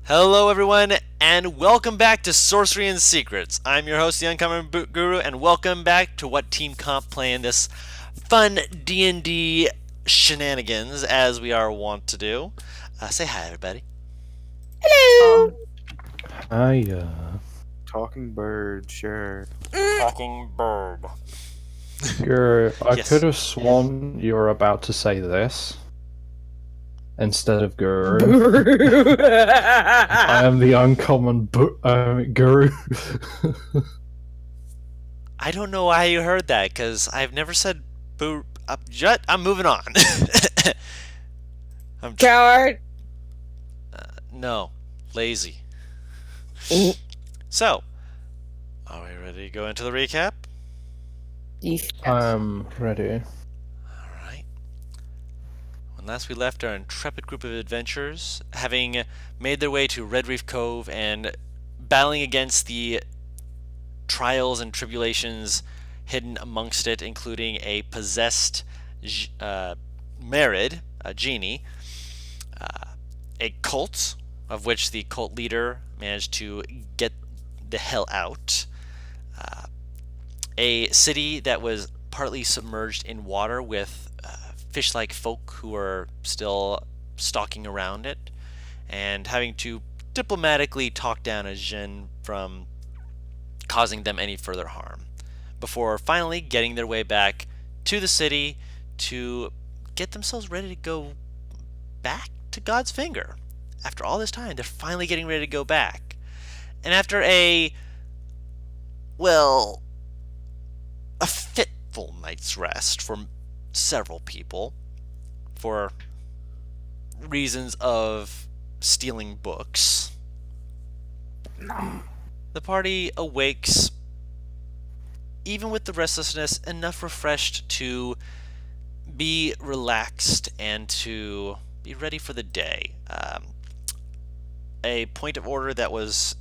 Hello, everyone, and welcome back to Sorcery and Secrets. I'm your host, the Uncommon Guru, and welcome back to what Team Comp playing this fun D&D shenanigans as we are wont to do. Say hi, everybody. Hello. Hiya. Talking bird, sure. Talking bird. I Yes. could have sworn you were about to say this instead of guru. I am the uncommon guru. I don't know why you heard that, because I've never said boo. I'm moving on. Coward. No, lazy. So, are we ready to go into the recap? I'm ready. Alright. When last we left our intrepid group of adventurers, having made their way to Red Reef Cove and battling against the trials and tribulations hidden amongst it, including a possessed Merid, a genie, a cult, of which the cult leader managed to get the hell out, a city that was partly submerged in water with fish-like folk who were still stalking around it, and having to diplomatically talk down a Jin from causing them any further harm, before finally getting their way back to the city to get themselves ready to go back to God's Finger. After all this time, they're finally getting ready to go back. And after a fitful night's rest for several people, for reasons of stealing books, the party awakes, even with the restlessness, enough refreshed to be relaxed and to be ready for the day. A point of order that was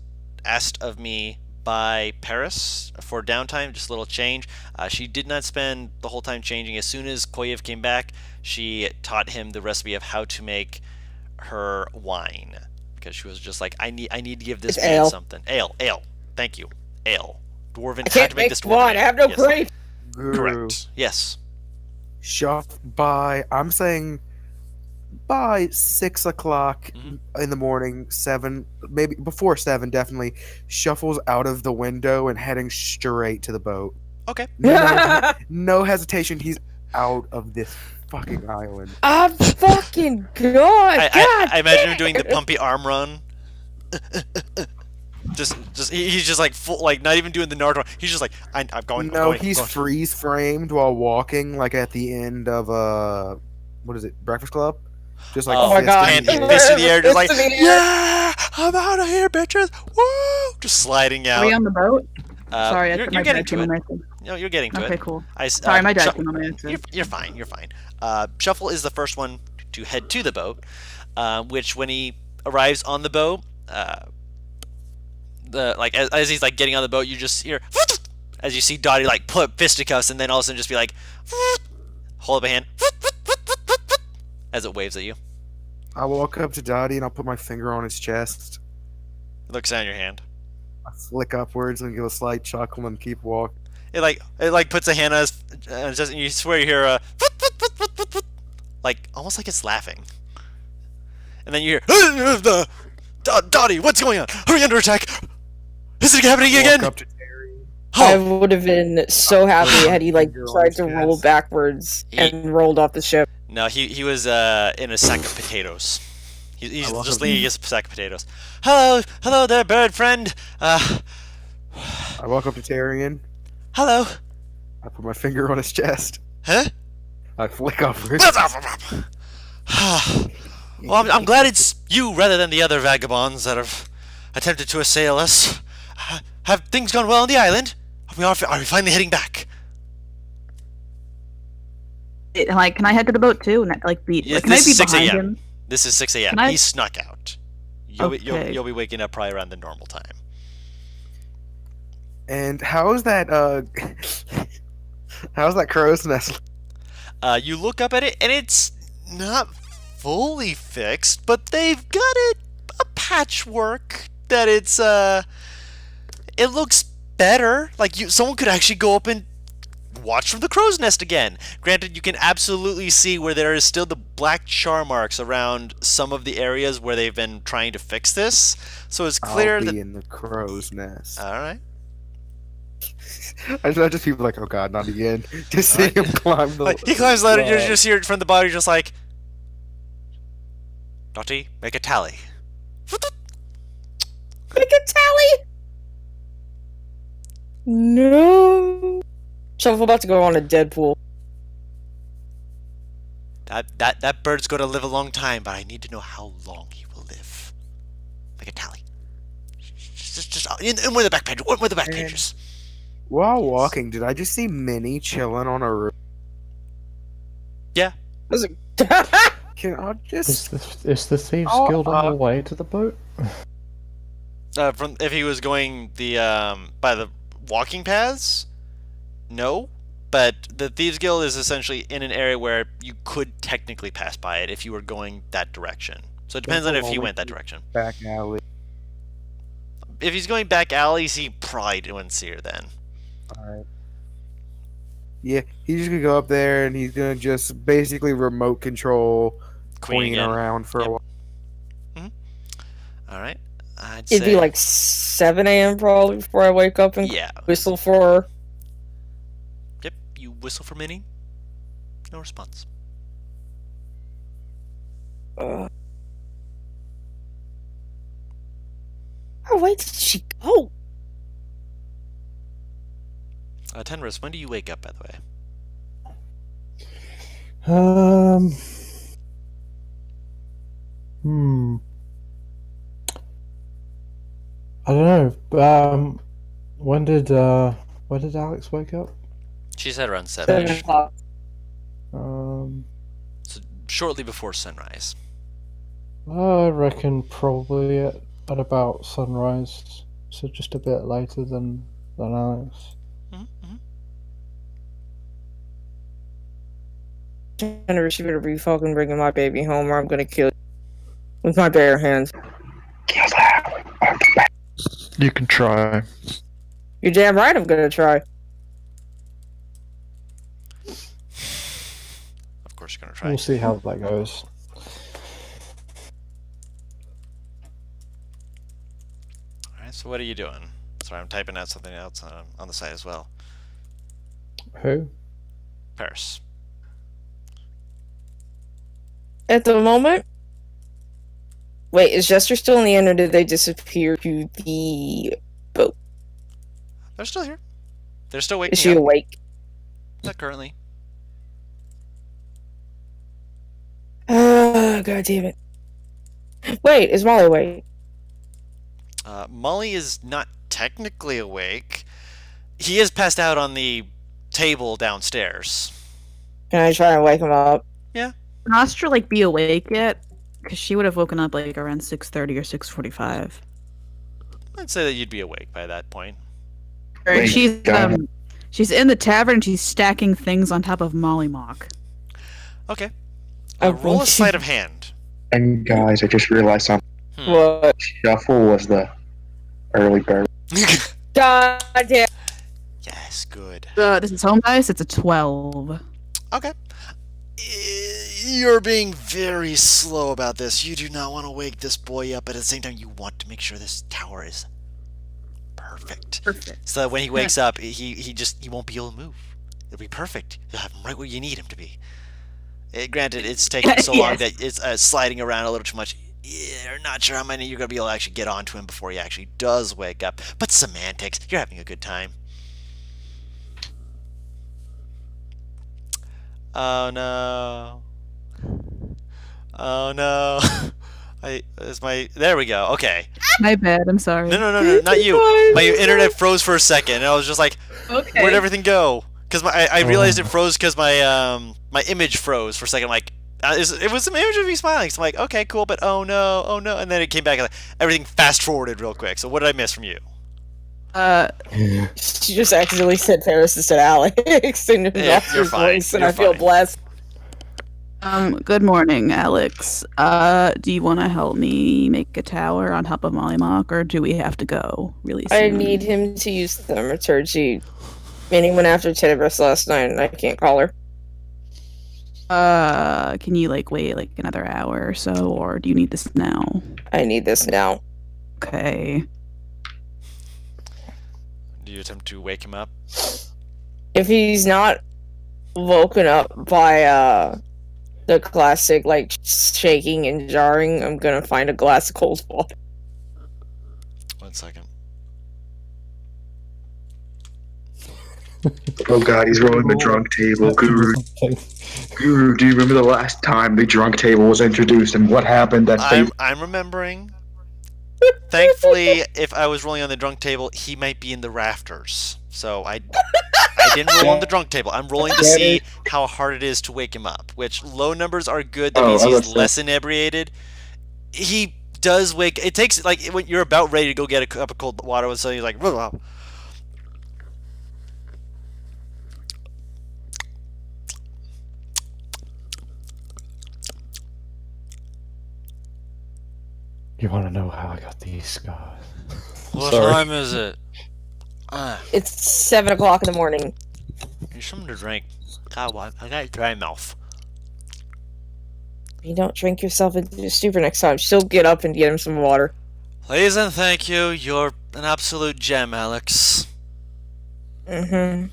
asked of me by Paris for downtime, just a little change. She did not spend the whole time changing. As soon as Koyev came back, she taught him the recipe of how to make her wine, because she was just like, I need to give this It's man ale. something. Ale. Thank you. Ale. Dwarven. I How can't to make make this dwarven wine. I ale. have no Yes. grief. Guru. Correct. Yes. Shuff by, I'm saying by 6 o'clock in the morning, 7, maybe before 7, definitely, shuffles out of the window and heading straight to the boat. Okay. No hesitation, he's out of this fucking island. I'm fucking God. I imagine him doing the pumpy arm run. He's just like full, like not even doing the Naruto. He's just like I'm going. I'm No, going, he's I'm going. freeze framed while walking, like at the end of what is it, Breakfast Club? Just like Oh my God. fist in the air. Fist in the air, just like, Fist in the air. yeah, I'm out of here, bitches. Woo! Just sliding out. Are we on the boat? Sorry, I you're, put you're my getting dad to came on it. my thing. No, you're getting to Okay, it. cool. I, Sorry, my dad Shuff- came on my thing. You're fine. You're fine. Shuffle is the first one to head to the boat, which when he arrives on the boat, as he's like getting on the boat, you just hear as you see Dottie like pull up fisticuffs, and then all of a sudden just be like, hold up a hand as it waves at you. I walk up to Dottie and I'll put my finger on his chest. It looks down your hand. I flick upwards and give a slight chuckle and keep walking. It puts a hand on his chest, and you swear you hear like almost like it's laughing, and then you hear Dottie, what's going on? Are we under attack? Is it happening Walk again? up to Terry. I Oh, would have been so happy had he like Finger on tried his to roll chest. backwards and rolled off the ship. no, he was in a sack of potatoes. He's I love just him. leaning against a sack of potatoes. Hello there, bird friend. I walk up to Tyrion. Hello. I put my finger on his chest. Huh? I flick upwards. Well, I'm glad it's you rather than the other vagabonds that have attempted to assail us. Have things gone well on the island? Are we finally heading back? Like, can I head to the boat too? And like, be Yes, like, can I this be is 6 behind a.m.. him? This is 6 a.m. Can I- He snuck out. Okay. You'll be waking up probably around the normal time. And how's that how's that crow's nest? You look up at it, and it's not fully fixed, but they've got it patchwork that it looks better. Like someone could actually go up and watch from the crow's nest again. Granted, you can absolutely see where there is still the black char marks around some of the areas where they've been trying to fix this. So it's clear I'll that be in the crow's nest. all right. I just people like, oh god, not again. Just see Alright. him climb the. He climbs the ladder. You just hear it from the bottom. You're just like, Dottie, make a tally. Make a tally. No. Shuffle about to go on a Deadpool. That bird's going to live a long time, but I need to know how long he will live. Make a tally. Just in one of the back pages. One of the back pages. While walking, did I just see Minnie chilling on a roof? Yeah. Can I just? Is the Thieves Oh, Guild on the way to the boat? From if he was going the by the walking paths, no. But the Thieves Guild is essentially in an area where you could technically pass by it if you were going that direction. So it depends on if he went that direction. Back alley. If he's going back alleys, he probably wouldn't see her then. Alright. Yeah, he's just gonna go up there and he's gonna just basically remote control Queen again. around for a while. All right. I'd It'd say be like 7 a.m. probably before I wake up and yeah. whistle for her. Yep. You whistle for Minnie. No response. Oh, where did she go? Tenris, when do you wake up, by the way? I don't know. When did Alex wake up? She said around 7 7-ish. o'clock. So shortly before sunrise. I reckon probably at about sunrise. So just a bit later than Alex. Jennifer, you better be fucking bringing my baby home or I'm gonna kill you. With my bare hands. You can try. You're damn right I'm gonna try. Of course, you're gonna try. We'll see how that goes. All right. So what are you doing? Sorry, I'm typing out something else on the side as well. Who? Paris. At the moment? Wait, is Jester still in the end or did they disappear to the boat? They're still here. They're still waking Is she up. awake? Not currently. Ah, god damn it. Wait, is Molly awake? Molly is not technically awake. He is passed out on the table downstairs. Can I try and wake him up? Yeah. Can Astra like be awake yet? Because she would have woken up like around 6:30 or 6:45. I'd say that you'd be awake by that point. Right. She's in the tavern. She's stacking things on top of Molly Mock. Okay. Oh, Roll a boy. sleight of hand. And guys, I just realized something. What? Shuffle was the early bird. God damn. Yes, good. This is home dice. It's a 12. Okay. You're being very slow about this. You do not want to wake this boy up, but at the same time, you want to make sure this tower is perfect. So that when he wakes up, he won't be able to move. It'll be perfect. You'll have him right where you need him to be. Granted, it's taking so long that it's sliding around a little too much. You're not sure how many you're going to be able to actually get onto him before he actually does wake up. But semantics, you're having a good time. Oh no. Oh no. There we go. Okay. My bad. I'm sorry. No, not you. My internet froze for a second, and I was just like, Okay. where'd everything go? Because I realized it froze because my image froze for a second. I'm like, it was an image of me smiling. So I'm like, okay, cool, but oh no, and then it came back. And everything fast forwarded real quick. So what did I miss from you? She just accidentally said Paris instead of Alex in your Yeah, you're fine. voice, and You're I feel fine. blessed. Good morning, Alex. Do you want to help me make a tower on top of Mollymock, or do we have to go really soon? I need him to use thaumaturgy. Anyone after Tenebris last night, and I can't call her. Can you wait another hour or so, or do you need this now? I need this now. Okay. Do you attempt to wake him up? If he's not woken up by the classic shaking and jarring, I'm gonna find a glass of cold water. 1 second. Oh god, he's rolling the drunk table. Guru, do you remember the last time the drunk table was introduced and what happened? I'm remembering. Thankfully, if I was rolling on the drunk table, he might be in the rafters. So I didn't roll on the drunk table. I'm rolling to see how hard it is to wake him up. Which low numbers are good. That means he's less inebriated. He does wake. It takes when you're about ready to go get a cup of cold water, so he's like, "Whoa." You want to know how I got these scars? What Sorry. time is it? It's 7 o'clock in the morning. Here's something to drink. God, I got a dry mouth. You don't drink yourself into stupor next time. She'll get up and get him some water. Please and thank you. You're an absolute gem, Alex. Mm-hmm.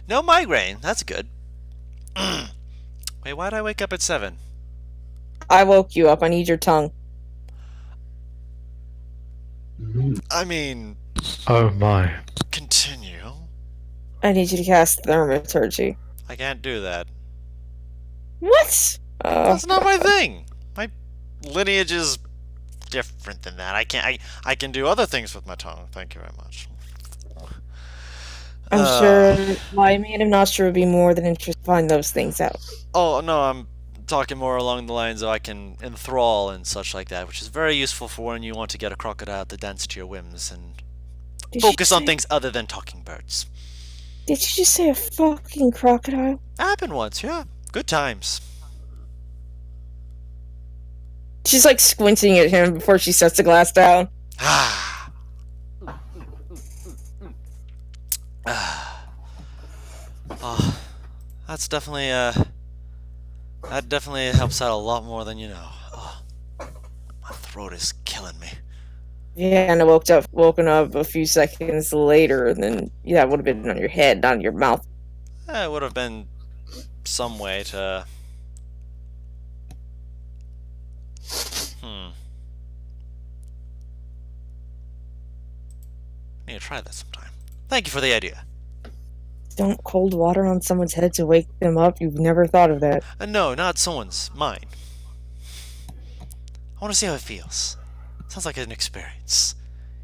No migraine. That's good. Wait, why'd I wake up at 7? I woke you up. I need your tongue. I mean, Oh my. continue. I need you to cast thaumaturgy. I can't do that. What? That's not my thing. My lineage is different than that. I can do other things with my tongue. Thank you very much. I'm sure my man of Nostra would be more than interested to find those things out. Oh, no, I'm talking more along the lines of I can enthrall and such like that, which is very useful for when you want to get a crocodile to dance to your whims and focus on things other than talking birds. Did you just say a fucking crocodile? Happened once, yeah. Good times. She's squinting at him before she sets the glass down. Ah. Oh, that's definitely that definitely helps out a lot more than you know. Oh, my throat is killing me. Yeah, and I woken up a few seconds later, and then it would have been on your head, not on your mouth. It would have been some way to. Need to try that sometime. Thank you for the idea. Dump cold water on someone's head to wake them up? You've never thought of that. No, not someone's. Mine. I want to see how it feels. Sounds like an experience.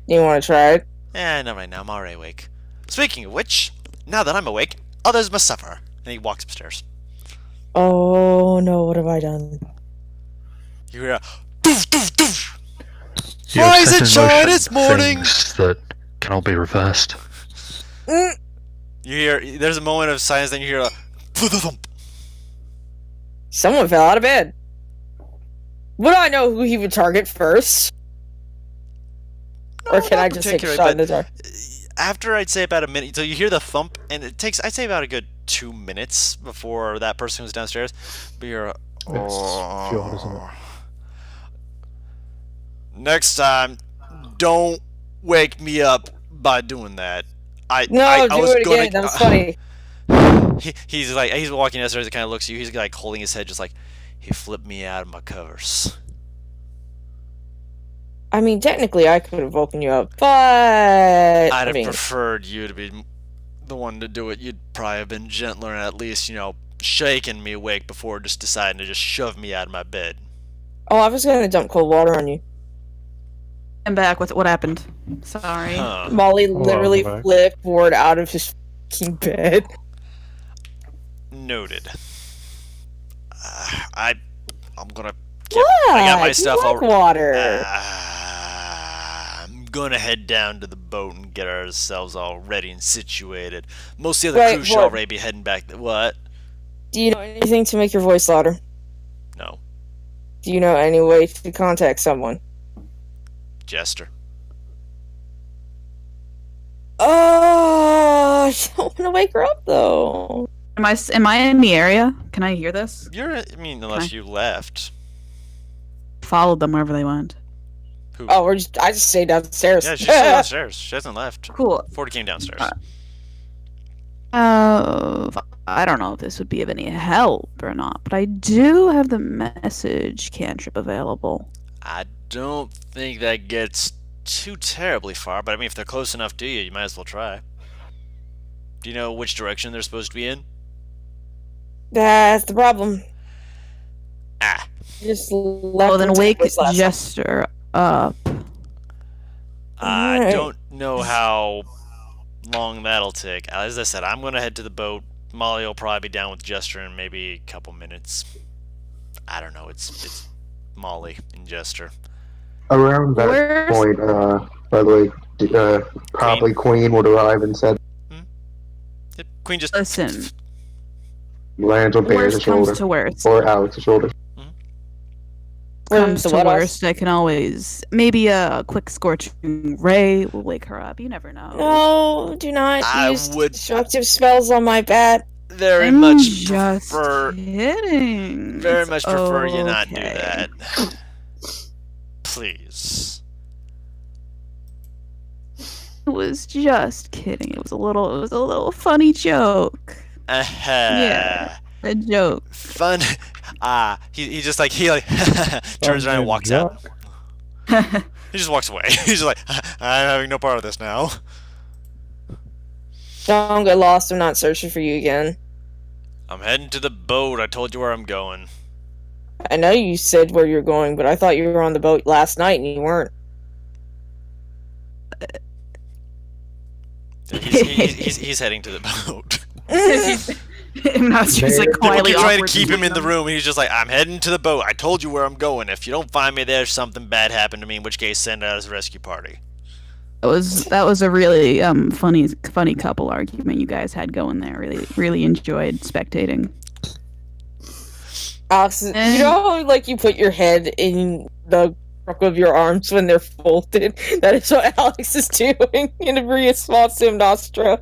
You want to try it? Not right now. I'm already awake. Speaking of which, now that I'm awake, others must suffer. And he walks upstairs. Oh no, what have I done? You hear a doof doof doof. Rise and shine, it's morning. That cannot be reversed. Mm. You hear. There's a moment of silence, then you hear a thump. Someone fell out of bed. Would I know who he would target first? Or can I just take a shot in the dark? After I'd say about a minute, so you hear the thump, and it takes I'd say about a good 2 minutes before that person who's downstairs. But you're. It's fjord, isn't it? Next time, don't wake me up by doing that. I Do was it gonna. again. That was funny. He's walking downstairs. He kind of looks at you. He's holding his head, just like he flipped me out of my covers. I mean, technically, I could have woken you up, but I'd have preferred you to be the one to do it. You'd probably have been gentler and at least, shaking me awake before just deciding to just shove me out of my bed. Oh, I was going to dump cold water on you. I'm back. What happened? Sorry. Huh. Molly Oh, literally okay. flipped Ward out of his fucking bed. Noted. I'm gonna. What? I got my You stuff like all. water. I'm gonna head down to the boat and get ourselves all ready and situated. Most of the other Right, crew should what? already be heading back. What? Do you know anything to make your voice louder? No. Do you know any way to contact someone? Jester. Oh, I don't want to wake her up though. Am I in the area? Can I hear this? I mean, unless you left. Followed them wherever they went. Who? Oh, I just stayed downstairs. Yeah, she's still downstairs. She hasn't left. Cool. 40 came downstairs. I don't know if this would be of any help or not, but I do have the message cantrip available. I don't think that gets too terribly far, but I mean, if they're close enough to you, you might as well try. Do you know which direction they're supposed to be in? That's the problem. Ah. Just Well, left then the wake tables last Jester up. I Alright. don't know how long that'll take. As I said, I'm going to head to the boat. Molly will probably be down with Jester in maybe a couple minutes. I don't know. It's Molly and Jester. Around that Where's- point, by the way, probably Queen would arrive and said, Yep, Queen just... Listen, lands on Bear's worst shoulder. comes to worst. Or Alex's shoulder. Comes to what else? worst, I can always maybe a quick scorching ray will wake her up. You never know. No, do not I use would- destructive spells on my bat. Very I'm much just prefer... kidding. Very It's much prefer you not do okay. that. Please. I was just kidding. It was a little funny joke. Yeah. A joke. Fun. He just like turns around and walks out. He just walks away. He's just like, I'm having no part of this now. Don't get lost. I'm not searching for you again. I'm heading to the boat. I told you where I'm going. I know you said where you're going, but I thought you were on the boat last night and you weren't. He's heading to the boat. I'm not just like We're quietly trying to awkwardly keep him in the down. room, and he's just like, I'm heading to the boat. I told you where I'm going. If you don't find me there, something bad happened to me, in which case send out a rescue party. That was a really funny couple argument you guys had going there. Really enjoyed spectating. Alex, you know how, like, you put your head in the crook of your arms when they're folded? That is what Alex is doing in response to Nostra.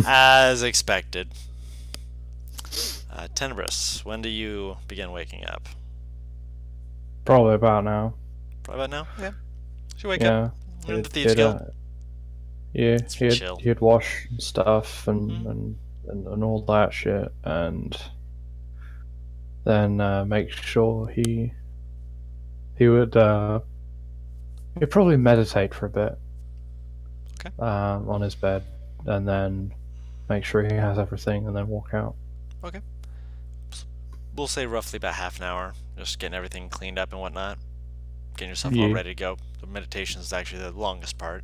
As expected. Tenebris, when do you begin waking up? Probably about now. Probably about now? Yeah. You wake Yeah. up. Learn the Thieves Guild. Yeah, chill. he'd wash and stuff and all that shit, and then make sure he would he'd probably meditate for a bit. Okay. On his bed, and then make sure he has everything, and then walk out. Okay. We'll say roughly about half an hour, just getting everything cleaned up and whatnot. Getting yourself all Yeah. ready to go. The meditation is actually the longest part.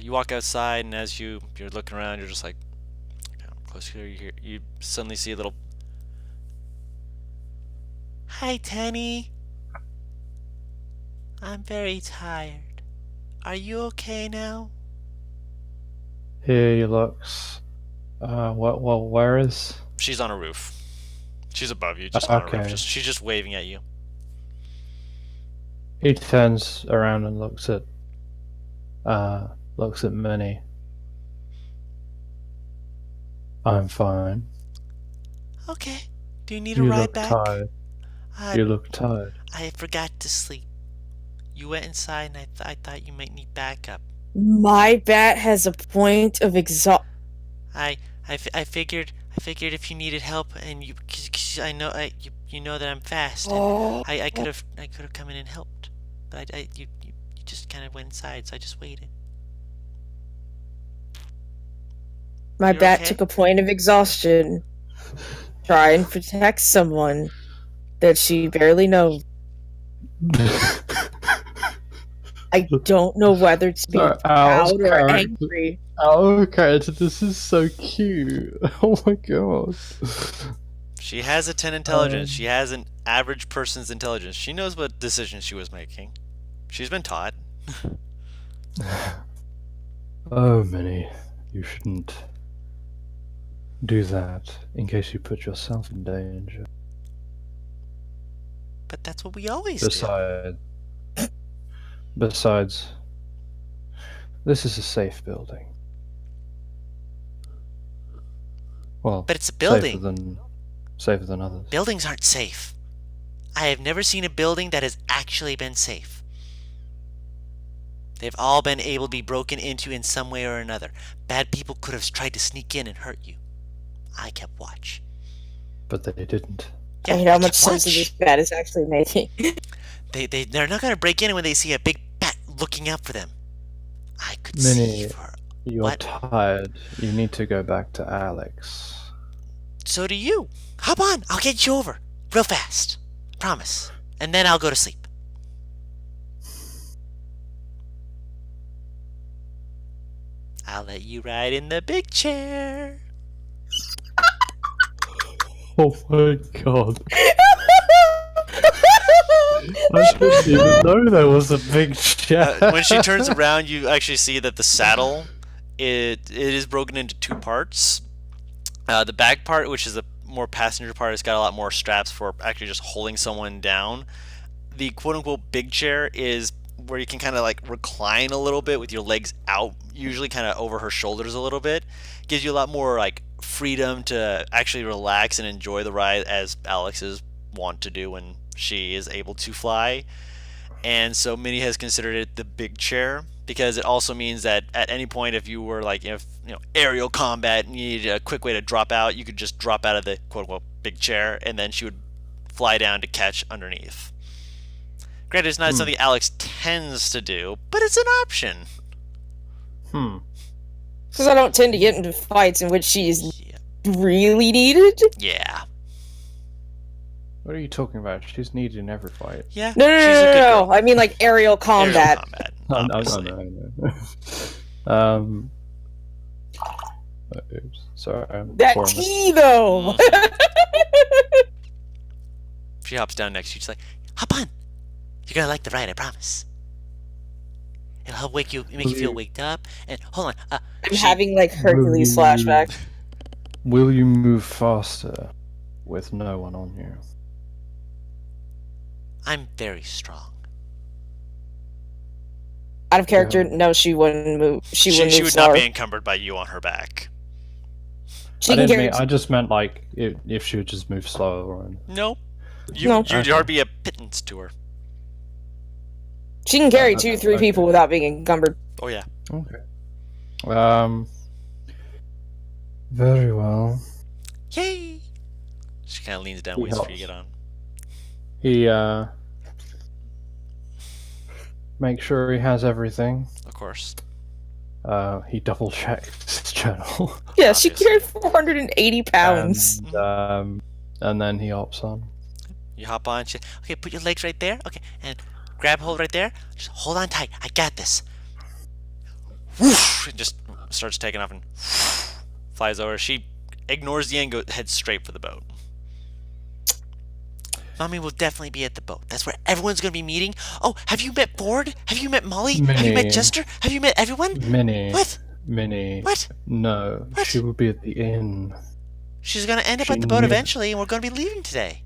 You walk outside, and as you're looking around, you're just like, close here. You suddenly see a little. Hi, Tenny. I'm very tired. Are you okay now? Here he looks. Well, where is? She's on a roof. She's above you, just on a roof. Okay. She's just waving at you. He turns around and looks at Minnie. I'm fine. Okay. Do you need a You ride look back? tired. Uh, You look tired. I forgot to sleep. You went inside, and I thought you might need backup. My bat has a point of exhaust. I figured if you needed help, and cause I know you know that I'm fast. And Oh. I could have come in and helped, but you just kind of went inside, so I just waited. My You're bat okay? took a point of exhaustion. Try and protect someone that she barely knows. I don't know whether to be Sorry, Al's proud or character. angry. Oh, okay, this is so cute. Oh my god. She has a 10 intelligence. She has an average person's intelligence. She knows what decisions she was making. She's been taught. Oh, Minnie, you shouldn't do that in case you put yourself in danger. But that's what we always do. Besides, this is a safe building. Well, But it's a building. Safer than others. Buildings aren't safe. I have never seen a building that has actually been safe. They've all been able to be broken into in some way or another. Bad people could have tried to sneak in and hurt you. I kept watch. But they didn't. I hate how much sense of this bat is actually making. They're not going to break in when they see a big bat looking out for them. I could Minnie, see for... You're What? tired. You need to go back to Alex. So do you. Hop on, I'll get you over. Real fast. Promise. And then I'll go to sleep. I'll let you ride in the big chair. Oh my god. I didn't even know there was a big chair. When she turns around, you actually see that the saddle, it is broken into two parts. The back part, which is the more passenger part, has got a lot more straps for actually just holding someone down. The quote-unquote big chair is where you can kind of like recline a little bit with your legs out, usually kind of over her shoulders a little bit. Gives you a lot more like freedom to actually relax and enjoy the ride, as Alex is wont to do when she is able to fly. And so Minnie has considered it the big chair, because it also means that at any point, if you were like, if aerial combat and you needed a quick way to drop out, you could just drop out of the quote-unquote big chair, and then she would fly down to catch underneath. Granted, it's not something Alex tends to do, but it's an option. Because I don't tend to get into fights in which she's Yeah. really needed. Yeah. What are you talking about? She's needed in every fight. Yeah. No, she's a good girl. I mean like aerial combat. Aerial combat. No. Obviously. Oops. Sorry. That pouring tea, though! She hops down next to you. She's like, hop on. You're going to like the ride, I promise. It'll help make you feel waked up. And hold on. I'm having like Hercules flashbacks. Will you move faster with no one on you? I'm very strong. Out of character, no, she wouldn't move. She wouldn't move would slower. not be encumbered by you on her back. I just meant like if she would just move slower. No. No. You'd hardly be a pittance to her. She can carry 2-3 people without being encumbered. Oh, yeah. Okay. Very well. Yay! She kind of leans down, waits for you to get on. He make sure he has everything. Of course. He double checks his journal. Yeah, she Obviously. carried 480 pounds. And then he hops on. You hop on. Okay, put your legs right there. Okay, and grab hold right there. Just hold on tight. I got this. Whoosh! And just starts taking off and flies over. She ignores the end, heads straight for the boat. Mommy will definitely be at the boat. That's where everyone's going to be meeting. Oh, have you met Ford? Have you met Molly? Have you met Jester? Have you met everyone? Minnie. What? Minnie. What? No, What? she will be at the inn. She's going to end up She at the boat knew. eventually, and we're going to be leaving today.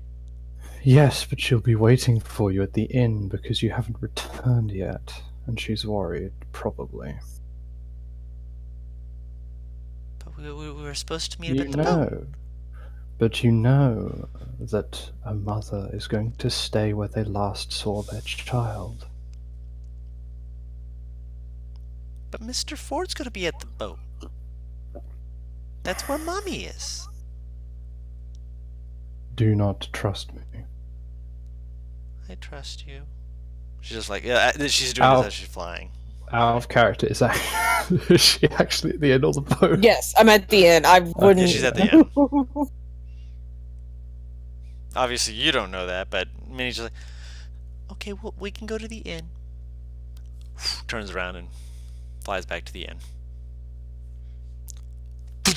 Yes, but she'll be waiting for you at the inn because you haven't returned yet, and she's worried, probably. But we were supposed to meet You up at the boat. know, but you know that a mother is going to stay where they last saw their child. But Mr. Ford's going to be at the boat. That's where Mommy is. Do not trust me. I trust you. She's just like, yeah, she's doing Ow. this as she's flying. Out of character, is she actually at the end of the boat? Yes, I'm at the end. I wouldn't. Yeah, she's at the end. Obviously, you don't know that, but Minnie's just like, okay, well, we can go to the inn. Turns around and flies back to the inn. A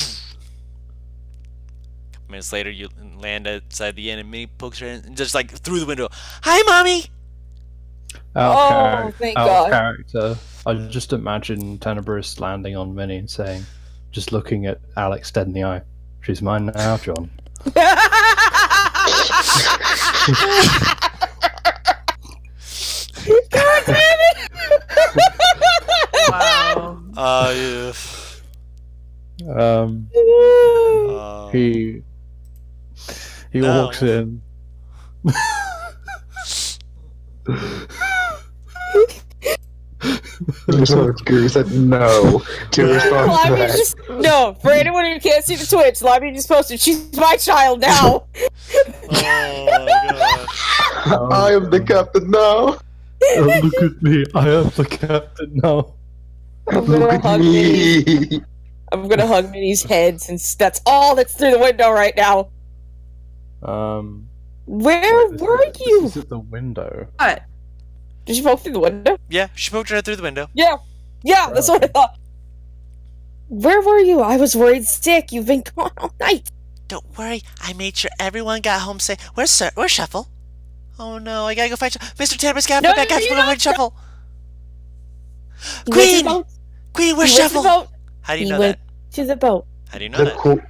couple minutes later, you land outside the inn, and Minnie pokes her in, and just like through the window, "Hi, Mommy!" Thank out God. of character. I just imagine Tenebris landing on Minnie and saying, just looking at Alex dead in the eye, "She's mine now, John." He No. walks in. So Guru said no to respond to Limey that. just no. For anyone who can't see the Twitch, Limey just posted, "She's my child now." Oh I am the captain now. Oh, look at me! I am the captain now. I'm Look gonna at hug Minnie. me. I'm gonna hug Minnie's head since that's all that's through the window right now. Where Wait, were you? This is at the window. What? Did you poke through the window? Yeah, she poked right through the window. Yeah, that's what I thought. Where were you? I was worried sick. You've been gone all night. Don't worry, I made sure everyone got home safe. Where's Shuffle? Oh no, I gotta go find Mr. Tanner's got No, back. no, I have to you go find don't. Shuffle. He went to Queen! the boat. Queen, where's He went to the Shuffle? boat. How do you He know went that? to the boat. How do you know The that? cool.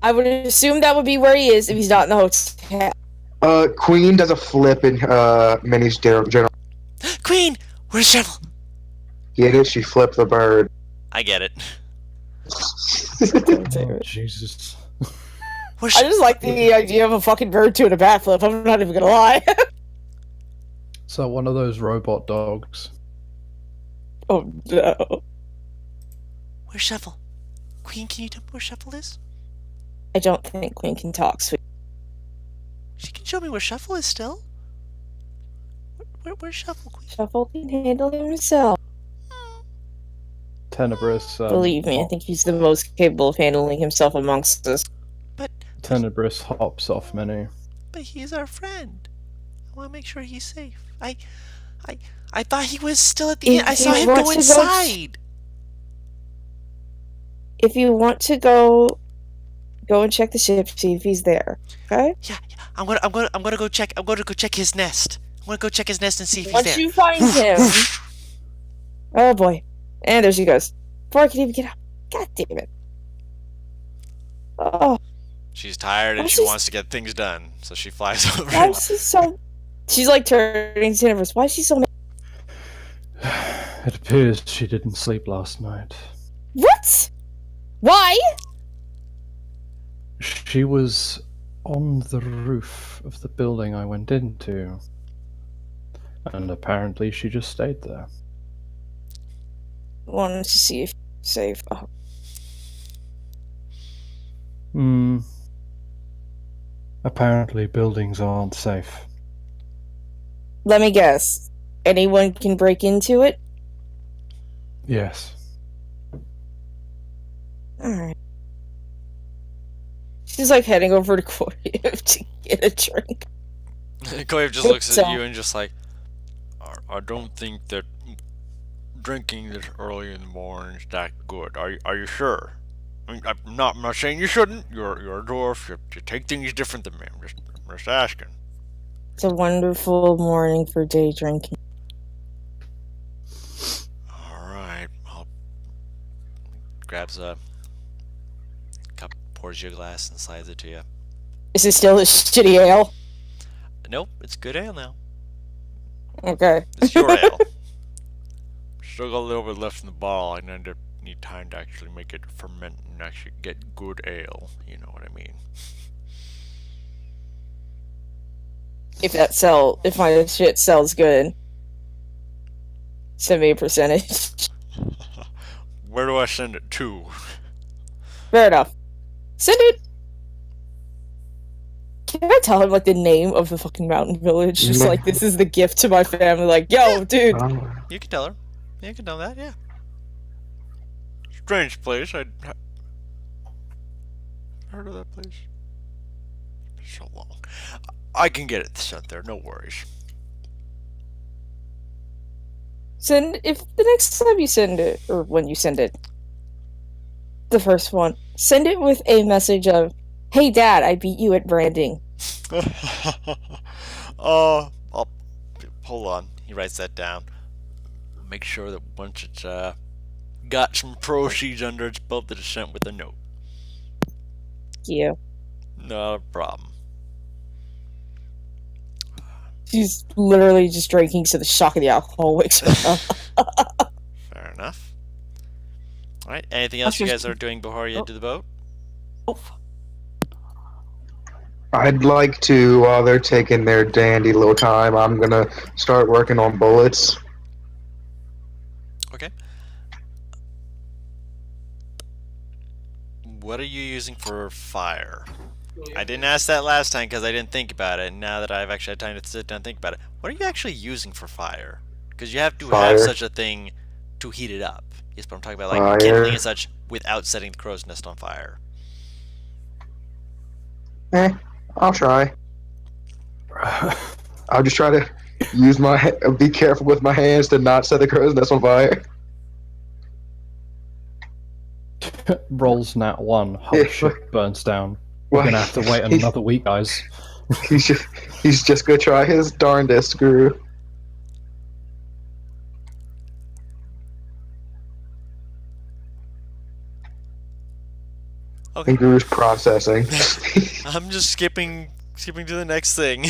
I would assume that would be where he is if he's not in the hotel. Queen does a flip in Minnie's general. Queen, where's Shuffle? Get it? She flipped the bird. I get it. Oh, Jesus. Where's I just like the idea of a fucking bird doing a backflip. I'm not even gonna lie. So one of those robot dogs. Oh no. Where's Shuffle? Queen, can you tell me where Shuffle is? I don't think Queen can talk, sweet. She can show me where Shuffle is still. Where's Shuffle, Queen? Shuffle can handle himself. Tenebris. Believe me, I think he's the most capable of handling himself amongst us. Tenebris hops off Minnie. But he's our friend. I want to make sure he's safe. I thought he was still at the If end. I he saw him wants go to go inside. If you want to go and check the ship, see if he's there. Okay? Yeah, I'm gonna go check. I'm gonna go check his nest. I'm gonna go check his nest and see if he's Once there. you find him. Oh boy. And there she goes. Before I can even get up. God damn it. Oh, She's tired and Why she she's- wants to get things done, so she flies over. why is she so... She's like turning to Universe. Why is she so mad? It appears she didn't sleep last night. What? Why? She was on the roof of the building I went into. And apparently she just stayed there. Wanted to see if he's safe. Oh, Apparently buildings aren't safe. let me guess. Anyone can break into it? Yes. Alright. She's like heading over to Koyev to get a drink. Koyev just looks at So- you and just like, I don't think that drinking this early in the morning is that good. Are you sure? I mean, I'm not saying you shouldn't. You're a dwarf. You take things different than me. I'm just asking. It's a wonderful morning for day drinking. All right. I'll grabs a cup, pours you a glass, and slides it to you. Is it still a shitty ale? Nope, it's good ale now. Okay. It's your ale. Still got a little bit left in the bottle. I need time to actually make it ferment and actually get good ale. You know what I mean? If my shit sells good, send me a percentage. Where do I send it to? Fair enough. Send it. Can I tell him like the name of the fucking mountain village? Just Yeah. like this is the gift to my family. Like, yo, dude. You can tell her. You can tell that, yeah. Strange place. I heard of that place. So long. I can get it sent there. No worries. If the next time you send it, or when you send it, the first one, send it with a message of, "Hey, Dad, I beat you at branding." I'll hold on. He writes that down. Make sure that once it's got some proceeds under its belt, that it's sent with a note. Yeah. Not a problem. She's literally just drinking, so the shock of the alcohol wakes her up. Fair enough. Alright, anything else you guys are doing before you head to the boat? I'd like to, while they're taking their dandy little time, I'm gonna start working on bullets. Okay. What are you using for fire? I didn't ask that last time because I didn't think about it. Now that I've actually had time to sit down and think about it, what are you actually using for fire? Because you have to have Fire. such a thing to heat it up. Yes, but I'm talking about like Fire. kindling and such without setting the crow's nest on fire. I'll try. I'll just try to use be careful with my hands to not set the crow's nest on fire. Rolls nat 1, whole ship burns down. We're Well, gonna have to wait another week, guys. he's just gonna try his darndest, screw. Okay. Guru's processing. I'm just skipping to the next thing.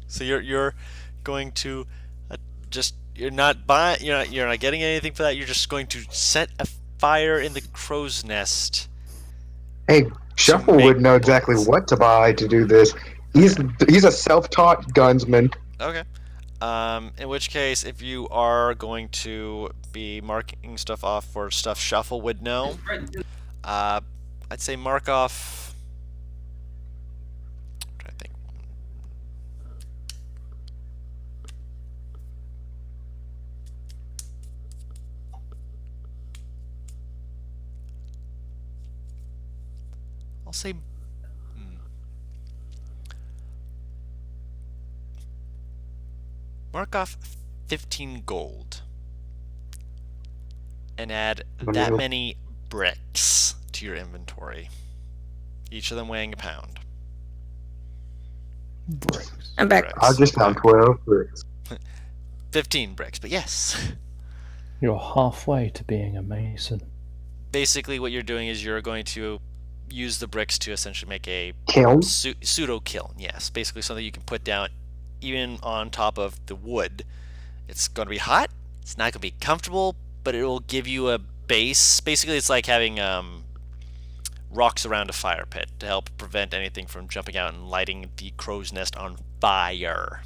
So you're going to you're not getting anything for that. You're just going to set a fire in the crow's nest. Hey, Shuffle make would know exactly bullets. what to buy to do this. He's a self-taught gunsman. Okay. In which case, if you are going to be marking stuff off for stuff Shuffle would know, I'd say mark off. I'm trying to think. I'll say. Mark off 15 gold. And add that many bricks to your inventory. Each of them weighing a pound. Bricks. I'm back. Bricks. I just found 12 bricks. 15 bricks, but yes. You're halfway to being a mason. Basically, what you're doing is you're going to use the bricks to essentially make a Kiln? pseudo kiln. Yes, basically something you can put down even on top of the wood. It's going to be hot. It's not going to be comfortable, but it will give you a base. Basically, it's like having rocks around a fire pit to help prevent anything from jumping out and lighting the crow's nest on fire.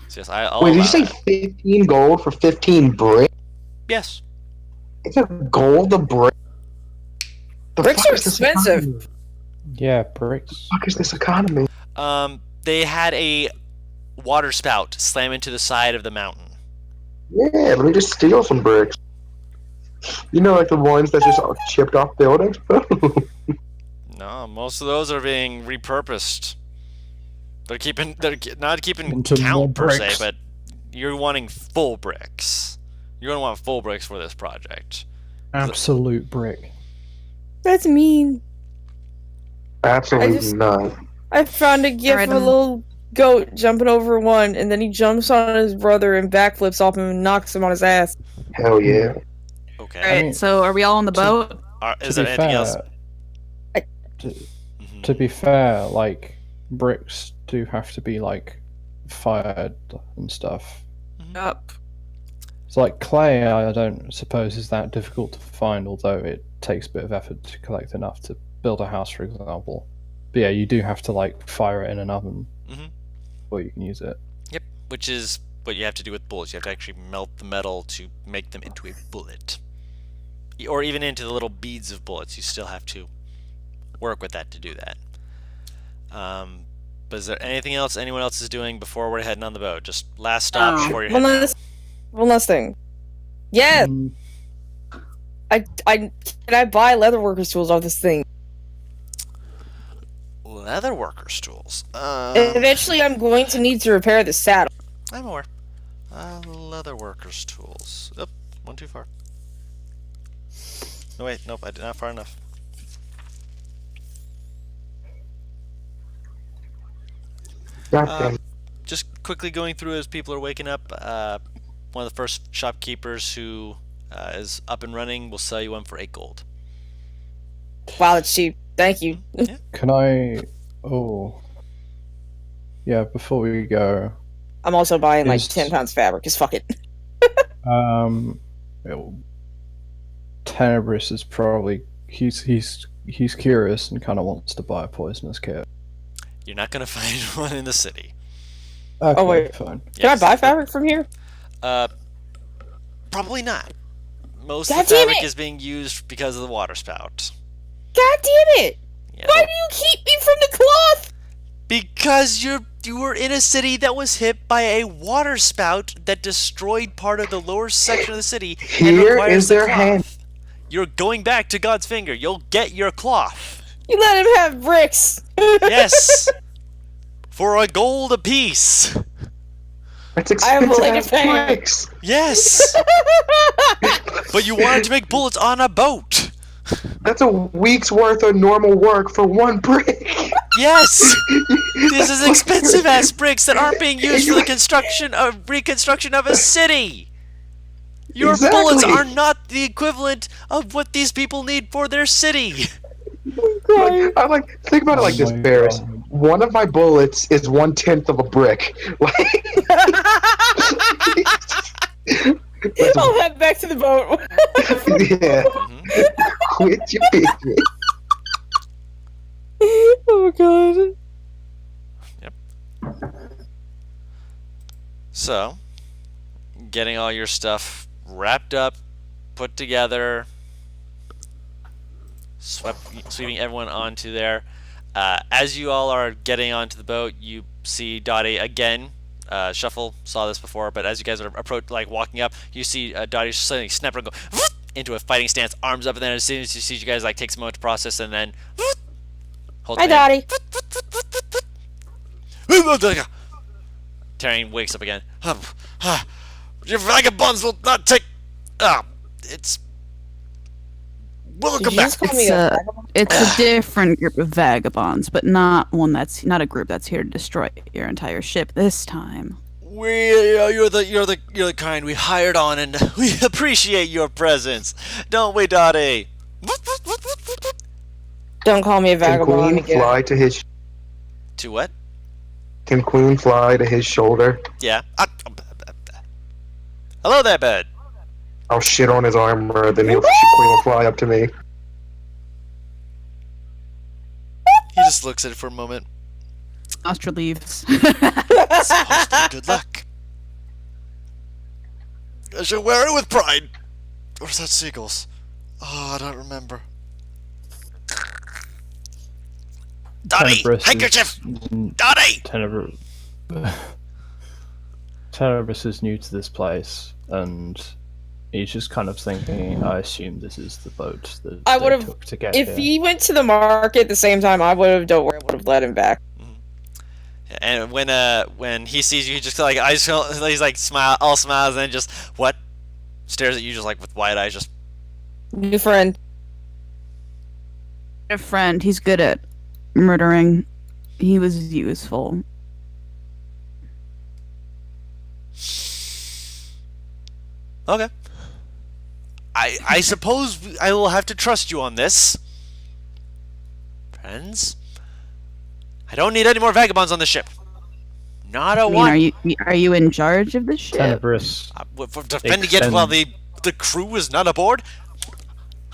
So yes, I'll Wait, did you allow say that. 15 gold for 15 bricks? Yes. It's a gold a brick. The Bricks fuck are is this expensive. economy? Yeah, bricks. The fuck is this economy? They had a water spout slam into the side of the mountain. Yeah, let me just steal some bricks. You know, like the ones that just are chipped off buildings? No, most of those are being repurposed. They're not keeping Into more count per se, bricks. but you're wanting full bricks. You're gonna want full bricks for this project. Absolute brick. That's mean. Absolutely not. I found a gif Alright, of a little goat jumping over one, and then he jumps on his brother and backflips off him and knocks him on his ass. Hell yeah. Okay. Alright, mean, so are we all on the boat? Is To there be anything else? I- To be fair, like, bricks do have to be, like, fired and stuff. Up. So, like, clay, I don't suppose is that difficult to find, although it takes a bit of effort to collect enough to build a house, for example. But yeah, you do have to, like, fire it in an oven before you can use it. Yep. Which is what you have to do with bullets. You have to actually melt the metal to make them into a bullet, or even into the little beads of bullets. You still have to work with that to do that. But is there anything else anyone else is doing before we're heading on the boat? Just last stop before you're One heading out. last thing. Yeah, Mm, can I buy leatherworkers tools off this thing? Leather workers tools. Eventually, I'm going to need to repair the saddle. I'm aware. Leather workers tools. Oop, one too far. No wait, nope, I did not far enough. Goddamn. Just quickly going through as people are waking up. One of the first shopkeepers who is up and running will sell you one for 8 gold. Wow, that's cheap. Thank you. Can I... Oh... Yeah, before we go... I'm also buying like Is- 10 pounds fabric, because fuck it. Tenebris is probably he's curious and kind of wants to buy a poisonous cat. You're not gonna find one in the city. Okay, wait. fine. Can Yes. I buy fabric from here? Probably not. Most God of the damn fabric it! is being used because of the water spout. God damn it! Yeah. Why do you keep me from the cloth? Because you were in a city that was hit by a water spout that destroyed part of the lower section of the city and Here requires is the their cloth. hand. You're going back to God's finger. You'll get your cloth. You let him have bricks. Yes. For a gold apiece. It's I am expensive willing to as pay. bricks. Yes. But you wanted to make bullets on a boat. That's a week's worth of normal work for one brick. Yes. This is expensive ass bricks that aren't being used for the reconstruction of a city. Your bullets Exactly. are not the equivalent of what these people need for their city. Think about it like this, my Barris. God. One of my bullets is 1/10 of a brick. I'll head back to the boat. Yeah. Quit your business. Oh god. So, getting all your stuff wrapped up, put together, sweeping everyone onto there. As you all are getting onto the boat, you see Dottie again. Shuffle saw this before, but as you guys are walking up, you see Dottie suddenly snap and go into a fighting stance, arms up, and then as soon as you see you guys takes a moment to process, and then holds Hi, your hand. Dottie. Tyrion wakes up again. Your vagabonds will not take. It's. Welcome Did you back. just call me a vagabond? It's a different group of vagabonds, but not a group that's here to destroy your entire ship this time. You're the kind we hired on, and we appreciate your presence, don't we, Dottie? Don't call me a Can vagabond Queen again. fly to his? To what? Can Queen fly to his shoulder? Yeah. Hello there, bird. I'll shit on his armor, then Queen will fly up to me. He just looks at it for a moment. Astra leaves. It's supposed to be good luck. I shall wear it with pride. Or is that seagulls? Oh, I don't remember. Dottie! Tenebris Handkerchief! Dottie! Tenebris is new to this place, and he's just kind of thinking, I assume this is the boat that I they would've- took to get If here. he went to the market at the same time I would have, don't worry, I would have let him back. And when he sees you, he just he's like all smiles, and then just what? Stares at you just like with wide eyes, just New friend. A friend, he's good at murdering. He was useful. okay. I suppose I will have to trust you on this, friends. I don't need any more vagabonds on the ship. Not a I mean, one. are you in charge of the ship? Tenebris For defending it while the crew is not aboard.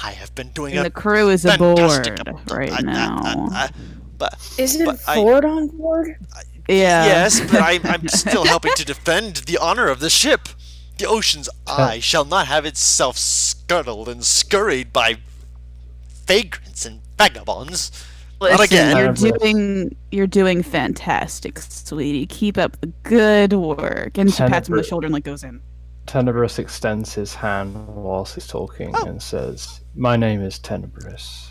I have been doing And a the crew is fantastic aboard right now. but Isn't But I- Ford on board? Yeah. yes, but I'm still helping to defend the honor of the ship. The ocean's eye shall not have itself scuttled and scurried by vagrants and vagabonds. Not again. You're doing fantastic, sweetie. Keep up the good work. And she pats him on the Tenebris- shoulder and like goes in. Tenebris extends his hand whilst he's talking and says, "My name is Tenebris."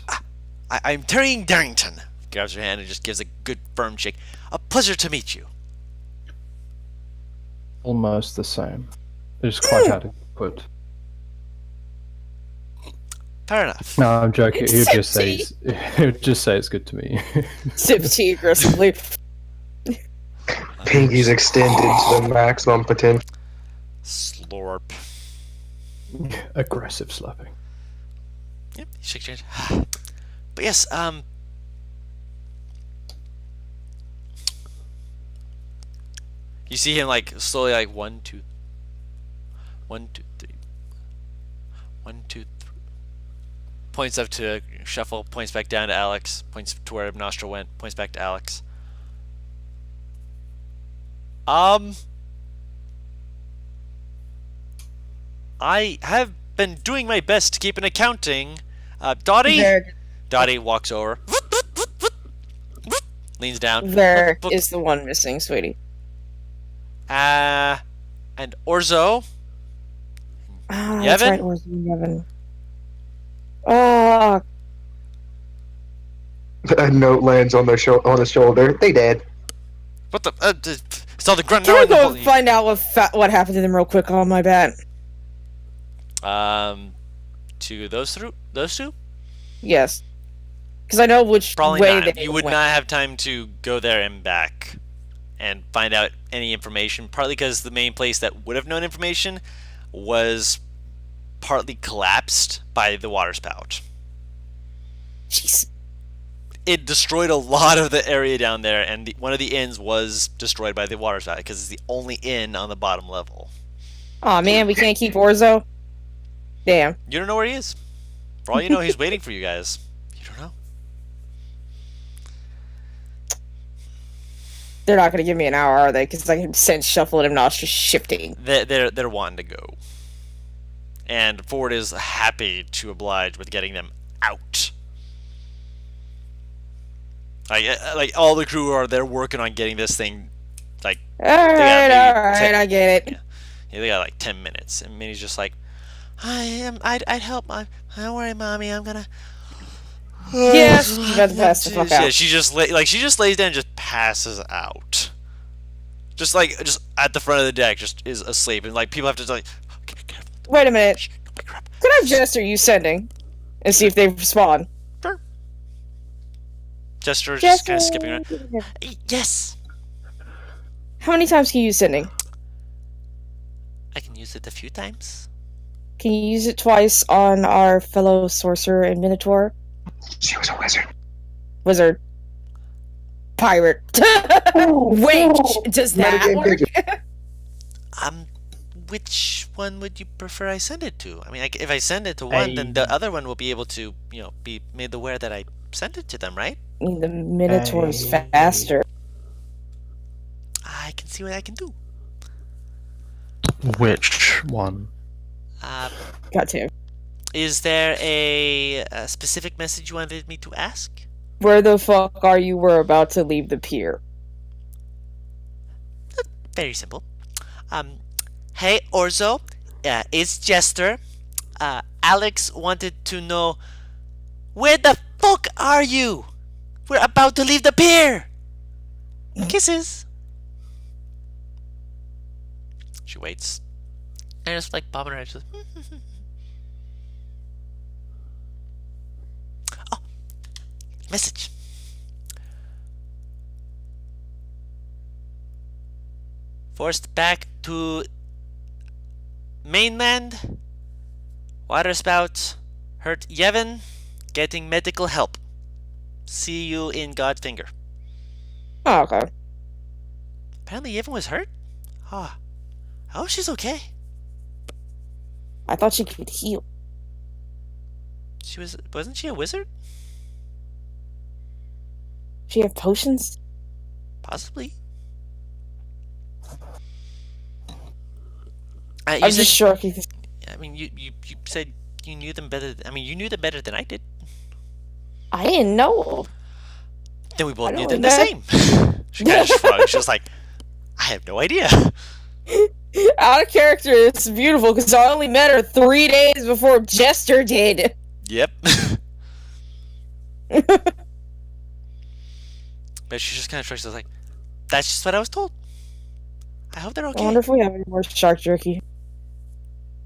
I'm Tyrion Darrington. Grabs her hand and just gives a good firm shake. A pleasure to meet you. Almost the same. It's quite adequate. Fair enough. No, I'm joking. He would just say Sexy. he would just say it's good to me. Sip tea aggressively. Pinky's extended to the maximum potential. Slurp. Aggressive slapping. Yep, he shakes your hand. But yes, you see him like slowly like 1, 2, 1, 2, 3, 1, 2, 3. Points up to Shuffle, points back down to Alex, points to where Nostril went, points back to Alex. I have been doing my best to keep an accounting. Dottie? Dottie walks over. Leans down. There Book. is the one missing, sweetie. And Orzo? That's Yevon? right, Orzo and Yevon. Oh, A note lands on on his shoulder. They dead. What the? It's all the grunt. can I go and find out what happened to them real quick on my bat? To those two? Yes. Because I know which Probably way not. they You would went. not have time to go there and back and find out any information. Partly because the main place that would have known information was partly collapsed by the water spout. Jeez. It destroyed a lot of the area down there, and one of the inns was destroyed by the water spout because it's the only inn on the bottom level. Aw, man, we can't keep Orzo? Damn. You don't know where he is. For all you know, he's waiting for you guys. You don't know. They're not going to give me an hour, are they? Because I can sense Shuffle and Nostril shifting. They're wanting to go, and Ford is happy to oblige with getting them out. Like all the crew are there working on getting this thing. Like Alright, maybe I get it. yeah, they got like 10 minutes, and Minnie's just like, I'd help. Don't worry, mommy. I'm gonna. Yes, you better pass the fuck Yeah, out. she just lays down and just passes out. Just at the front of the deck, just is asleep, and like people have to like, okay, careful. Wait a minute. Shh, don't wake her up. Could I have Jester you sending? And see if they respond. Sure. Jester just kind of skipping around. Yes, How many times can you use sending? I can use it a few times. Can you use it twice on our fellow sorcerer and minotaur? She was a wizard. Wizard. Pirate. Wait, does that Metagame work? digit. Which one would you prefer I send it to? I mean, if I send it to one, then the other one will be able to, be made aware that I sent it to them, right? I mean, the minotaur's faster. I can see what I can do. Which one? Got to. Is there a specific message you wanted me to ask? Where the fuck are you? We're about to leave the pier. Very simple. Hey Orzo, it's Jester. Alex wanted to know, where the fuck are you? We're about to leave the pier. Kisses. She waits. And just like bobbing her head. She's like, oh, message. Forced back to mainland. Water spout hurt Yevon. Getting medical help. See you in Godfinger. Oh, okay. Apparently Yevon was hurt. Ah, oh, she's okay. I thought she could heal. Wasn't she a wizard? She have potions? Possibly. I'm just sure. I mean, you said you knew them better. You knew them better than I did. I didn't know. Then we both I knew don't them the know. same. She kind of shrugged. She was like, I have no idea. Out of character, it's beautiful because I only met her 3 days before Jester did. Yep. But she just kind of shrugged. She was like, that's just what I was told. I hope they're I okay. wonder if we have any more shark jerky.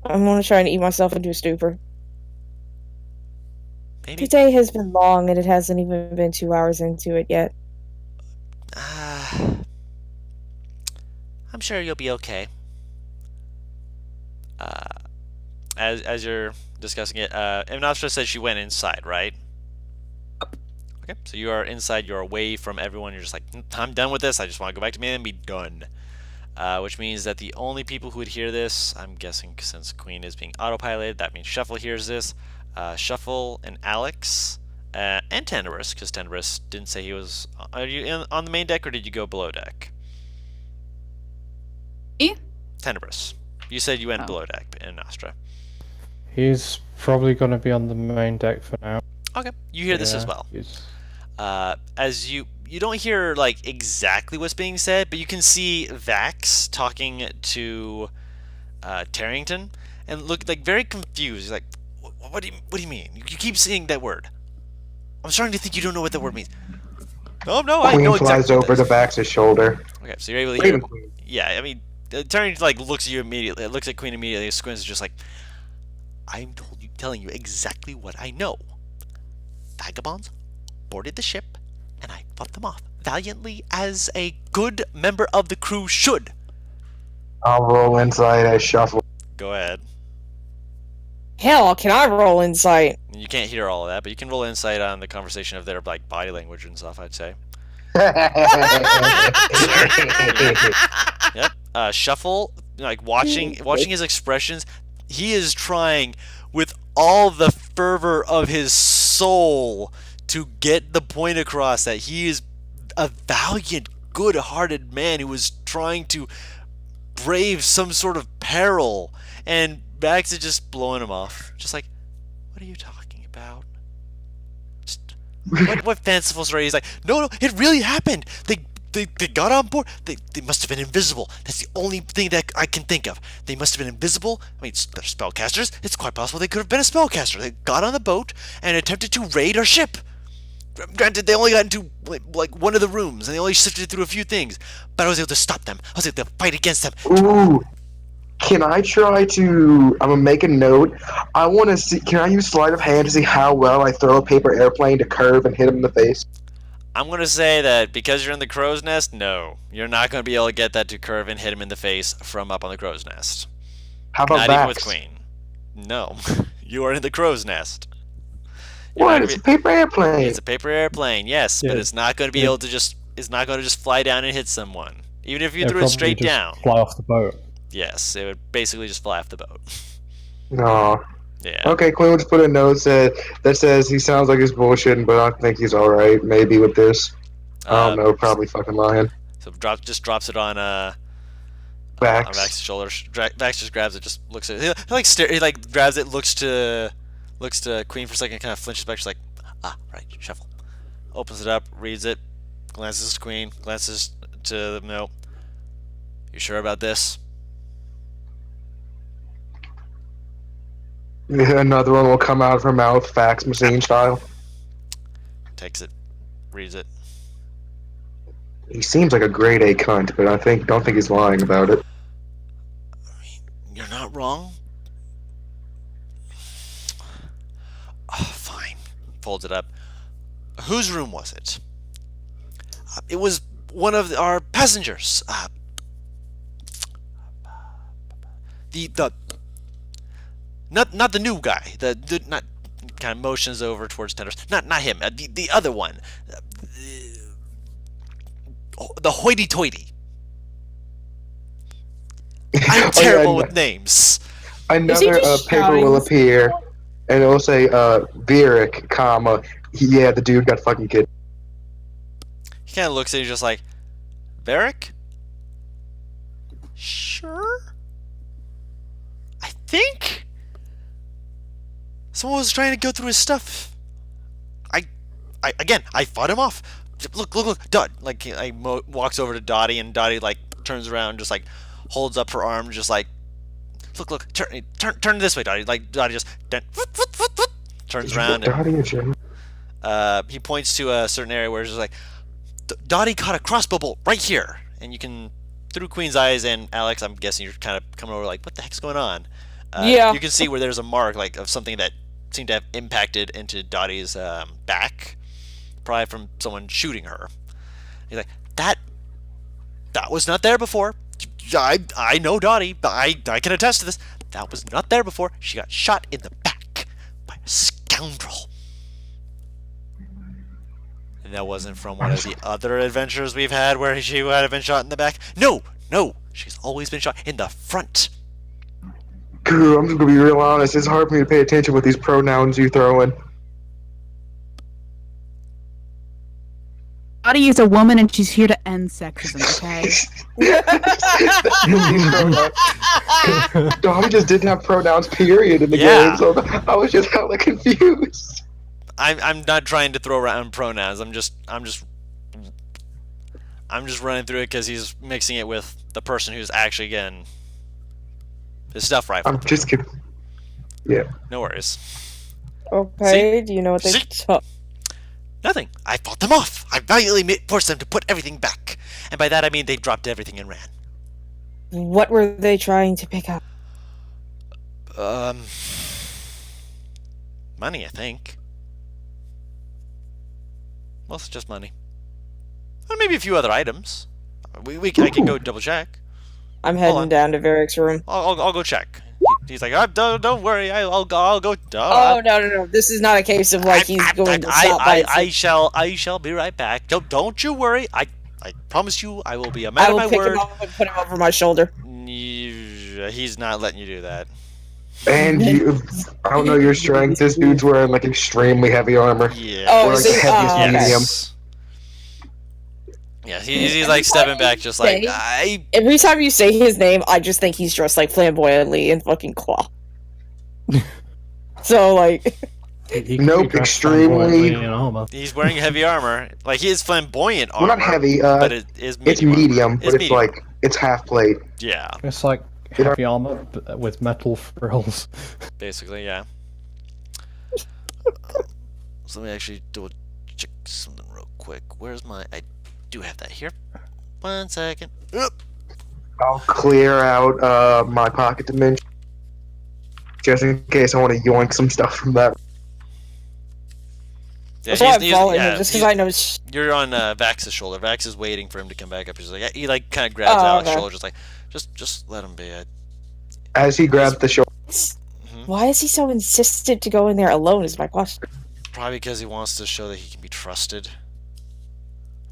I'm gonna try and eat myself into a stupor. Maybe. The day has been long and it hasn't even been 2 hours into it yet. I'm sure you'll be okay. As you're discussing it, Imnastra said she went inside, right? Okay, so you are inside. You're away from everyone. You're just like, I'm done with this. I just want to go back to me and be done. Which means that the only people who would hear this, I'm guessing since Queen is being autopiloted, that means Shuffle hears this. Shuffle and Alex, and Tandarus, because Tandarus didn't say he was. Are you on the main deck or did you go below deck? Me? Tandarus. You said you went Oh. below deck in Astra. He's probably going to be on the main deck for now. Okay, you hear this as Yeah, well. he's- As you don't hear like exactly what's being said, but you can see Vax talking to Tarrington and look like very confused. He's like, what do you mean? You keep saying that word. I'm starting to think you don't know what that word means. No, I Queen know flies exactly what over that to is. Vax's shoulder. Okay, so you're able to hear. Raven Queen. Yeah, I mean, Tarrington like looks at you immediately. Looks at Queen immediately. Squints, just like, telling you exactly what I know. Vagabonds boarded the ship, and I fought them off valiantly as a good member of the crew should. I'll roll inside as Shuffle. Go ahead. Hell, can I roll insight? You can't hear all of that, but you can roll insight on the conversation of their like body language and stuff, I'd say. Yep. Shuffle, like watching his expressions, he is trying with all the fervor of his soul to get the point across that he is a valiant, good-hearted man who is trying to brave some sort of peril, and Max is just blowing him off, just like, what are you talking about? Just, what fanciful story? He's like, no, it really happened. They got on board. They must have been invisible. That's the only thing that I can think of. They must have been invisible. I mean, they're spellcasters. It's quite possible they could have been a spellcaster. They got on the boat and attempted to raid our ship. Granted, they only got into like one of the rooms and they only sifted through a few things, but I was able to stop them. I was able to fight against them. Ooh. Can I try to? I'm gonna make a note. I want to see. Can I use sleight of hand to see how well I throw a paper airplane to curve and hit him in the face? I'm going to say that because you're in the crow's nest, no. You're not going to be able to get that to curve and hit him in the face from up on the crow's nest. How about Not even with Vax? Queen. No. You are in the crow's nest. What? It's a paper airplane. It's a paper airplane, yes, Yeah. but it's not going to be able to just... It's not going to just fly down and hit someone. Even if you It'll threw it probably straight just down. Fly off the boat. Yes, it would basically just fly off the boat. No. Yeah. Okay, Quinn will just put a note that says he sounds like he's bullshitting, but I think he's alright, maybe, with this. I don't know, probably fucking lying. So just drops it on Vax. on Vax's shoulder. Vax just grabs it, just looks at it. He like grabs it, looks to Queen for a second, kind of flinches back. She's like, right, shuffle. Opens it up, reads it, glances to Queen, glances to the note. You sure about this? Another one will come out of her mouth, fax machine style. Takes it, reads it. He seems like a grade A cunt, but don't think he's lying about it. You're not wrong. Fine. Folds it up. Whose room was it? It was one of our passengers. The not the new guy. The not kind of motions over towards Tenders. Not him. The other one. The hoity-toity. I'm terrible with names. Another just paper will shouting? appear, and it will say, Vieric, comma, yeah, the dude got fucking kidnapped. He kind of looks at you just like, Varric? Sure? I think? Someone was trying to go through his stuff. I fought him off. Look, Dot. Like, walks over to Dottie, and Dottie, like, turns around, just, like, holds up her arm, just like, look, turn this way, Dottie. Like, Dottie just turns around, and he points to a certain area where it's just like, Dottie caught a crossbow bolt right here, and you can, through Queen's eyes and Alex, I'm guessing you're kind of coming over like, what the heck's going on? Yeah. You can see where there's a mark, like, of something that seemed to have impacted into Dottie's back, probably from someone shooting her. He's like, that was not there before. I know Dottie, but I can attest to this. That was not there before. She got shot in the back by a scoundrel. And that wasn't from one of the other adventures we've had where she had been shot in the back. No, she's always been shot in the front. I'm just gonna be real honest. It's hard for me to pay attention with these pronouns you throw in. Dottie is a woman and she's here to end sexism, okay? These pronouns. Dom just didn't have pronouns, period, in the Yeah. game, so I was just hella confused. I'm not trying to throw around pronouns. I'm just running through it because he's mixing it with the person who's actually getting his stuff rifled. I'm just kidding. Yeah. No worries. Okay, do you know what they See? took? Nothing. I fought them off. I valiantly forced them to put everything back. And by that I mean they dropped everything and ran. What were they trying to pick up? Money, I think. Mostly just money. Or maybe a few other items. I can go double check. I'm Hold on. heading down to Varric's room. I'll go check. He's like, don't worry. I'll go. Oh no! This is not a case of like he's going to stop by. I shall be right back. Don't you worry. I promise you I will be a I man of will my pick word. him up and put him over my shoulder. He's not letting you do that. And you, I don't know your strength. This dude's wearing like extremely heavy armor. Yeah. Oh, Or like is the he? heaviest Oh, okay. medium. Yeah, he's like stepping back, just like Every time you say his name, I just think he's dressed like flamboyantly in fucking Claw. So like, He could be Nope, dressed extremely- flamboyantly in armor. He's wearing heavy armor. Like he is flamboyant Well, armor. not heavy. but it is It's medium. medium, It's but it's medium. like it's half plate. Yeah, It's like heavy armor with metal frills. basically, yeah. So let me actually double check something real quick. Where's my? I do have that here. 1 second. Oop. I'll clear out my pocket dimension just in case I want to yoink some stuff from that. Yeah, that's why I'm following yeah, him, just because I know. you're on Vax's shoulder. Vax is waiting for him to come back up. He's like, he like kind of grabs Oh, Alex's okay. shoulder, just like, just let him be. As he grabs the shoulder, Why is he so insistent to go in there alone? Is my question. Probably because he wants to show that he can be trusted.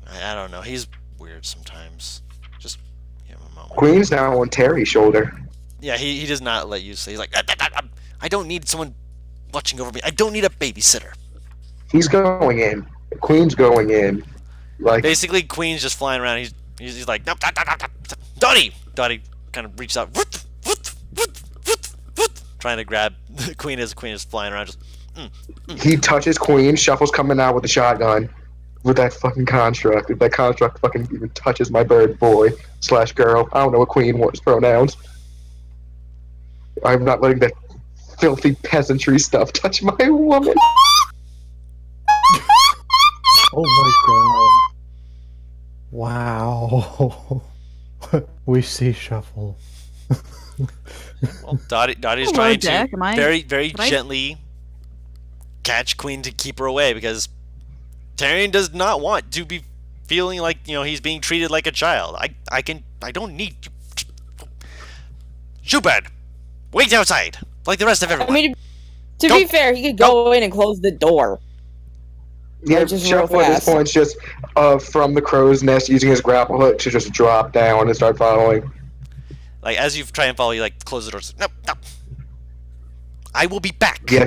I don't know. He's weird sometimes. Just give him a moment. Queen's now on Terry's shoulder. Yeah, he does not let you say. He's like, I don't need someone watching over me. I don't need a babysitter. He's going in. Queen's going in. Like Basically, Queen's just flying around. He's like, nope, Dottie! Dottie kind of reaches out, trying to grab the Queen as the Queen is flying around. Just, he touches Queen, Shuffle's coming out with the shotgun. With that fucking construct. If that construct fucking even touches my bird boy / girl, I don't know what Queen wants pronouns. I'm not letting that filthy peasantry stuff touch my woman. Oh my god. Wow. We see Shuffle. well, Dottie's Hello, trying Jack. to Am I- very Can I- gently catch Queen to keep her away because Tyrion does not want to be feeling like he's being treated like a child. I don't need you. Shubad, wait outside like the rest of I everyone. mean, to Go. be fair, he could go in and close the door. Yeah, Just real Shuffle at this fast. point is just from the crow's nest using his grapple hook to just drop down and start following. Like as you try and follow, you like close the doors. No. I will be back. Yeah,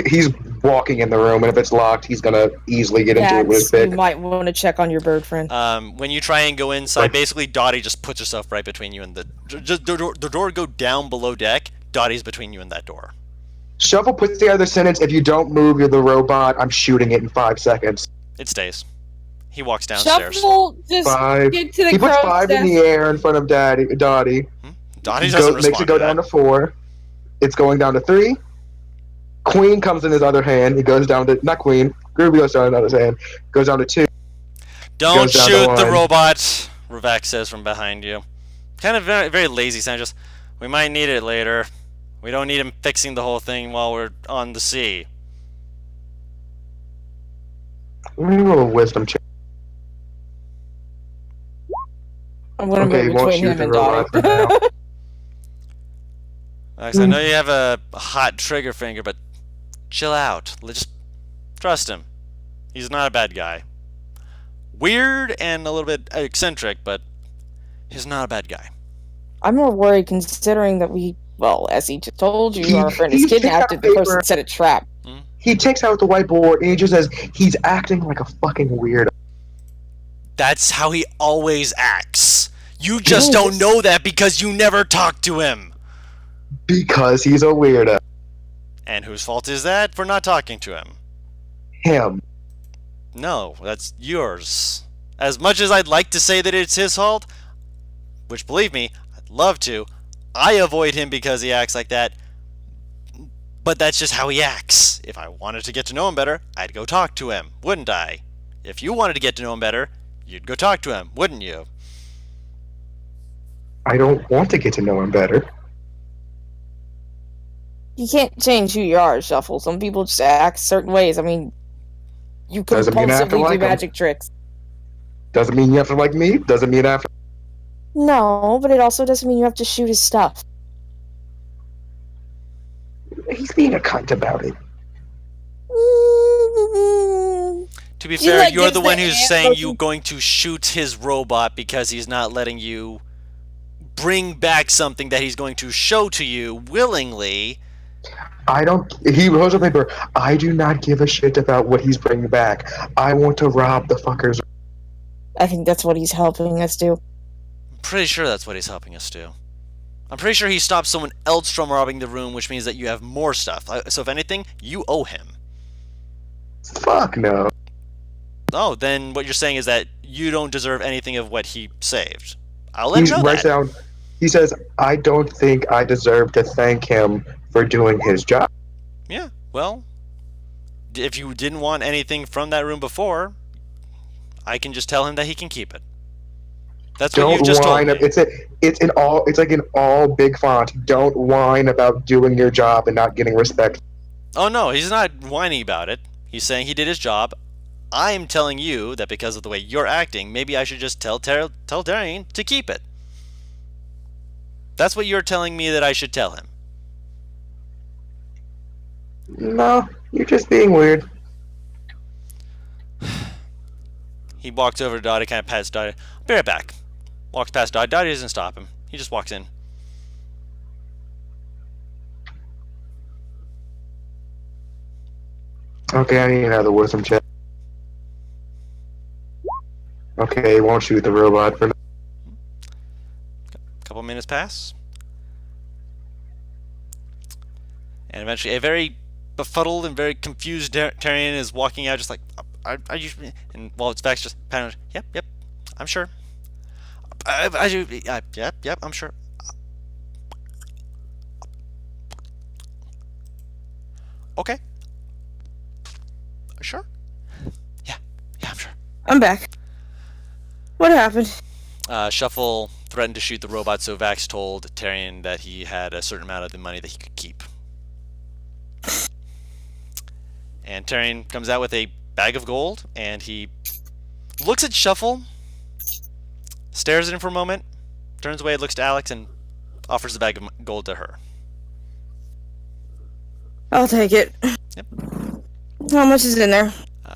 he's walking in the room, and if it's locked, he's gonna easily get into it with his Dax, you pick. might want to check on your bird friend. When you try and go inside, Like- basically Dottie just puts herself right between you and the door go down below deck. Dottie's between you and that door. Shuffle puts the other sentence, if you don't move, you're the robot, I'm shooting it in 5 seconds. It stays. He walks downstairs. Shuffle, just 5. get to the He puts crow's 5 in nest. the air in front of Dottie. Dottie doesn't respond Makes it go to down that. to 4. It's going down to 3. Queen comes in his other hand. It goes down to, not Queen, Ruby goes down in his hand. Goes down to 2. Don't goes down to shoot the 1. robot, Ravak says from behind you. Kind of very, very lazy sound. Just, we might need it later. We don't need him fixing the whole thing while we're on the sea. Let me roll a wisdom check. I'm gonna Okay, move won't between shoot him the and robot for Dottie. now. Alex, I know you have a hot trigger finger, but chill out. Just trust him. He's not a bad guy. Weird and a little bit eccentric, but he's not a bad guy. I'm more worried considering that as he just told you, He our friend is he takes kidnapped out and the person paper. set a trap. He takes out the whiteboard and he just says he's acting like a fucking weirdo. That's how he always acts. You No, just don't know that because you never talk to him. Because he's a weirdo. And whose fault is that for not talking to him? Him. No, that's yours. As much as I'd like to say that it's his fault, which believe me, I'd love to, I avoid him because he acts like that. But that's just how he acts. If I wanted to get to know him better, I'd go talk to him, wouldn't I? If you wanted to get to know him better, you'd go talk to him, wouldn't you? I don't want to get to know him better. You can't change who you are, Shuffle. Some people just act certain ways. I mean, you Doesn't mean I have to compulsively do like 'em. magic tricks. Doesn't mean you have to like me. Doesn't mean I have to. No, but it also doesn't mean you have to shoot his stuff. He's being a cunt about it. To be He, fair, like, you're gives the the one who's hand saying motion. you're going to shoot his robot because he's not letting you bring back something that he's going to show to you willingly. I don't. He holds up paper. I do not give a shit about what he's bringing back. I want to rob the fuckers. I think that's what he's helping us do. I'm pretty sure that's what he's helping us do. I'm pretty sure he stopped someone else from robbing the room, which means that you have more stuff. So if anything, you owe him. Fuck no. Oh, then what you're saying is that you don't deserve anything of what he saved. I'll let He him know writes that. down. He says, "I don't think I deserve to thank him for doing his job." Yeah, well, if you didn't want anything from that room before, I can just tell him that he can keep it. That's what you Don't just told whine. me. It's in all. It's like in all big font. Don't whine about doing your job and not getting respect. Oh no, he's not whining about it. He's saying he did his job. I'm telling you that because of the way you're acting, maybe I should just tell Darian to keep it. That's what you're telling me that I should tell him. No, you're just being weird. He walks over to Dottie, kind of pats Dottie. I'll be right back. Walks past Dottie. Dottie doesn't stop him. He just walks in. Okay, I need another wisdom check. Okay, he won't shoot the robot for. A couple minutes pass. And eventually, a very befuddled and very confused Tarian is walking out, just like, "Are you?" And while it's back, just patting. Yep, I'm sure. Yep, I'm sure. Okay. Sure. Yeah, I'm sure. I'm back. What happened? Shuffle threatened to shoot the robot, so Vax told Tarian that he had a certain amount of the money that he could keep. And Tarian comes out with a bag of gold, and he looks at Shuffle, stares at him for a moment, turns away, looks to Alex, and offers the bag of gold to her. I'll take it. Yep. How much is in there?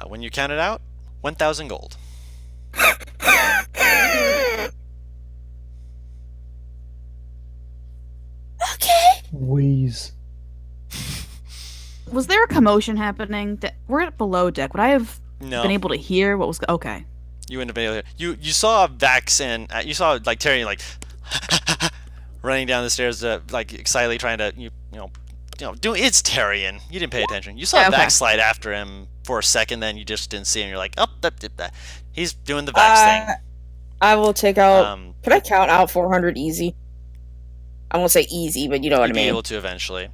When you count it out, 1,000 gold. Okay. Wheeze. Was there a commotion happening? We're at below deck. Would I have No. been able to hear what was okay? You wouldn't have been able to. You saw Vax and you saw like Tarian like running down the stairs, like excitedly trying to doing. It's Tarian. You didn't pay attention. You saw Yeah, okay. Vax slide after him for a second, then you just didn't see him. You're like, oh, that. He's doing the Vax thing. I will take out. Um, Can I count out 400 easy? I won't say easy, but you know what I you'd be mean. able to eventually.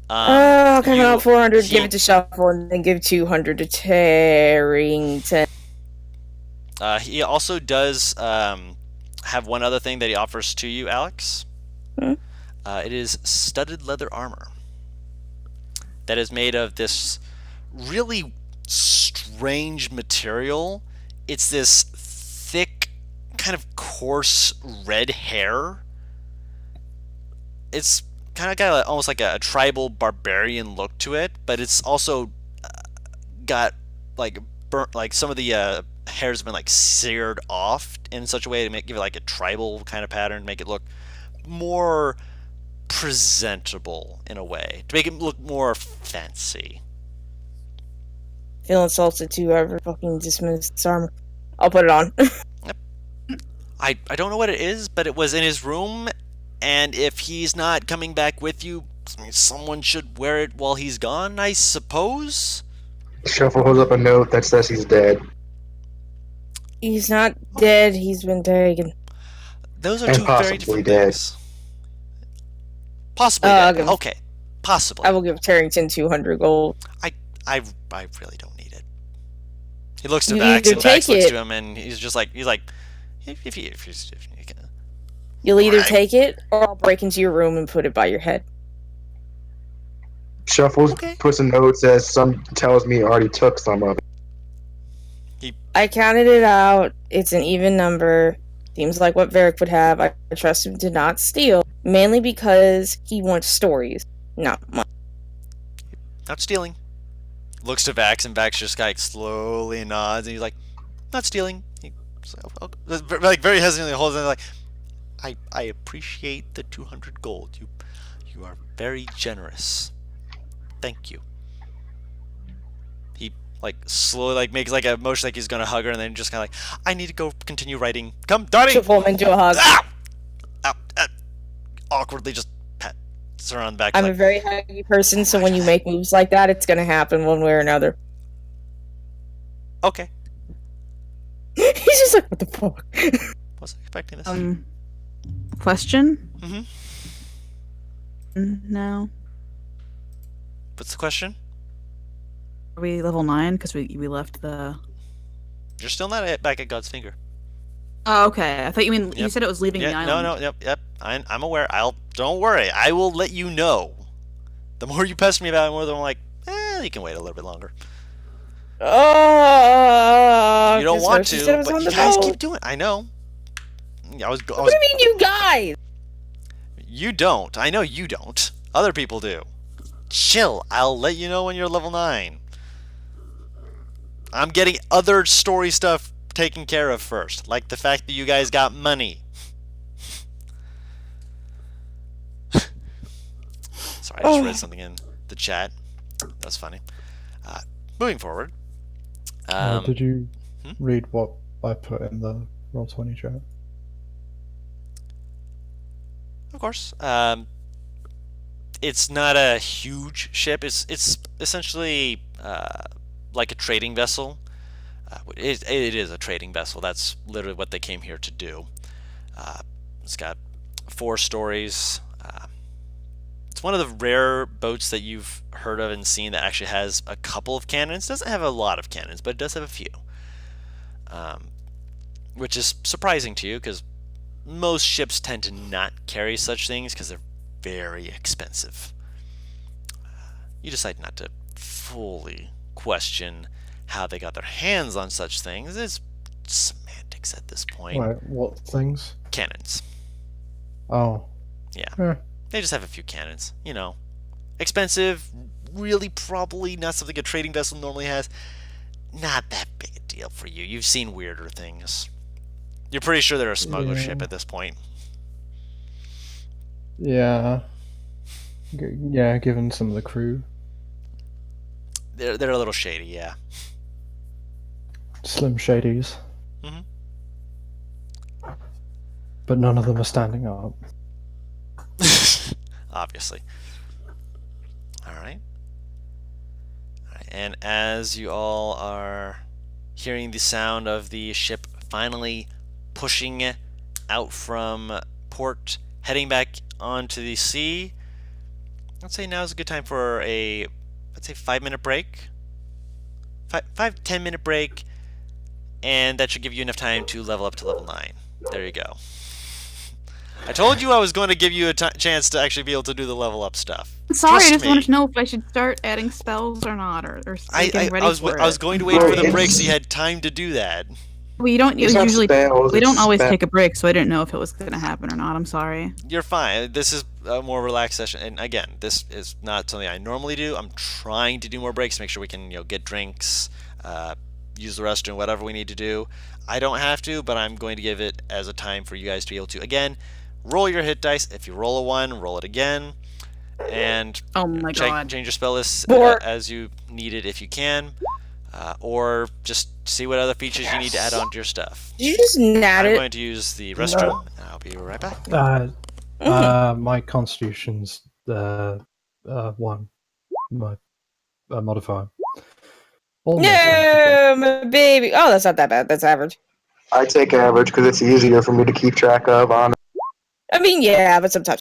I'll count out 400, give he- it to Shuffle, and then give 200 to Tarrington. He also does have one other thing that he offers to you, Alex. Hmm? It is studded leather armor that is made of this really strange material. It's this thick, kind of coarse red hair. It's kind of got almost like a tribal barbarian look to it, but it's also got like burnt, like some of the hairs have been like seared off in such a way to give it like a tribal kind of pattern, make it look more presentable in a way, to make it look more fancy. Feel insulted to whoever fucking dismissed this armor. I'll put it on. I don't know what it is, but it was in his room, and if he's not coming back with you, someone should wear it while he's gone, I suppose? Shuffle holds up a note that says he's dead. He's not dead. He's been taken. Those are And two very possibly different dead. things. Possibly I'll dead. give- Okay, possibly. I will give Tarrington 200 gold. I really don't need it. He looks to You Vax, either and Vax take looks it- to him, and he's like, if you can. You'll either Alright. take it, or I'll break into your room and put it by your head. Shuffles Okay. puts a note that tells me he already took some of it. I counted it out. It's an even number. Seems like what Varric would have. I trust him to not steal, mainly because he wants stories, not money. Not stealing. Looks to Vax, and Vax just like slowly nods, and he's like, not stealing. Like very hesitantly holds it, like, I appreciate the 200 gold. You are very generous. Thank you. He like slowly like makes like a motion like he's gonna hug her, and then just kind of like, I need to go continue writing. Come, Donnie. To pull him into a hug. Ow! Ow! Awkwardly just pats her on the back. I'm like, a very huggy person, so when you make moves like that, it's gonna happen one way or another. okay. He's just like, what the fuck? Wasn't expecting this. Question? Mhm. No. What's the question? Are we level 9? Because we left the... You're still not back at God's finger. Oh, okay. I thought you mean... You Yep. said it was leaving the Yeah, island. yep. I'm aware. Don't worry. I will let you know. The more you pester me about it, the more I'm like, you can wait a little bit longer. Oh, You don't want to, Said it was but on you the guys boat. keep doing it. I know. What do you mean, you guys? You don't. I know you don't. Other people do. Chill. I'll let you know when you're level 9. I'm getting other story stuff taken care of first, like the fact that you guys got money. Sorry, I just read something in the chat. That's funny. Moving forward. Did you hmm? read what I put in the Roll20 chat? Of course. It's not a huge ship. It's essentially like a trading vessel. It is a trading vessel. That's literally what they came here to do. It's got 4 stories. It's one of the rare boats that you've heard of and seen that actually has a couple of cannons. It doesn't have a lot of cannons, but it does have a few. Which is surprising to you, because most ships tend to not carry such things because they're very expensive. You decide not to fully question how they got their hands on such things. It's semantics at this point. Right, what things? Cannons. Oh. Yeah. Eh. They just have a few cannons, Expensive, really probably not something a trading vessel normally has. Not that big a deal for you. You've seen weirder things. You're pretty sure they're a smuggler ship at this point. Yeah. Yeah, given some of the crew. They're a little shady, yeah. Slim Shadies. Mhm. But none of them are standing up. Obviously. Alright. And as you all are hearing the sound of the ship finally pushing out from port, heading back onto the sea, I'd say now is a good time for a, 5-minute break. 5-10 minute break, and that should give you enough time to level up to level 9. There you go. I told you I was going to give you a chance to actually be able to do the level up stuff. Sorry, Trust I just wanted me. to know if I should start adding spells or not, or I getting ready for it. was going to wait for the It's- break so you had time to do that. We don't It's not usually. spells, We don't it's always spell- take a break, so I didn't know if it was going to happen or not. I'm sorry. You're fine. This is a more relaxed session, and again, this is not something I normally do. I'm trying to do more breaks, make sure we can, get drinks, use the restroom, whatever we need to do. I don't have to, but I'm going to give it as a time for you guys to be able to, again, roll your hit dice. If you roll a 1, roll it again. And Oh my god. change your spell list Or- as you need it if you can. Or just see what other features you need to add onto your stuff. Did you just nat I'm it? going to use the restroom, and I'll be right back. My constitution's 1. My modifier. Almost No, my baby. Oh, that's not that bad. That's average. I take average because it's easier for me to keep track of. On I mean, yeah, but sometimes.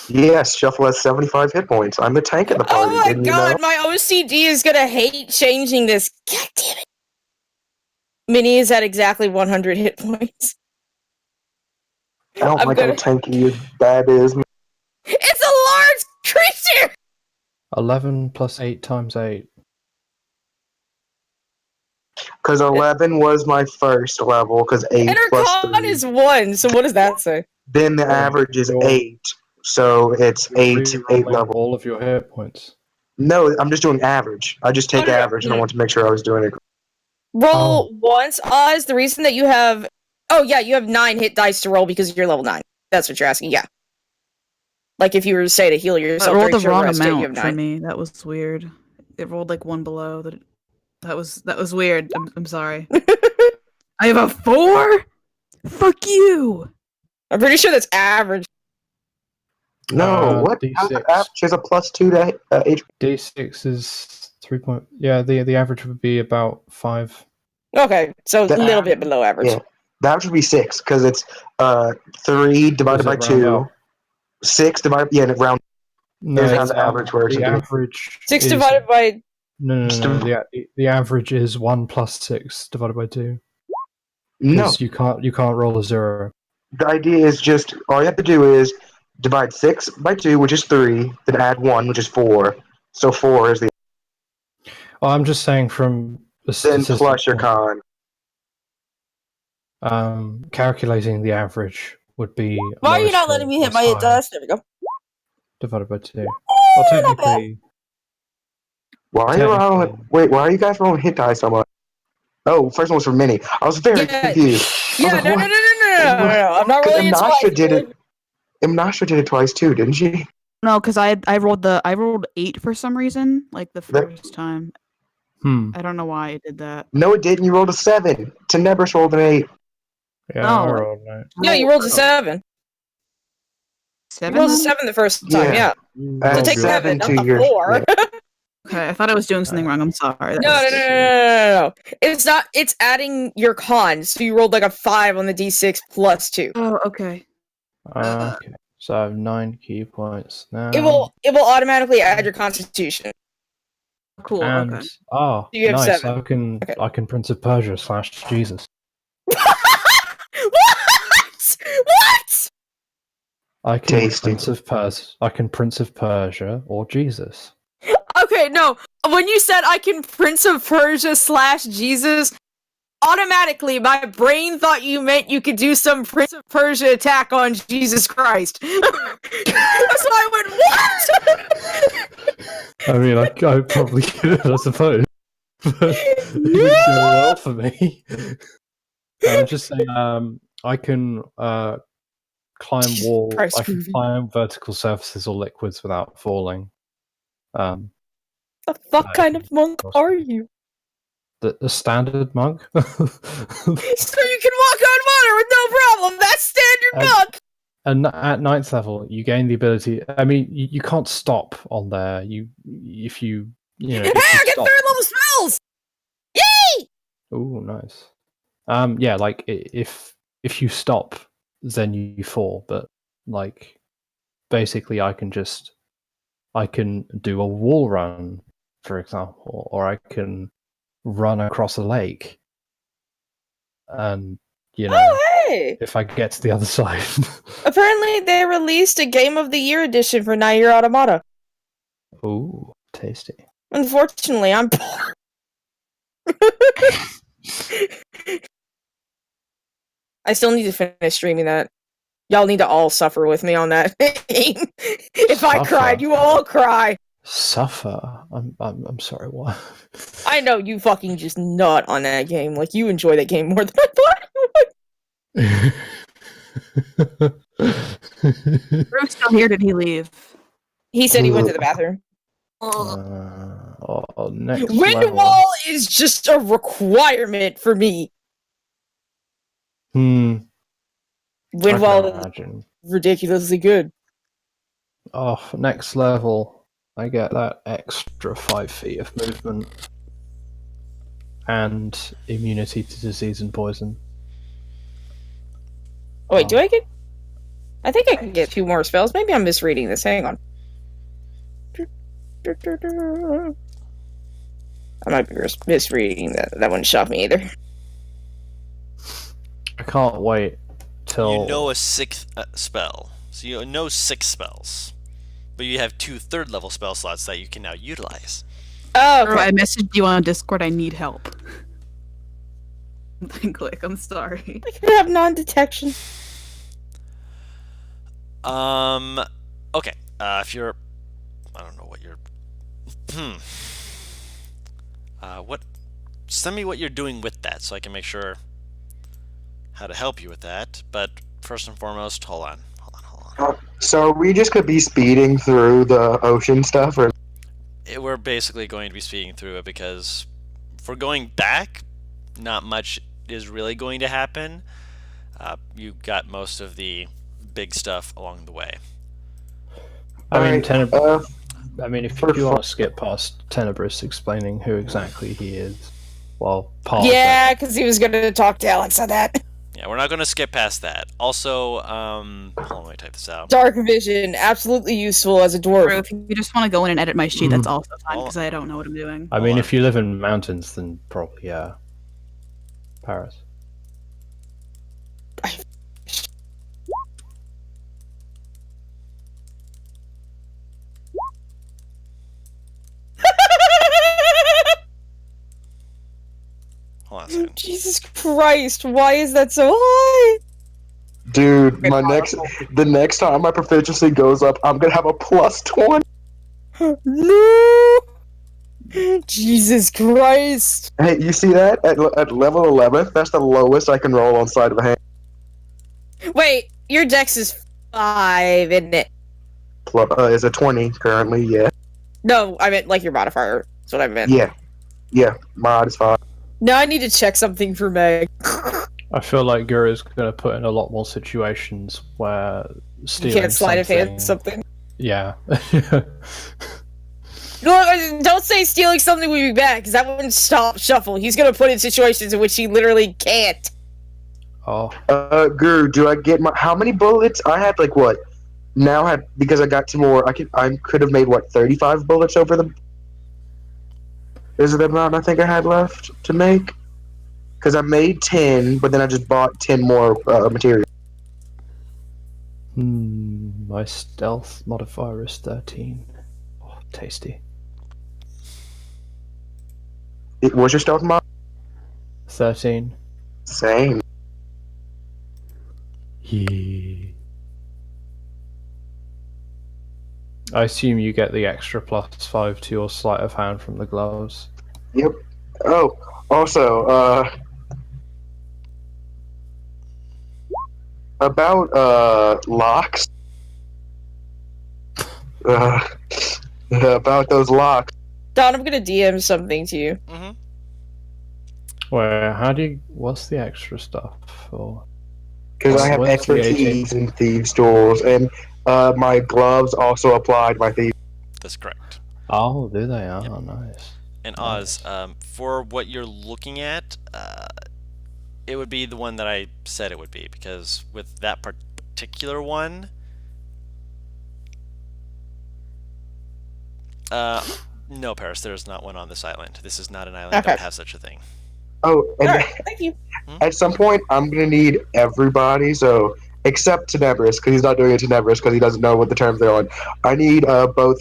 yes, Shuffle has 75 hit points. I'm the tank of the party. Oh my Didn't you god, know? my OCD is gonna hate changing this. God damn it. Minnie is at exactly 100 hit points. I don't I'm like gonna- how tanky as bad is. It's a large creature! 11 plus 8 times 8. Because 11 was my first level. Because 8 And her plus con 3. is 1, so what does that say? Then the average is 8. So it's 8 Re-rolling level. all of your hit points. No, I'm just doing average. I just take Oh, no, average, and I want to make sure I was doing it. Roll once, Oz. The reason that you have... Oh, yeah, you have 9 hit dice to roll because you're level 9. That's what you're asking, yeah. Like if you were to say to heal It yourself rolled during the wrong short rest, you have amount for 9. me. That was weird. It rolled like one below. That was weird. I'm sorry. I have a 4? Fuck you! I'm pretty sure that's average. No, what? How's the D6. average is a +2 to HP? D6 is 3 point. Yeah, the average would be about 5. Okay, so a The little average- bit below average. Yeah. The average would be 6, because it's 3 divided Does by it round 2. up? 6 divided... Yeah, and it round... No, Here's how the average works. The average 6 is, divided by... No. Just The average is 1 plus 6 divided by 2. No. Because you can't roll a 0. The idea is just... All you have to do is divide 6 by 2, which is 3, then add 1, which is 4. So 4 is the... Well, I'm just saying from the Then statistical plus your point, con. calculating the average would be... Why are you lowest not letting roll me hit plus my hit high dice? There we go. divided by 2. Oh, Well, not bad. technically... Why are you rolling... Technically. Wait, why are you guys rolling hit dice so much? Oh, first one was for Minnie. I was very Yeah, confused. Yeah, like, no, what? I'm not rolling it twice. Imnasha did it. Imnasha did it twice too, didn't she? No, because I rolled 8 for some reason, like the first time. I don't know why I did that. No, it didn't. You rolled a 7. Tenebris rolled an 8. Yeah, No. I rolled an 8. Yeah, you rolled a 7. 7? You rolled a then? 7 the first time, yeah. Add So take 7, not to the your 4. yeah. Okay, I thought I was doing something wrong. I'm sorry. No. It's not. It's adding your con. So you rolled like a 5 on the d6 plus 2. Oh, okay. Okay, so I have 9 key points now. It will automatically add your constitution. Cool. And Okay. You have nice! 7. I can Prince of Persia / Jesus. What? I can Tasty. Prince of Persia or Jesus. Okay, no. When you said I can Prince of Persia / Jesus, automatically my brain thought you meant you could do some Prince of Persia attack on Jesus Christ. So I went, what? I mean, I probably could, I suppose. But it didn't go well for me. I'm just saying, I can climb walls. Christ I can movie. climb vertical surfaces or liquids without falling. The fuck kind of monk are you? The standard monk. So you can walk on water with no problem. That's standard monk. And at 9th level, you gain the ability. I mean, you can't stop on there. If you Hey, I get 3rd level spells. Yay! Oh, nice. Yeah, like if you stop, then you fall. But like, basically, I can do a wall run, for example, or I can run across a lake, and Oh, hey! if I get to the other side. Apparently, they released a Game of the Year edition for Nier Automata. Ooh, tasty. Unfortunately, I'm poor. I still need to finish streaming that. Y'all need to all suffer with me on that game. If I Suffer? cried, you all cry. Suffer. I'm sorry. What? I know you fucking just nut on that game. Like you enjoy that game more than I thought you would. Bruce still here? Did he leave? He said he went to the bathroom. Next Wind level. wall is just a requirement for me. I Wind can wall is imagine. ridiculously good. Oh, next level, I get that extra 5 feet of movement and immunity to disease and poison. Oh, wait, do I get? I think I can get 2 more spells. Maybe I'm misreading this. Hang on. I might be misreading that. That wouldn't shock me either. I can't wait till You know a 6th spell. So you know 6 spells. But you have 2 third-level spell slots that you can now utilize. Oh, Bro, okay. I messaged you on Discord. I need help. Click. I'm sorry. I could have non-detection. Okay. If you're... I don't know what you're... what... Send me what you're doing with that so I can make sure how to help you with that. But first and foremost, hold on. So we just could be speeding through the ocean stuff, or We're basically going to be speeding through it because if we're going back, not much is really going to happen. You got most of the big stuff along the way. I mean, Alright, I mean, if for you want to skip past Tenebris explaining who exactly he is, well, part Yeah, of because he was going to talk to Alex on that. Yeah, we're not going to skip past that. Also, hold on, let me type this out. Dark vision, absolutely useful as a Bro, dwarf. if you just want to go in and edit my sheet, that's also fine Oh. because I don't know what I'm doing. I mean, Hold if you live in mountains, then probably yeah, Paris. Hold on a second. Jesus Christ, why is that so high? dude, the next time my proficiency goes up, I'm gonna have a +20. No! Jesus Christ. Hey, you see that at level 11? That's the lowest I can roll on sleight of hand. Wait, your dex is 5, isn't it? Is a 20 currently? Yeah, No, I meant like your modifier. That's what I meant. yeah. Mod is fine. Now I need to check something for Meg. I feel like Guru's going to put in a lot more situations where You stealing can't sleight of hand something- something. Yeah. No, don't say stealing something would be bad, because that wouldn't stop Shuffle. He's gonna put in situations in which he literally can't. Oh, Guru, do I get how many bullets? I had like what? Now have because I got 2 more. I could have made what 35 bullets over them. Is it the amount I think I had left to make? Because I made 10, but then I just bought 10 more material. my stealth modifier is 13. Oh, tasty. What's your stealth mod? 13. Same. Yeah. I assume you get the extra +5 to your sleight of hand from the gloves. Yep. Oh, also, about locks. About those locks. Don, I'm gonna DM something to you. Mm-hmm. Where? How do you? What's the extra stuff for? Because I have What's the expertise in thieves' tools, and my gloves also apply to my thieves. That's correct. Oh, do they? Oh, Yep. nice. And Oz, for what you're looking at, it would be the one that I said it would be, because with that particular one, no, Paris, there is not one on this island. This is not an island Okay. that has such a thing. Oh, and Alright, thank you. at some point, I'm gonna need everybody. So except Tenebris, because he's not doing it Tenebris because he doesn't know what the terms they're on. I need both.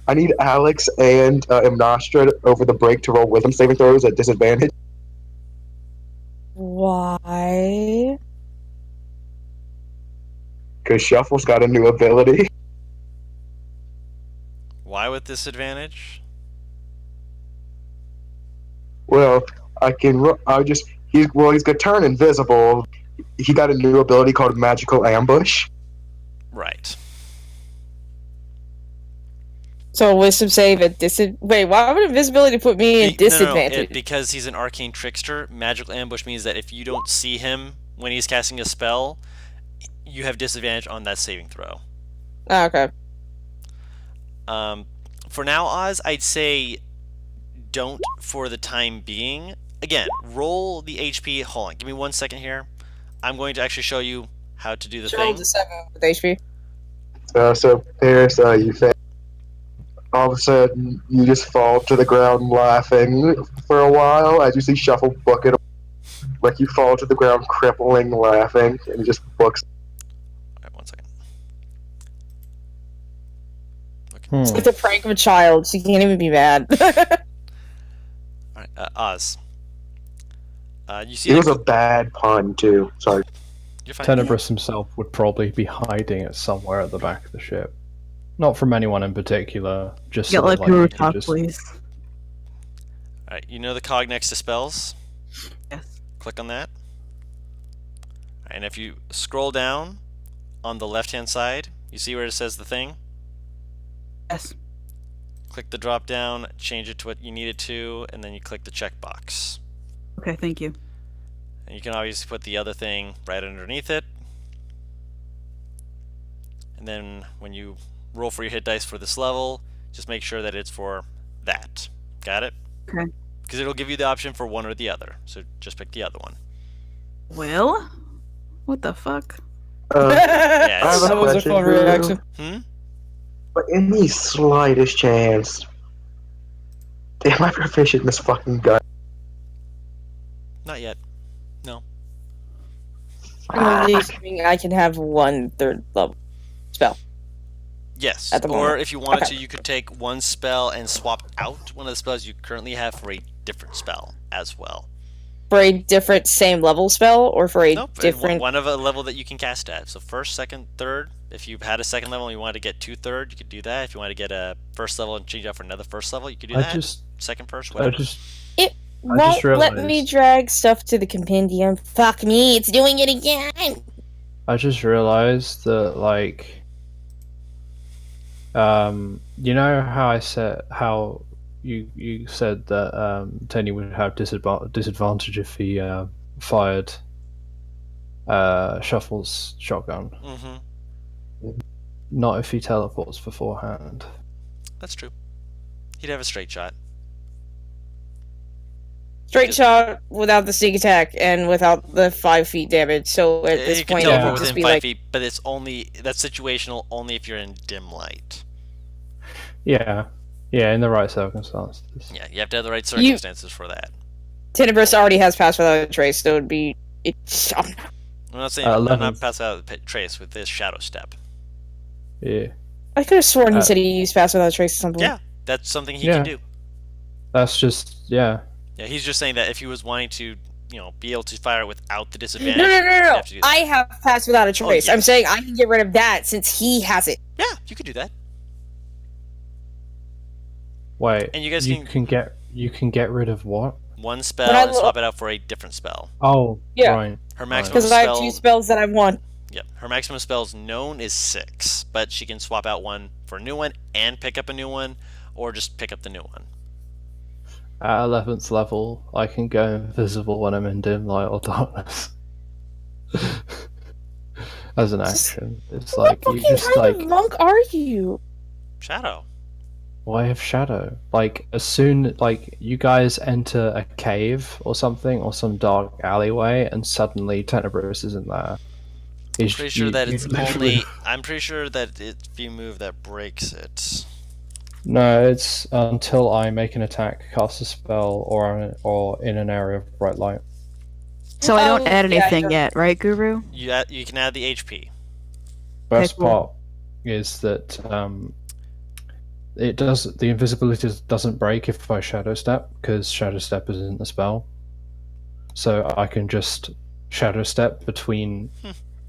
I need Alex and Imnostra over the break to roll wisdom saving throws at disadvantage. Why? Because Shuffle's got a new ability. Why with disadvantage? Well, I can. I just. He's gonna turn invisible. he got a new ability called Magical Ambush. Right. So wisdom save at wait, why would invisibility put me in disadvantage? Because he's an arcane trickster, magical ambush means that if you don't see him when he's casting a spell, you have disadvantage on that saving throw. Oh, okay. For now, Oz, I'd say don't for the time being. Again, roll the HP. Hold on, give me 1 second here. I'm going to actually show you how to do the thing. Roll to 7 with HP. So Paris, you fail. All of a sudden, you just fall to the ground laughing for a while as you see Shuffle book it. Like you fall to the ground crippling, laughing, and he just books. Alright, 1 second. It's like the prank of a child. She can't even be mad. Alright, Oz. You see It was a bad pun, too. Sorry. You're fine. Tenebris himself would probably be hiding it somewhere at the back of the ship. Not from anyone in particular, just Get sort let of Guru you can talk, just- please. Alright, you know the cog next to spells? Yes. Click on that. And if you scroll down on the left-hand side, you see where it says the thing? Yes. Click the drop down, change it to what you need it to, and then you click the checkbox. Okay, thank you. And you can obviously put the other thing right underneath it. And then when you roll for your hit dice for this level, just make sure that it's for that. Got it? Okay. Because it'll give you the option for one or the other. So just pick the other one. Well, what the fuck? Yeah, I have it's, a That was a question fun for you. reaction. But any slightest chance, am I proficient in this fucking gun? Not yet. No. Currently speaking, I can have 1/3 level spell. Yes. At the Or moment. if you wanted Okay. to, you could take one spell and swap out one of the spells you currently have for a different spell as well. For a different same level spell, or for a Nope. different... One of a level that you can cast at. So first, second, third. If you had a second level and you wanted to get 2/3, you could do that. If you wanted to get a first level and change out for another first level, you could do that. Second, first, whatever. It I won't just let me realized- drag stuff to the compendium. Fuck me, it's doing it again! I just realized that, like, you know how I said how you said that Tenny would have disadvantage if he fired Shuffle's shotgun. Mm-hmm. Not if he teleports beforehand. That's true. He'd have a straight shot. Straight shot without the sneak attack and without the 5 feet damage. So at this You can point, it teleport would just within be 5 like, feet, but it's only that's situational only if you're in dim light. Yeah, in the right circumstances. Yeah, you have to have the right circumstances for that. Tenebris already has Pass Without a Trace, so it would be... I'm not saying I'm 11. not pass out the trace with this shadow step. Yeah, I could have sworn he said he used Pass Without a Trace at some point. Yeah, that's something he Yeah. can do. that's just Yeah, he's just saying that if he was wanting to, be able to fire it without the disadvantage. No. he'd have to do that. I have Pass Without a Trace. yes. I'm saying I can get rid of that since he has it. Yeah, you could do that. wait. And you guys you can get rid of what? One spell But I and lo- swap it out for a different spell. Oh, Yeah. right. Her maximum Because I have spell. 2 spells that I want. Yep, her maximum spells known is 6, but she can swap out one for a new one and pick up a new one, or just pick up the new one. At 11th level, I can go invisible when I'm in dim light or darkness. As an action, it's like What you fucking just kind like of monk are you? Shadow. why have shadow? Like as soon like you guys enter a cave or something or some dark alleyway, and suddenly Tenebris isn't there. I'm pretty sure that it's literally- only. I'm pretty sure that it's the move that breaks it. No, it's until I make an attack, cast a spell, or in an area of bright light. So I don't Oh, add yeah, anything sure. yet, right, Guru? You can add the HP. Best cool. part is that the invisibility doesn't break if I shadow step, because shadow step isn't the spell. So I can just shadow step between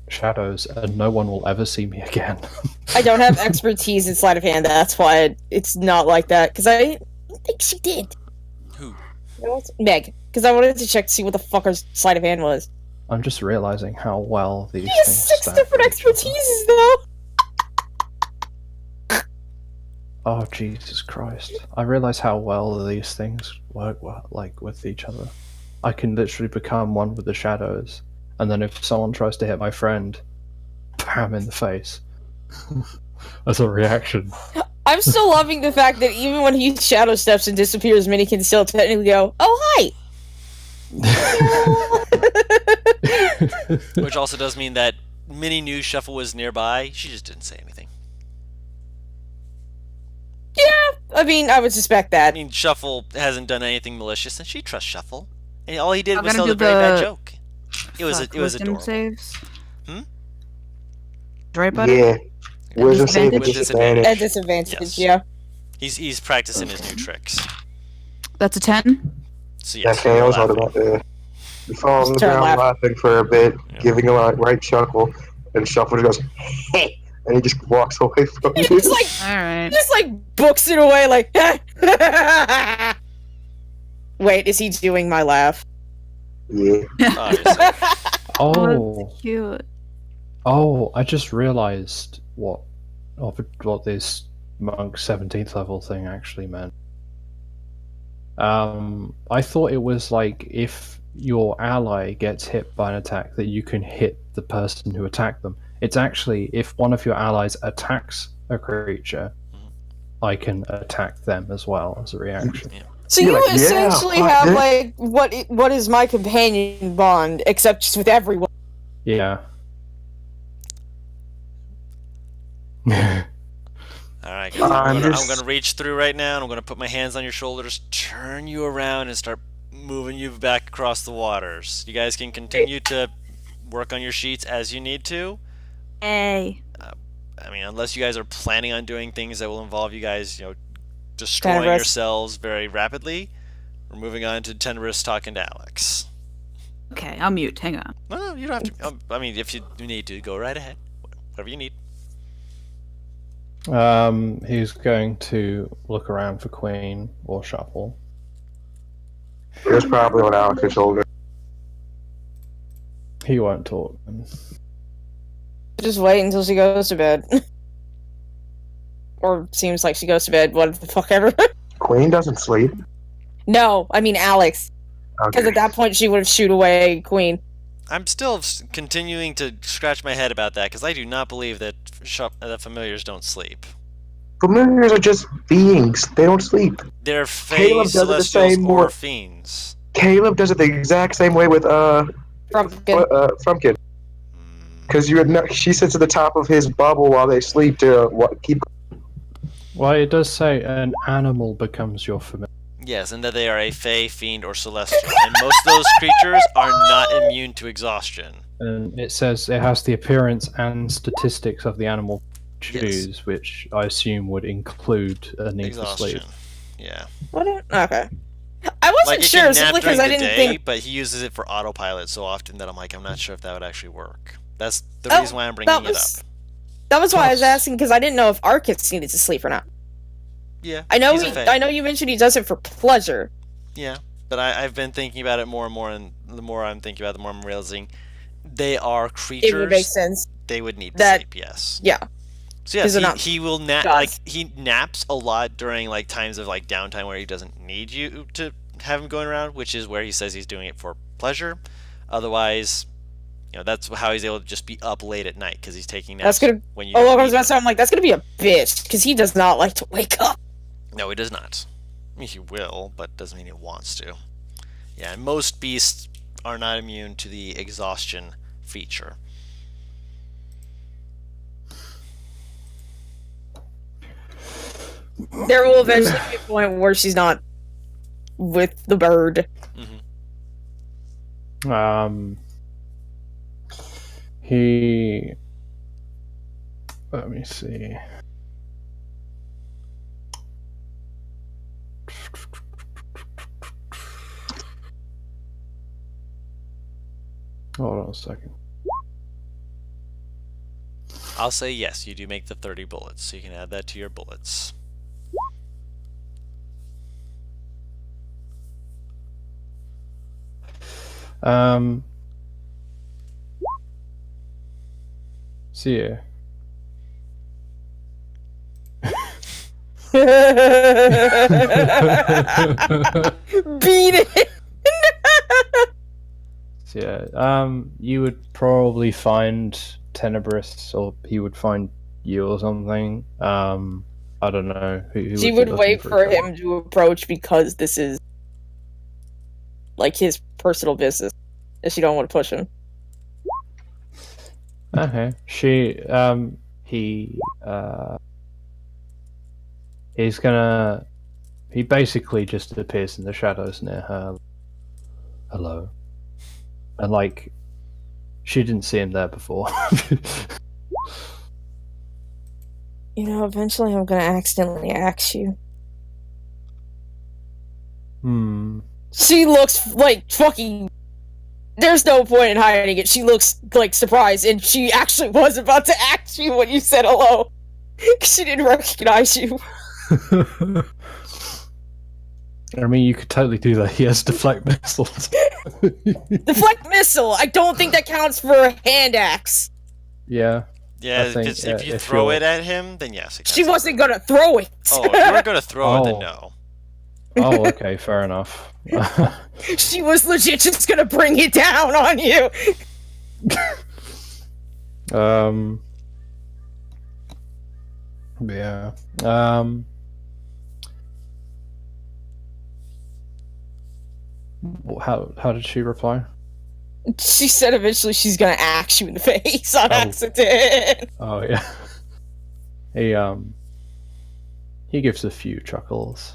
shadows, and no one will ever see me again. I don't have expertise in sleight of hand. That's why it's not like that. Because I didn't think she did. Who? You know, Meg. Because I wanted to check to see what the fuck her sleight of hand was. I'm just realizing how well these He has things 6 stack different with each other. expertises, though! Oh Jesus Christ! I realize how well these things work like with each other. I can literally become one with the shadows, and then if someone tries to hit my friend, bam in the face. As a reaction. I'm still loving the fact that even when he shadow steps and disappears, Minnie can still technically go, "Oh, hi!" Which also does mean that Minnie knew Shuffle was nearby. She just didn't say anything. I mean, I would suspect I that. mean, Shuffle hasn't done anything malicious, and she trusts Shuffle. And all he did I'm was gonna tell a do very bad the- joke. It was Wisdom adorable. saves. Hmm? Right, buddy? Yeah. Wisdom save disadvantage? with With disadvantage. At disadvantage, Yes. yeah. He's practicing his new tricks. That's a 10. So That yes, you're fails laughing. automatically. You fall on the Start ground laughing for a bit, Yeah. giving a right chuckle, and Shuffle just goes, hey! And he just walks away from you. Just like, Alright. just like books it away, like. Wait, is he doing my laugh? Yeah. Obviously. Oh, Cute. oh! I just realized what this monk 17th level thing actually meant. I thought it was like if your ally gets hit by an attack that you can hit the person who attacked them. It's actually if one of your allies attacks a creature, I can attack them as well as a reaction. So You're you like, yeah, essentially fuck have this. like what is my companion bond, except just with everyone. Yeah. Alright, guys, I'm just- gonna reach through right now, and I'm gonna put my hands on your shoulders, turn you around, and start moving you back across the waters. You guys can continue to work on your sheets as you need to. Hey. I mean, unless you guys are planning on doing things that will involve you guys, destroying Tenebrous. yourselves very rapidly, we're moving on to Tenebrous talking to Alex. Okay, I'll mute. Hang on. No, you don't have to. I mean, if you need to, go right ahead. Whatever you need. He's going to look around for Queen or Shuffle. It was probably on Alex's shoulder. He won't talk. Just wait until she goes to bed. Or seems like she goes to bed, what the fuck ever. Queen doesn't sleep. No, I mean Alex. Because Okay. at that point she would have shoot away Queen. I'm still continuing to scratch my head about that because I do not believe that that familiars don't sleep. Familiars are just beings. They don't sleep. They're Fae, Caleb does it the Celestials, same or way. Fiends. Caleb does it the exact same way with Frumpkin. Frumpkin. Because she sits at the top of his bubble while they sleep to keep. Well, it does say an animal becomes your familiar. Yes, and that they are a Fae, Fiend, or Celestial. And most of those creatures are not immune to exhaustion. And it says it has the appearance and statistics of the animal choose, which I assume would include a need for sleep. Exhaustion. Yeah. What? Okay. I wasn't Like, it sure can simply nap during because I the didn't day, think but he uses it for autopilot so often that I'm not sure if that would actually work. That's the Oh, reason why I'm bringing it up. that was why I was Plus- asking because I didn't know if Arcus needed to sleep or not. Yeah. I know he's a Fae. I know you mentioned he does it for pleasure. Yeah, but I've been thinking about it more and more, and the more I'm thinking about it, the more I'm realizing they are creatures. It would make sense. They would need that- sleep, yes. Yeah. So yes, 'Cause they're not he will nap. gods. Like he naps a lot during like times of like downtime where he doesn't need you to have him going around, which is where he says he's doing it for pleasure. Otherwise, that's how he's able to just be up late at night because he's taking naps That's gonna. when you. Oh, don't I was need about to say, him. I'm like, that's gonna be a bitch because he does not like to wake up. No, he does not. I mean, he will, but doesn't mean he wants to. Yeah, and most beasts are not immune to the exhaustion feature. There will eventually be a point where she's not with the bird. He. Let me see. Hold on a second. I'll say yes, you do make the 30 bullets, so you can add that to your bullets. See ya. Beat it. So yeah, you would probably find Tenebris, or he would find you or something. I don't know. Who She would be would looking wait for for each other? him to approach because this is like his personal business, and she don't want to push him. Okay. He's gonna. He basically just appears in the shadows near her. Hello. And like, she didn't see him there before. You know, eventually I'm gonna accidentally axe you. Hmm. She looks like fucking. There's no point in hiding it. She looks like surprised, and she actually was about to axe you when you said hello. She didn't recognize you. I mean, you could totally do that. He has deflect missiles. Deflect missile. I don't think that counts for a hand axe. Yeah. Yeah, I think, if you if throw you're- it at him, then yes. It She counts. wasn't gonna throw it. Oh, if you were gonna throw it, then Oh. no. Oh, okay, fair enough. She was legit just gonna bring it down on you. Yeah. How did she reply? She said eventually she's gonna axe you in the face on Oh. accident. Oh yeah. He gives a few chuckles.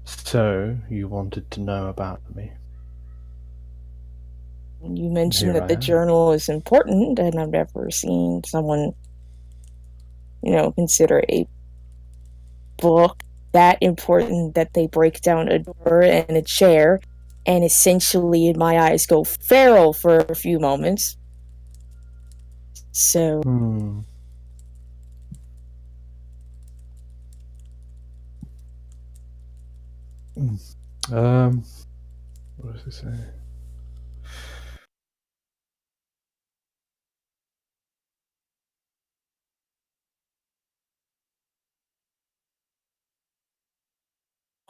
So you wanted to know about me? You mentioned Here that I the am. journal is important, and I've never seen someone, consider a book that important that they break down a door and a chair, and essentially, in my eyes, go feral for a few moments. So, Hmm. What does it say?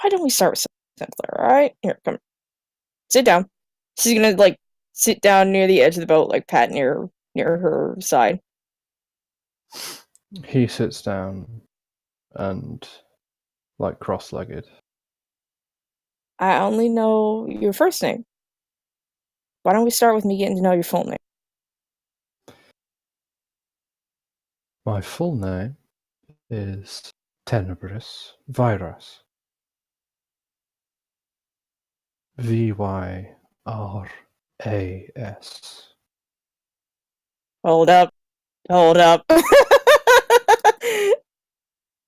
why don't we start with something simpler, alright? Here, come. Sit down. She's gonna, sit down near the edge of the boat, pat near her side. He sits down and, cross-legged. I only know your first name. Why don't we start with me getting to know your full name? My full name is Tenebris Virus. Vyras. Hold up.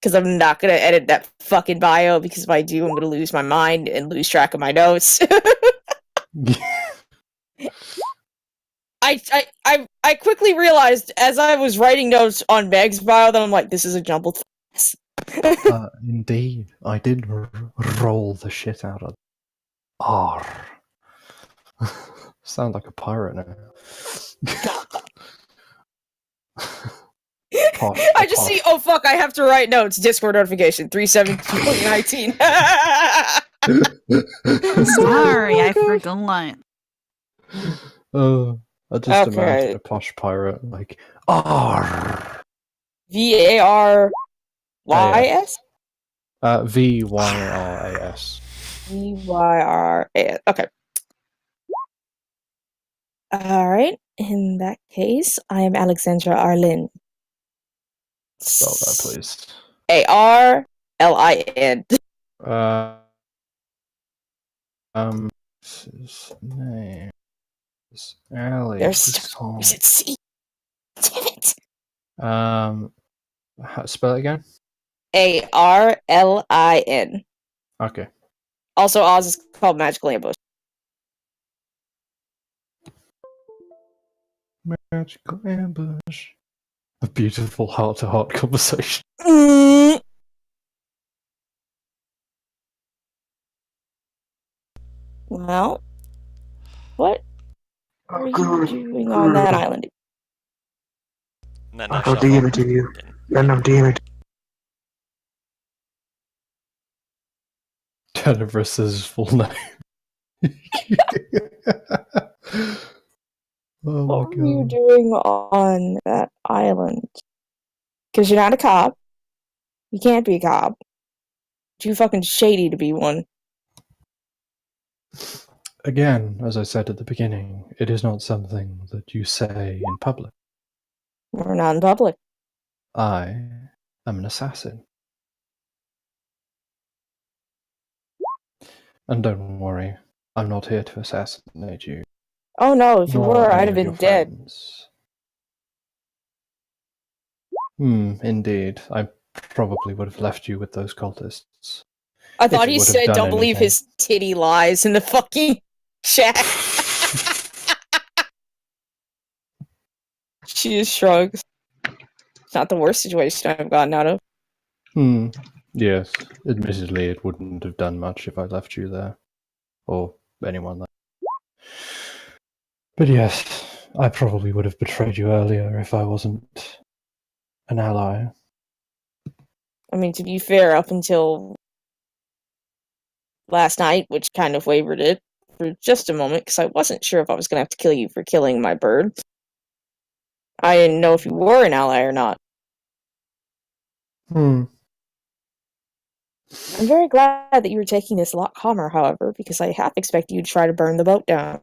Because I'm not going to edit that fucking bio, because if I do, I'm going to lose my mind and lose track of my notes. I quickly realized as I was writing notes on Meg's bio that I'm like, this is a jumbled mess. Indeed, I did roll the shit out of R. Sound like a pirate now. Posh, I just see, oh fuck, I have to write notes. Discord notification, 3/7/2019. Sorry, I forgot. I just Okay. imagined a posh pirate like R. VARYS? VYRAS. VYRAS. Okay. Alright. In that case, I am Alexandra Arlin. Spell that, please. ARLIN. His name is Ali. There's it C. Damn it. Spell it again. ARLIN. Okay. Also, Oz is called Magical Ambush. Magical ambush. A beautiful heart-to-heart conversation. Well, what are you doing on that island? Not I'll Shuffle. DM it to you. Didn't. And I'm DMing. Tenebris's full name. Oh my What were you god. doing on that island? Because you're not a cop. You can't be a cop. Too fucking shady to be one. Again, as I said at the beginning, it is not something that you say in public. We're not in public. I am an assassin. And don't worry, I'm not here to assassinate you, Oh no, if you nor were, any I'd have of your been dead. friends. Indeed. I probably would have left you with those cultists. I If thought you he would have said done don't believe anything. his titty lies in the fucking chat. She just shrugs. It's not the worst situation I've gotten out of. Yes. Admittedly, it wouldn't have done much if I left you there. Or anyone there. But yes, I probably would have betrayed you earlier if I wasn't an ally. I mean, to be fair, up until last night, which kind of wavered it for just a moment, because I wasn't sure if I was going to have to kill you for killing my bird. I didn't know if you were an ally or not. I'm very glad that you were taking this a lot calmer, however, because I half expect you to try to burn the boat down.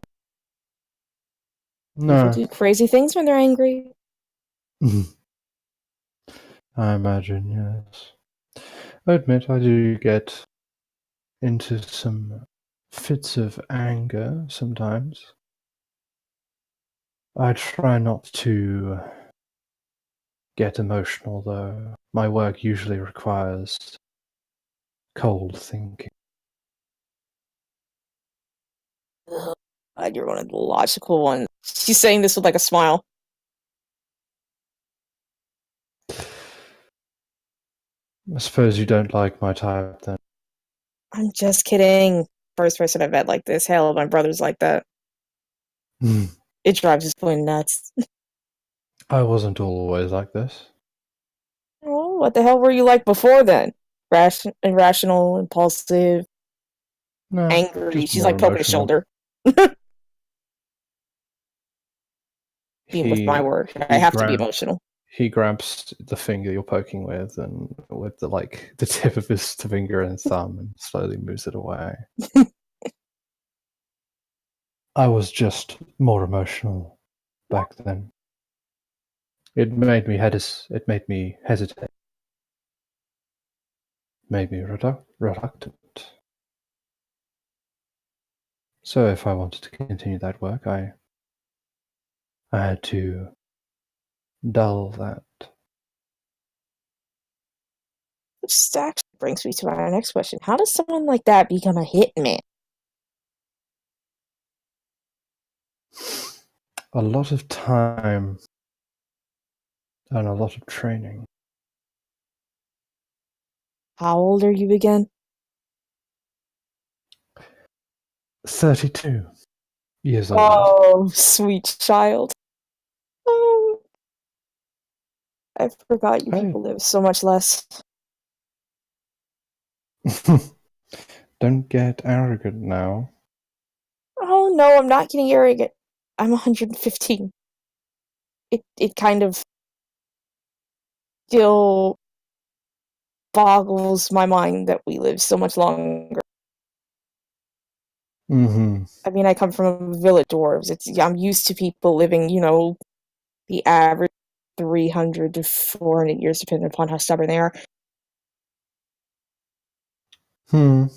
People No. do crazy things when they're angry. I imagine, yes. I admit I do get into some fits of anger sometimes. I try not to get emotional, though. My work usually requires cold thinking. God, you're one of the logical ones. She's saying this with like a smile. I suppose you don't like my type, then. I'm just kidding. First person I've met like this. Hell, my brother's like that. It drives his twin nuts. I wasn't always like this. Oh, what the hell were you like before then? Irrational, impulsive, No, angry. just She's more like poking his emotional. shoulder. Even with my work, I have to be emotional. He grabs the finger you're poking with, and with the tip of his finger and thumb, and slowly moves it away. I was just more emotional back then. It made me hesitate. Made me reluctant. So if I wanted to continue that work, I had to dull that. Which actually brings me to my next question. How does someone like that become a hitman? A lot of time and a lot of training. How old are you again? 32 years old. Oh, sweet child. Oh, I forgot you people live so much less. Don't get arrogant now. Oh no, I'm not getting arrogant. I'm 115. It kind of still boggles my mind that we live so much longer. I mean, I come from a village dwarves. I'm used to people living, the average 300 to 400 years, depending upon how stubborn they are. Then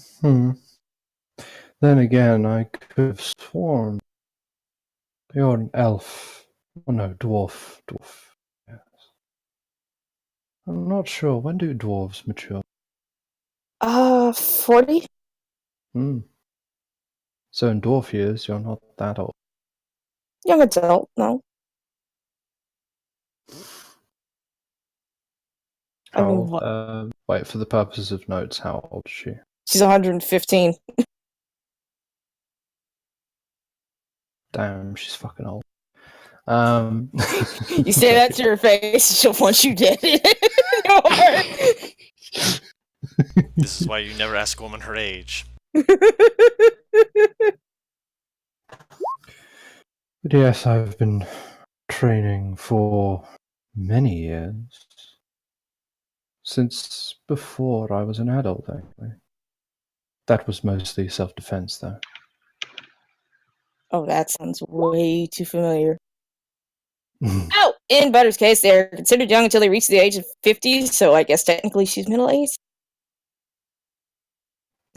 again, I could have sworn you're an elf. Oh no, dwarf. Yes. I'm not sure. When do dwarves mature? 40? So in dwarf years, you're not that old. Young adult, no. I How mean, old? Wait, for the purposes of notes, how old is she? she's 115. Damn, she's fucking old. Um, You say that to her face, she'll want you dead. This is why you never ask a woman her age. But yes, I've been training for many years. Since before I was an adult, actually. That was mostly self-defense, though. Oh, that sounds way too familiar. Oh, in Butter's case, they're considered young until they reach the age of 50, so I guess technically she's middle-aged.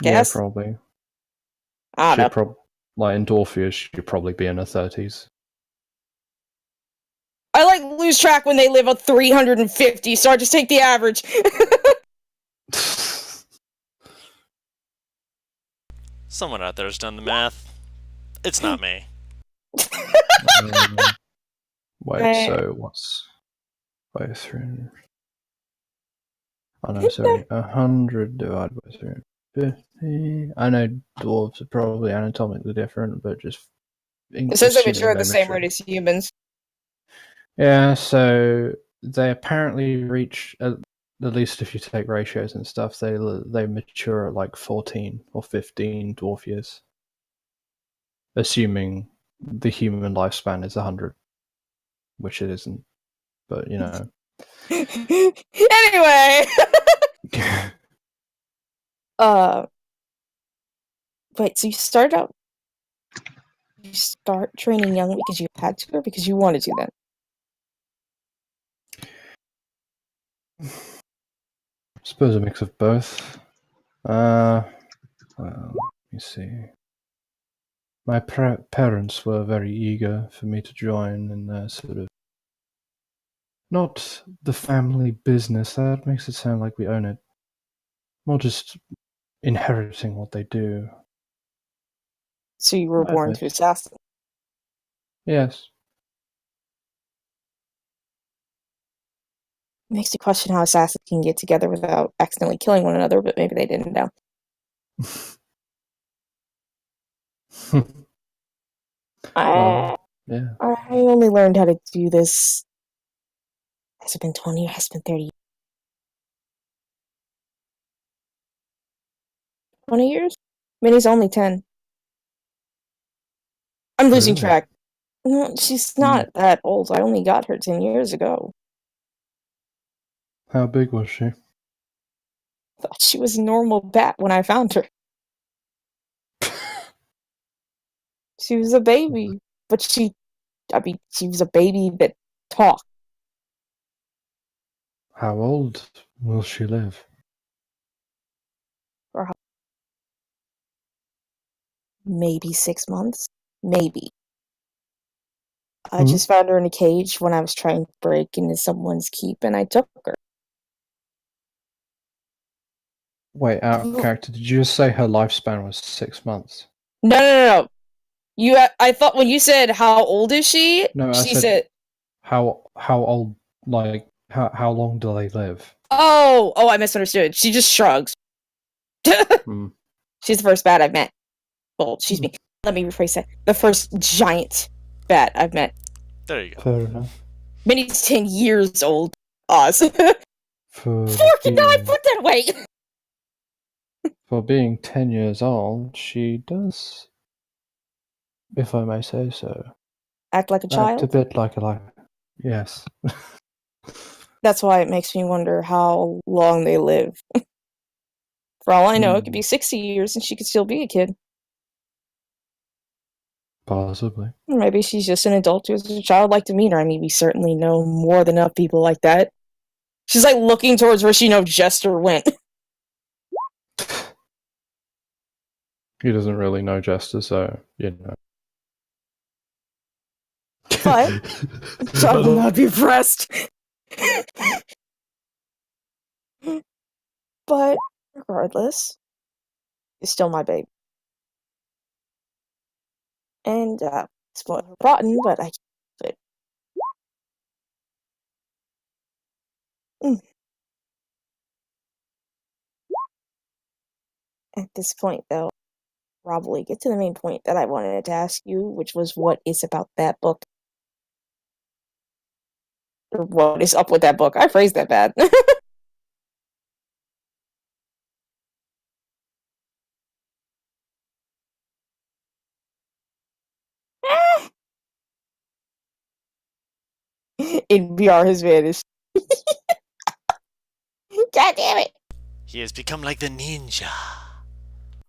Yeah, Guess? probably. I don't know. Like in Dorfius, she'd probably be in her 30s. I like lose track when they live at 350, so I just take the average. Someone out there has done the math. It's not me. Wait, so what's... Wait, 300... Oh no, sorry. 100 divided by 350. I know dwarves are probably anatomically different, but just... It says they assuming mature at the same mature. rate as humans. Yeah, so they apparently reach, at least if you take ratios and stuff, they mature at like 14 or 15 dwarf years. Assuming the human lifespan is 100, which it isn't. But, you know. Anyway! Wait, so you start training young because you had to, or because you wanted to then? I suppose a mix of both. Well, let me see. My parents were very eager for me to join in their sort of... Not the family business, that makes it sound like we own it. More just inheriting what they do. So you were born to assassin. Yes. Makes you question how assassins can get together without accidentally killing one another, but maybe they didn't know. Yeah. I only learned how to do this. Has it been 20 or has it been 30? 20 years? Minnie's only 10. I'm losing Really? track. No, she's not that old. I only got her 10 years ago. How big was she? Thought she was a normal bat when I found her. She was a baby, but she was a baby that talked. How old will she live? Maybe 6 months. Maybe. I just found her in a cage when I was trying to break into someone's keep, and I took her. Wait, out of character, did you just say her lifespan was 6 months? No. I thought when you said how old is she? No, I She said said, how old, like, how long do they live? Oh, I misunderstood. She just shrugs. She's the first bat I've met. Well, excuse me. Let me rephrase that. The first giant bat I've met. There you go. Fair enough. Minnie's 10 years old. Oz. For 49 foot that way! For being 10 years old, she does, if I may say so, Act like a act a child? bit like a yes. That's why it makes me wonder how long they live. For all I know, it could be 60 years and she could still be a kid. Possibly. Or maybe she's just an adult who's a childlike demeanor. I mean, we certainly know more than enough people like that. She's like looking towards where she knows Jester went. He doesn't really know Jester, so, you know. But I will not be impressed. But regardless, it's still my baby. And spoiled her rotten, but I can't do it. At this point, though, probably get to the main point that I wanted to ask you, which was what is about that book? What is up with that book? I phrased that bad. NPR has vanished. God damn it! He has become like the ninja.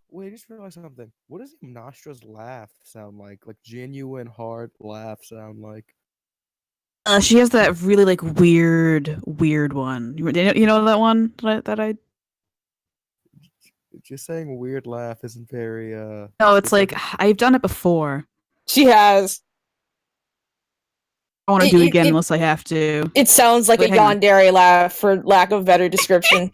Wait, I just realized something. What does Nostra's laugh sound like? Like genuine hard laugh sound like? She has that really like weird one. You know that one that I Just saying weird laugh isn't very No, it's like specific. I've done it before. She has. I want to It, do it it, again it, unless I have to. it sounds like Wait, a hang on. yandere laugh, for lack of better description.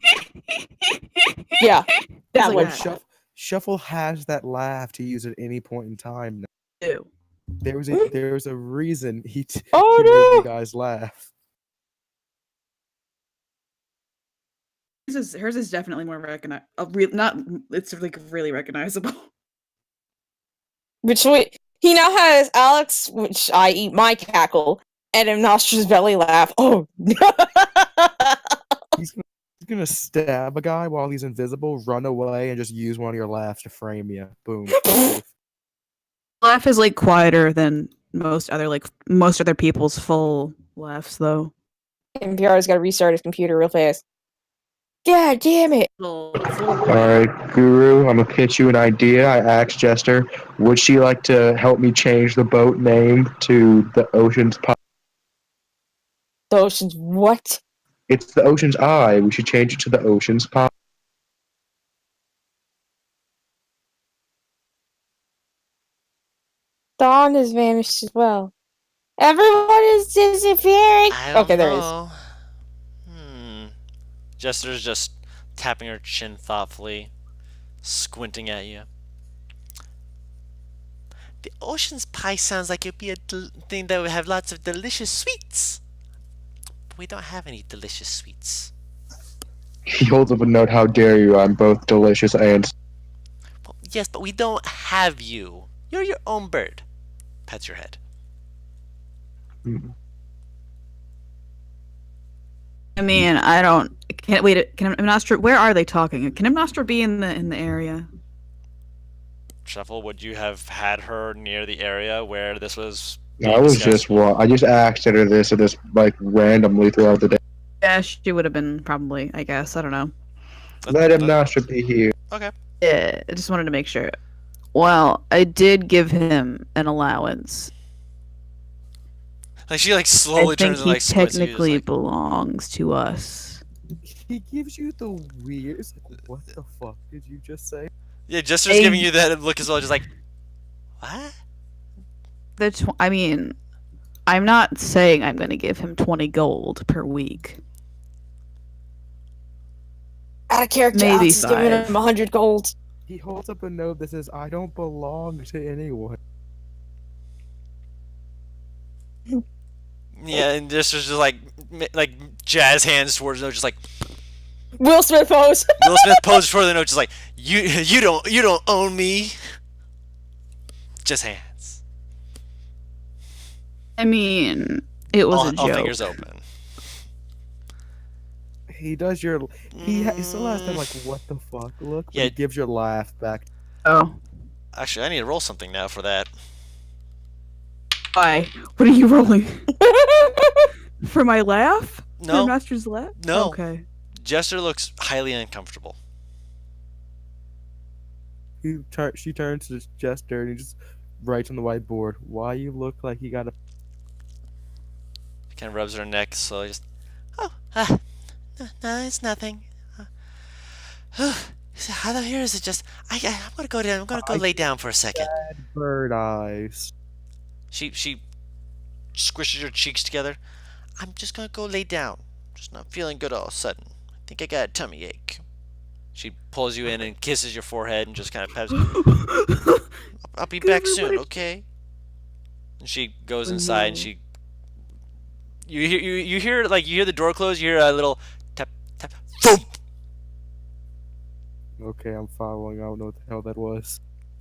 Yeah, It's that like one. that. Shuffle has that laugh to use at any point in time. Ew. There was a reason he made Oh you no! guys laugh. Hers is definitely more not. It's like really recognizable. Which he now has Alex, which I eat my cackle, and Nostra's belly laugh. Oh, He's gonna stab a guy while he's invisible, run away, and just use one of your laughs to frame you. Boom. Safe. Laugh is like quieter than most other people's full laughs though. NPR's got to restart his computer real fast. God damn it! It's a little Alright, Guru, I'm gonna pitch you an idea. I asked Jester, would she like to help me change the boat name to the Ocean's Pie? The ocean's what? It's the Ocean's Eye. We should change it to the Ocean's Pie. Dawn has vanished as well. Everyone is disappearing. I don't Okay, there it is. know. Jester's just tapping her chin thoughtfully, squinting at you. The Ocean's Pie sounds like it'd be a thing that would have lots of delicious sweets. But we don't have any delicious sweets. He holds up a note, how dare you, I'm both delicious and... Well, yes, but we don't have you. You're your own bird. Pets your head. I mean, I don't. Can't wait. Can Nostra? Where are they talking? Can Nostra be in the area? Shuffle, would you have had her near the area where this was I being was discussed? I just asked her this like randomly throughout the day. Yeah, she would have been probably. I guess I don't know. Let him not should be here. Okay. Yeah, I just wanted to make sure. Well, I did give him an allowance. Like she like I slowly think turns and he like squints at you, technically just like, belongs to us. He gives you the weird. It's like, what the fuck did you just say? yeah, Jester's giving you that look as well, just like, what? I mean, I'm not saying I'm going to give him 20 gold per week. Out of character, Maybe Alex is giving 5. him 100 gold. He holds up a note that says, "I don't belong to anyone." Yeah, and Jester's just like jazz hands towards the note, just like Will Smith pose. Will Smith posed for the note, just like you don't own me. Just hands. I mean, it was a All joke. fingers open. He does your. He still has that like, what the fuck look. But Yeah. He gives your laugh back. Oh. Actually, I need to roll something now for that. Why? What are you rolling? For my laugh? No. For Master's laugh? No. Okay. Jester looks highly uncomfortable. She turns to Jester and he just writes on the whiteboard, "Why you look like you got a." Kind of rubs her neck slowly. Just, no, it's nothing. How here is it? Just I'm gonna go down. I'm gonna go lay down for a second. Bird eyes. She squishes her cheeks together. I'm just gonna go lay down. Just not feeling good all of a sudden. I think I got a tummy ache. She pulls you in and kisses your forehead and just kind of pets. I'll be back soon, okay? And she goes inside and she. You hear the door close. You hear a little tap tap thump. Okay, I'm following. I don't know what the hell that was.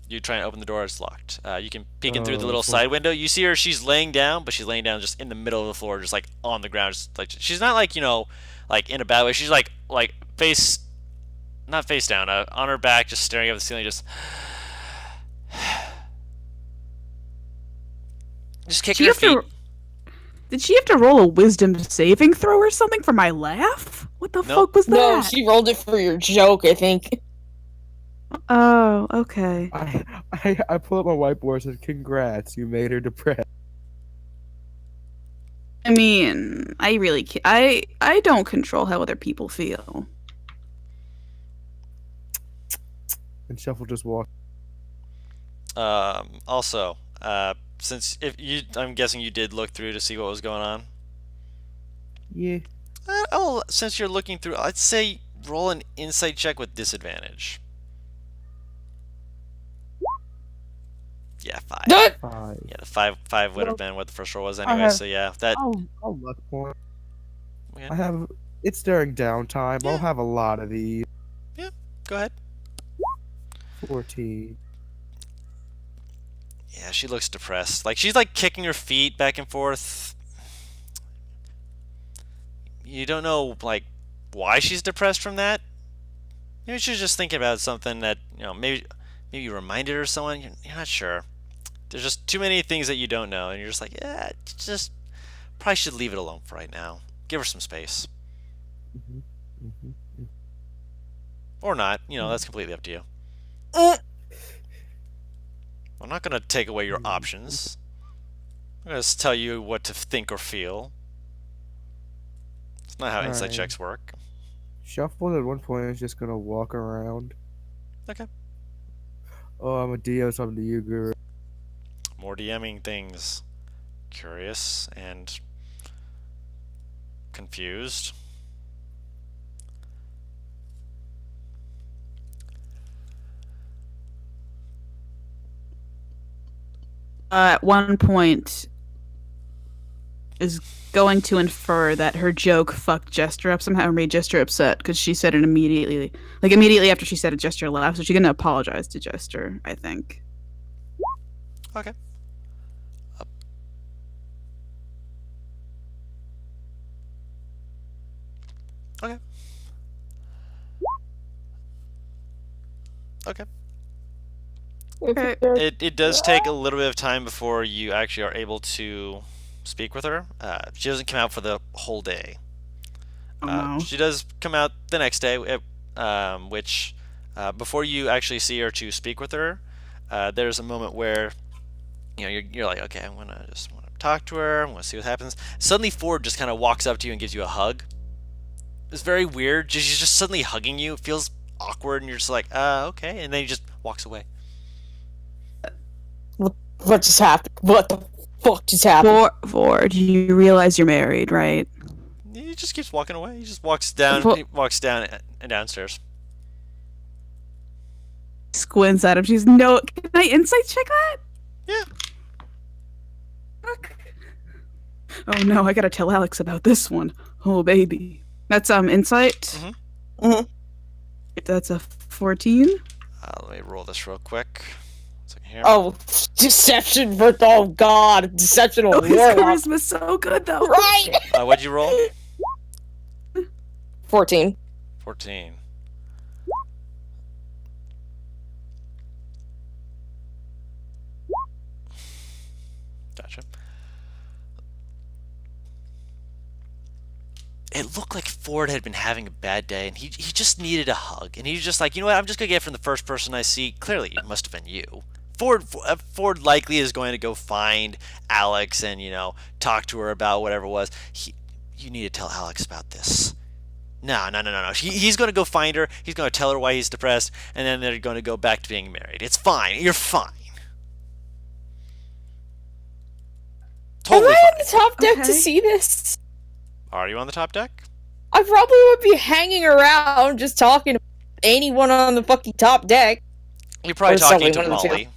You try and open the door, it's locked. You can peek in through the little Fuck. side window. You see her, she's laying down, but she's laying down just in the middle of the floor, just like on the ground. Just like she's not like, like in a bad way. She's like face, not face down, on her back, just staring at the ceiling, just kicking her feet. Did she have to roll a wisdom saving throw or something for my laugh? What the Nope. fuck was that? No, she rolled it for your joke, I think. Oh, okay. I pull up my whiteboard and said, "Congrats, you made her depressed." I mean, I really can't. I don't control how other people feel. And Shuffle just walked. Also, since I'm guessing you did look through to see what was going on. Yeah. Since you're looking through, I'd say roll an insight check with disadvantage. Yeah, 5. Five. Yeah, the five would have been what the first roll was I anyway. have- So yeah, that. I'll luck point. Okay, I have. It's during downtime. Yeah. I'll have a lot of these. go ahead. 14. Yeah, she looks depressed. Like she's like kicking her feet back and forth. You don't know like why she's depressed from that. Maybe she's just thinking about something that maybe you reminded her of someone. You're not sure. There's just too many things that you don't know, and you're just like, yeah, just probably should leave it alone for right now. Give her some space, or not. That's completely up to you. I'm not gonna take away your options. I'm gonna just tell you what to think or feel. It's not how insight Alright. checks work. Shuffle at one point is just gonna walk around. Okay. Oh, I'm a DM something to you, Guru. More DMing things. Curious and confused. At one point, is going to infer that her joke fucked Jester up somehow or made Jester upset because she said it immediately. Like immediately after she said it, Jester laughed. So she's gonna apologize to Jester, I think. Okay. Okay. Okay. Okay. It does take a little bit of time before you actually are able to speak with her. She doesn't come out for the whole day. Oh no. She does come out the next day, which before you actually see her to speak with her, there's a moment where you're like, okay, I'm gonna just want to talk to her. I'm gonna see what happens. Suddenly, Ford just kind of walks up to you and gives you a hug. It's very weird. She's just suddenly hugging you. It feels awkward, and you're just like, okay, and then he just walks away. What just happened? What the fuck just happened? Ford, you realize you're married, right? He just keeps walking away. He just walks down. Fo- He walks down and downstairs. Squints at him. She's no. Can I insight check that? Yeah. Fuck. Oh no, I gotta tell Alex about this one. Oh baby. That's insight. Mhm. That's a 14. Let me roll this real quick. 1 second here. Oh, deception for oh god, deception Oh, will his warlock. charisma's so good though. Right. What'd you roll? 14. 14. Gotcha. It looked like Ford had been having a bad day, and he just needed a hug. And he was just like, you know what? I'm just gonna get it from the first person I see. Clearly, it must have been you. Ford likely is going to go find Alex and talk to her about whatever it was. You need to tell Alex about this. No. He's going to go find her. He's going to tell her why he's depressed, and then they're going to go back to being married. It's fine. You're fine. Am Totally I on fine. the top deck Okay. to see this? Are you on the top deck? I probably would be hanging around just talking to anyone on the fucking top deck. You're probably Or talking something, to one of the two. Molly.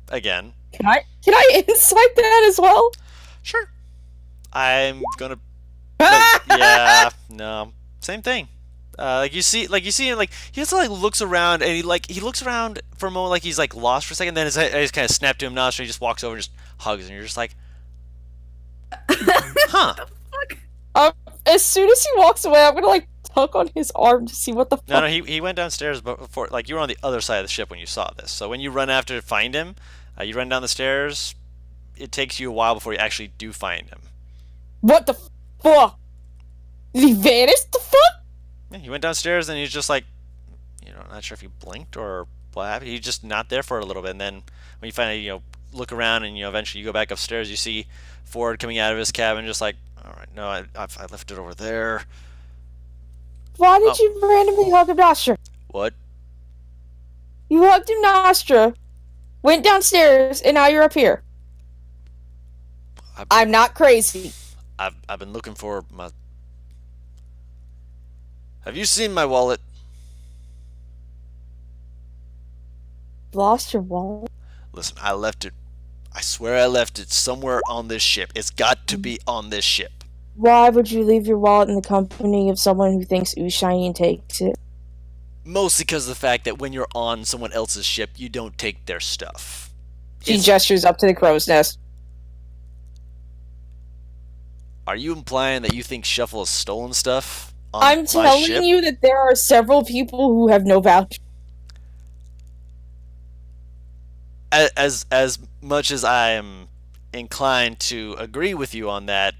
Again. Can I insight that as well? Sure. I'm gonna. Ah! Yeah. No. Same thing. Like you see him, like he just like looks around, and he looks around for a moment, like he's like lost for a second. Then his eyes kind of snap to him, Nostra, and he just walks over and just hugs, and you're just like, huh? Um, as soon as he walks away, I'm gonna like tug on his arm to see what the No, fuck. no, he went downstairs before, like you were on the other side of the ship when you saw this. So when you run after to find him, you run down the stairs. It takes you a while before you actually do find him. What the fuck? Did he vanish? The fuck? Yeah, he went downstairs and he's just like, not sure if he blinked or what happened. He's just not there for a little bit, and then when you finally, look around and eventually you go back upstairs, you see Ford coming out of his cabin, just like, all right, no, I left it over there. Why Oh, did you randomly hug him, Nostra? what? You hugged him, Nostra, went downstairs, and now you're up here. I- I'm not crazy. I've been looking for my. Have you seen my wallet? Lost your wallet? Listen, I left it. I swear I left it somewhere on this ship. It's got to be on this ship. Why would you leave your wallet in the company of someone who thinks ooh shiny and takes it? Mostly because of the fact that when you're on someone else's ship, you don't take their stuff. She It's- gestures up to the crow's nest. Are you implying that you think Shuffle has stolen stuff on I'm my telling ship? you that there are several people who have no voucher. As much as I am inclined to agree with you on that,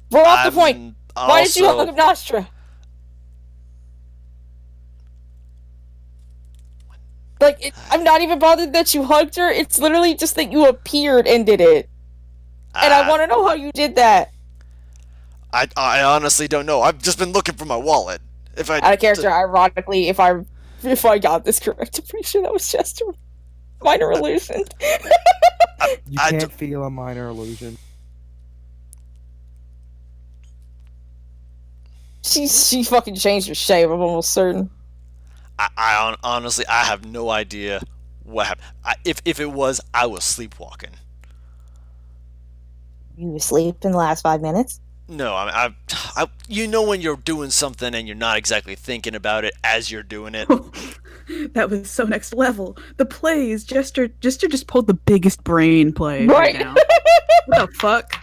We're off the I'm point. Why did you also- hug him, Nostra? Like, I'm not even bothered that you hugged her. It's literally just that you appeared and did it. And I want to know how you did that. I honestly don't know. I've just been looking for my wallet. If I Out of character, ironically, if I got this correct, I'm pretty sure that was just a minor illusion. You I can't feel a minor illusion. She fucking changed her shape, I'm almost certain. honestly, I have no idea what happened. If it was, I was sleepwalking. You asleep in the last 5 minutes? No, you know when you're doing something and you're not exactly thinking about it as you're doing it. That was so next level. The plays, Jester just pulled the biggest brain play right now. What the fuck?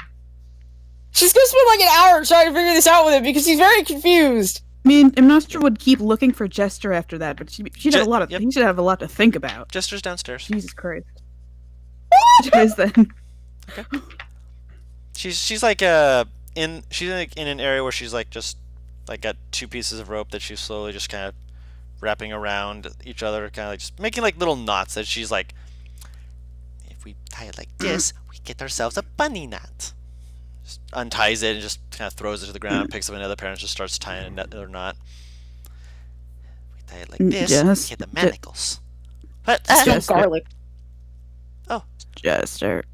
She's gonna spend like an hour trying to figure this out with him because he's very confused. I mean, Nostra would keep looking for Jester after that, but she'd have a lot of Yep. he should have a lot to think about. Jester's downstairs. Jesus Christ. Guys, then. She's like she's like in an area where she's like just like got two pieces of rope that she's slowly just kind of wrapping around each other, kind of like just making like little knots that she's like, if we tie it like this, we get ourselves a bunny knot. Just unties it and just kind of throws it to the ground, picks up another pair and just starts tying another knot. We tie it like this, Just- we get the manacles. What? Just- Garlic. Jester.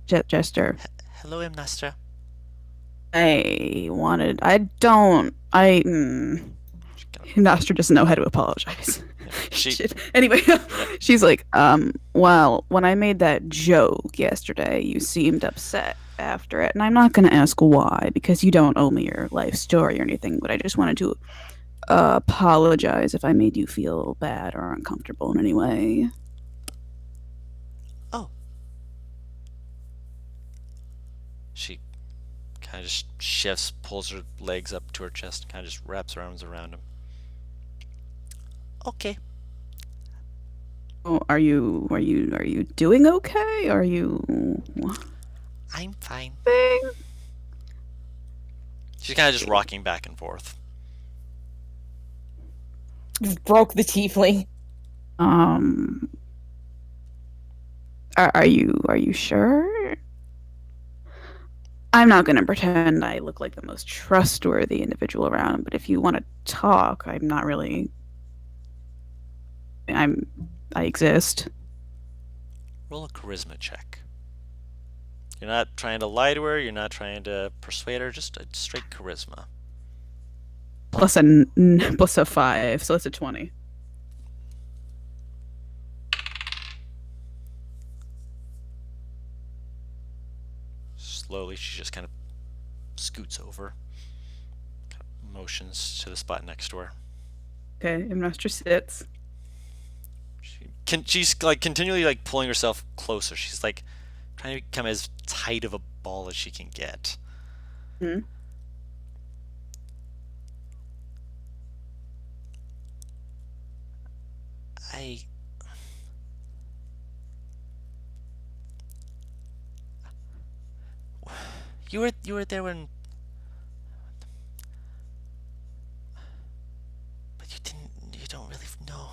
Jester. Hello, M. Nostra. Nostra doesn't know how to apologize. She Shit. Anyway, she's like, well, when I made that joke yesterday, you seemed upset after it, and I'm not gonna ask why, because you don't owe me your life story or anything, but I just wanted to apologize if I made you feel bad or uncomfortable in any way. She kind of just shifts, pulls her legs up to her chest, kind of just wraps her arms around him. Okay. Oh, are you doing okay? Are you I'm fine. thing? She's kind of just rocking back and forth. You broke the tiefling. Are you sure? I'm not gonna pretend I look like the most trustworthy individual around, but if you want to talk, I'm not really. I exist. Roll a charisma check. You're not trying to lie to her, you're not trying to persuade her, just a straight charisma. Plus a 5, so that's a 20. Slowly, she just kind of scoots over, kind of motions to the spot next to her. Okay, Imnostra sits. She's like continually like pulling herself closer. She's like trying to become as tight of a ball as she can get. Hmm. I you were there when, but you don't really know.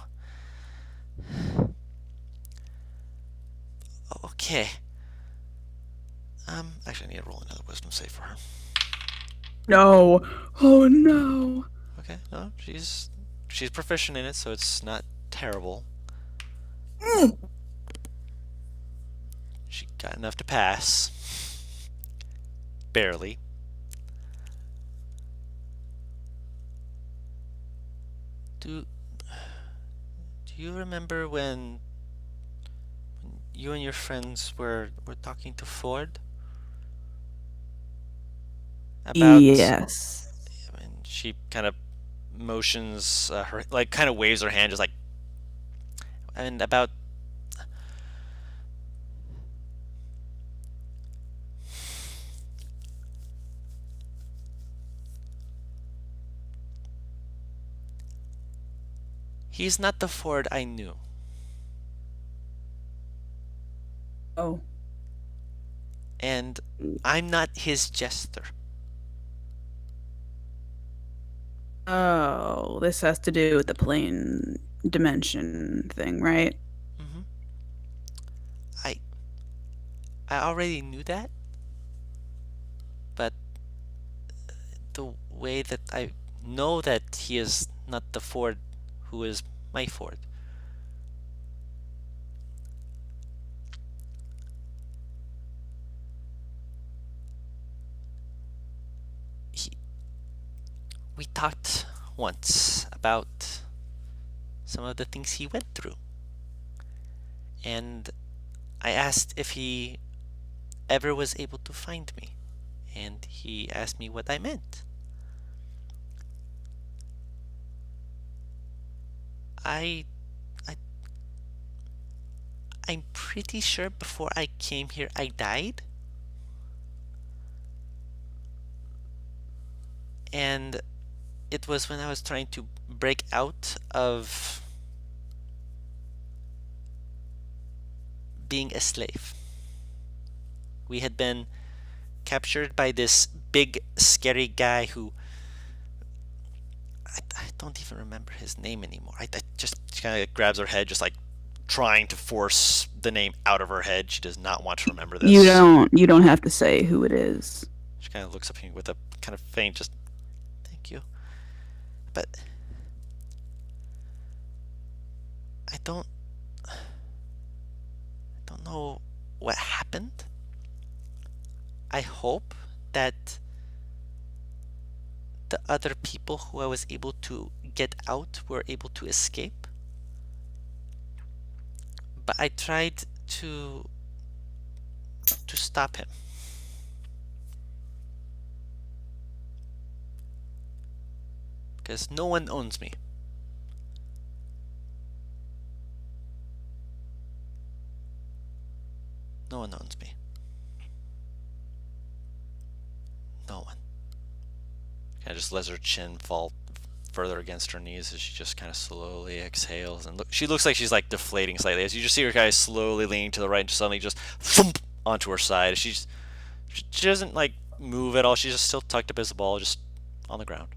Okay. Actually, I need to roll another wisdom save for her. No. Oh no. Okay, no, she's proficient in it, so it's not terrible. She got enough to pass. Barely. Do you remember when you and your friends were talking to Ford about? Yes. And she kind of motions her, like kind of waves her hand, just like, and about. He's not the Ford I knew. Oh. And I'm not his jester. Oh, this has to do with the plane dimension thing, right? Mm-hmm. I already knew that, but the way that I know that he is not the Ford who is my Ford. We talked once about some of the things he went through, and I asked if he ever was able to find me, and he asked me what I meant. I, I I'm pretty sure before I came here I died. And it was when I was trying to break out of being a slave. We had been captured by this big, scary guy who I don't even remember his name anymore. I just kind of grabs her head, just like trying to force the name out of her head. She does not want to remember this. You don't have to say who it is. She kind of looks up at me with a kind of faint, just thank you. But I don't know what happened. I hope that the other people who I was able to get out were able to escape. But I tried to stop him. Because no one owns me. No one owns me. No one. Kind of just lets her chin fall further against her knees as she just kind of slowly exhales, and she looks like she's like deflating slightly as you just see her kind of slowly leaning to the right and suddenly just thump onto her side. She doesn't like move at all. She's just still tucked up as a ball, just on the ground.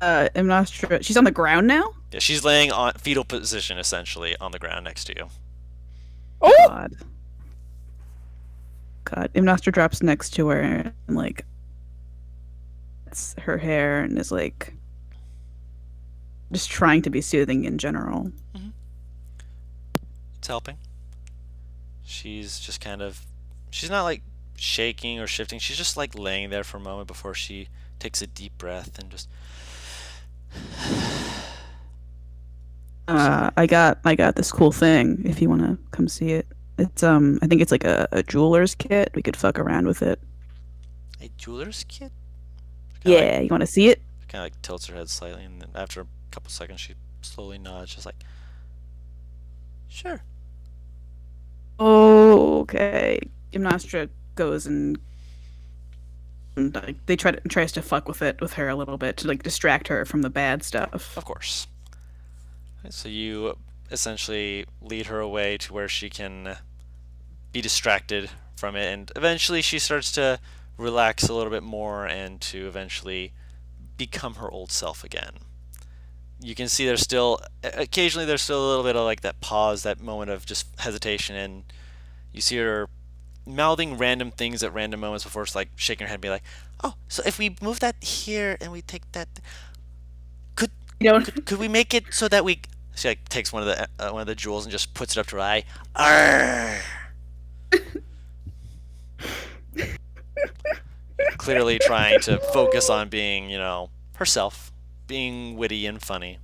Imnostra, she's on the ground now? Yeah, she's laying on fetal position essentially on the ground next to you. Oh! God. Imnostra drops next to her and like it's her hair and is like just trying to be soothing in general. Mm-hmm. It's helping. She's just kind of, she's not like shaking or shifting. She's just like laying there for a moment before she takes a deep breath and just. I got this cool thing if you want to come see it. It's I think it's like a jeweler's kit. We could fuck around with it. A jeweler's kit? Yeah, you want to see it? Kind of like tilts her head slightly, and then after a couple seconds, she slowly nods, just like, sure. Okay. Gymnastra goes and like tries to fuck with her a little bit to like distract her from the bad stuff. Of course. So you essentially lead her away to where she can be distracted from it, and eventually she starts to relax a little bit more and to eventually become her old self again. You can see occasionally there's still a little bit of like that pause, that moment of just hesitation, and you see her mouthing random things at random moments before just like shaking her head and be like, oh, so if we move that here and we take that, could we make it so that we? She like takes one of the jewels and just puts it up to her eye. Arrgh! Clearly trying to focus on being, herself, being witty and funny.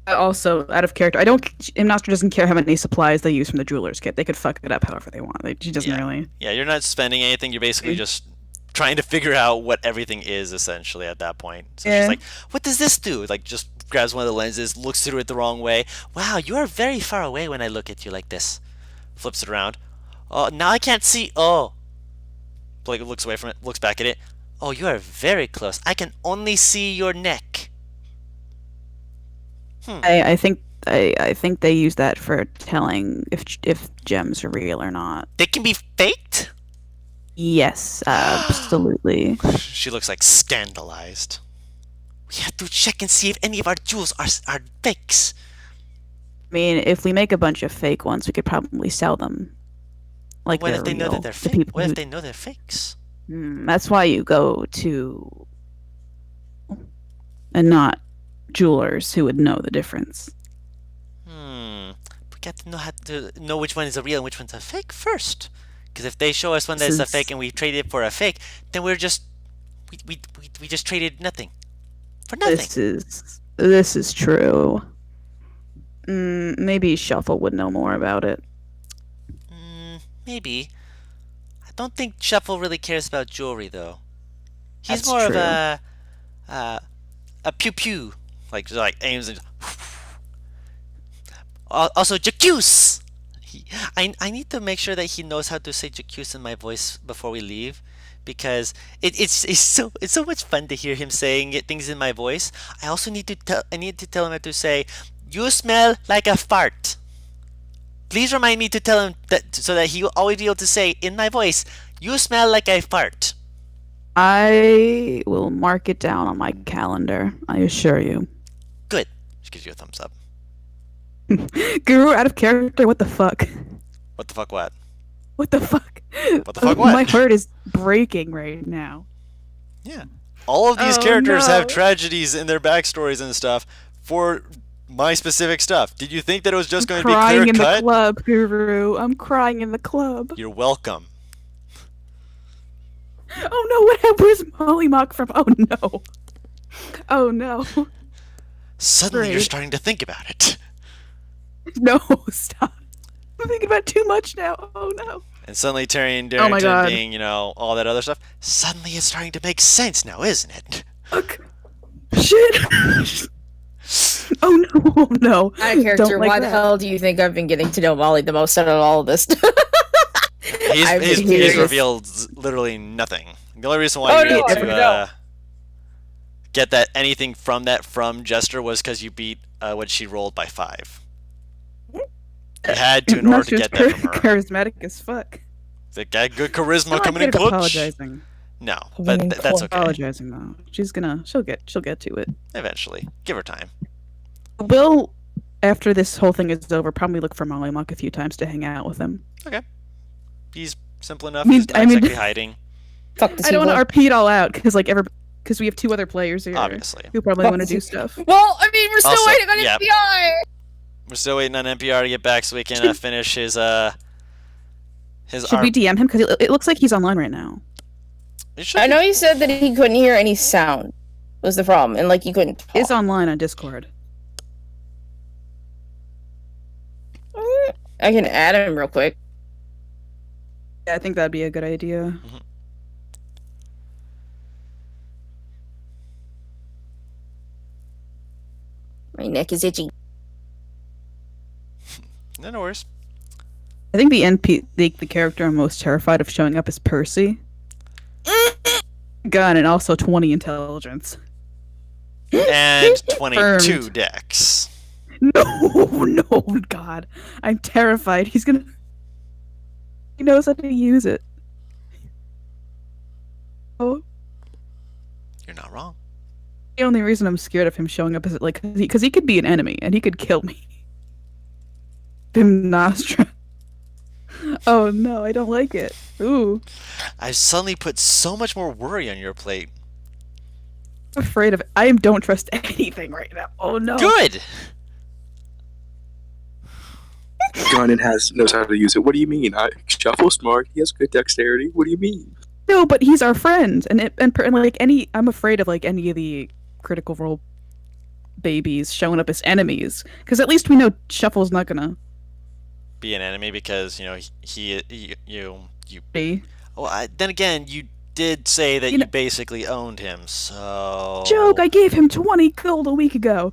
Also, out of character, Imnostra doesn't care how many supplies they use from the jeweler's kit. They could fuck it up however they want. She doesn't really. Yeah, you're not spending anything. You're basically just trying to figure out what everything is essentially at that point. So she's like, what does this do? Like, just grabs one of the lenses, looks through it the wrong way. Wow, you are very far away when I look at you like this. Flips it around. Oh, now I can't see. Oh. Blake looks away from it, looks back at it. Oh, you are very close. I can only see your neck. I think they use that for telling if gems are real or not. They can be faked? Yes, absolutely. She looks like scandalized. We have to check and see if any of our jewels are fakes. I mean, if we make a bunch of fake ones, we could probably sell them. Like what if they know that they're fake? What if they know they're fakes? That's why you go to and not jewelers who would know the difference. We got to know how to know which one is a real and which one's a fake first. Because if they show us one that's a fake and we trade it for a fake, then we're just we just traded nothing for nothing. This is true. Maybe Shuffle would know more about it. Maybe. I don't think Shuffle really cares about jewelry though. He's That's more true. of a pew pew, like aims and. Also, Jacuse! I need to make sure that he knows how to say Jacuse in my voice before we leave, because it's so much fun to hear him saying things in my voice. I also need to tell him how to say, "You smell like a fart." Please remind me to tell him that so that he will always be able to say in my voice, "You smell like a fart." I will mark it down on my calendar. I assure you. Good. She gives you a thumbs up. Guru, out of character. What the fuck? What the fuck? What? What the fuck? What the fuck? What? My heart is breaking right now. Yeah. All of these Oh, characters no. have tragedies in their backstories and stuff for my specific stuff. Did you think that it was just going to be Crying clear in cut? the club, Guru. I'm crying in the club. You're welcome. Oh no! Where's Molly Mock from? Oh no! Oh no! Suddenly you're Great. starting to think about it. No, stop! I'm thinking about too much now. Oh no! And suddenly Terry and Oh my Darrington God. being, all that other stuff, suddenly it's starting to make sense now, isn't it? Fuck! Shit! Oh no! Oh no! Out of character, Don't like why the that. hell do you think I've been getting to know Molly the most out of all of this? I've He's been curious. revealed literally nothing. The only reason why Oh, you no, were I able don't to know. get that anything from Jester was because you beat what she rolled by 5. You had to in order to Master's get that from her. charismatic as fuck. They got good charisma Not coming in good at clutch. apologizing. No, Coming but in that's clutch. okay. Apologizing though. She'll get to it. Eventually, give her time. We'll, after this whole thing is over, probably look for Molly Mock a few times to hang out with him. He's simple enough. I mean- He's not I mean- exactly hiding. Fuck this I don't evil. want to RP it all out because because we have 2 other players here Obviously, who probably Fuck want to this do evil. stuff. Well, I mean, we're still Also, waiting on yeah. FBI. we're still waiting on NPR to get back so we can finish his Should we DM him? Because it looks like he's online right now. It should I be- know he said that he couldn't hear any sound. Was the problem, and like he couldn't talk. Is online on Discord. I can add him real quick. Yeah, I think that'd be a good idea. My neck is itchy. No worries. I think the character I'm most terrified of showing up is Percy. Gun and also 20 intelligence. And 22 Confirmed. dex. No, God. I'm terrified. He knows how to use it. Oh. You're not wrong. The only reason I'm scared of him showing up is like because he could be an enemy and he could kill me. Nostra. Oh no, I don't like it. Ooh. I've suddenly put so much more worry on your plate. I'm afraid of it. I don't trust anything right now. Oh no. Good! Gun and knows how to use it. What do you mean? Shuffle smart. He has good dexterity. What do you mean? No, but he's our friend, and like I'm afraid of like any of the Critical Role babies showing up as enemies, because at least we know Shuffle's not gonna Be an enemy because, you... be. Well, then again, you did say that You you know- basically owned him, so... Joke! I gave him 20 gold a week ago.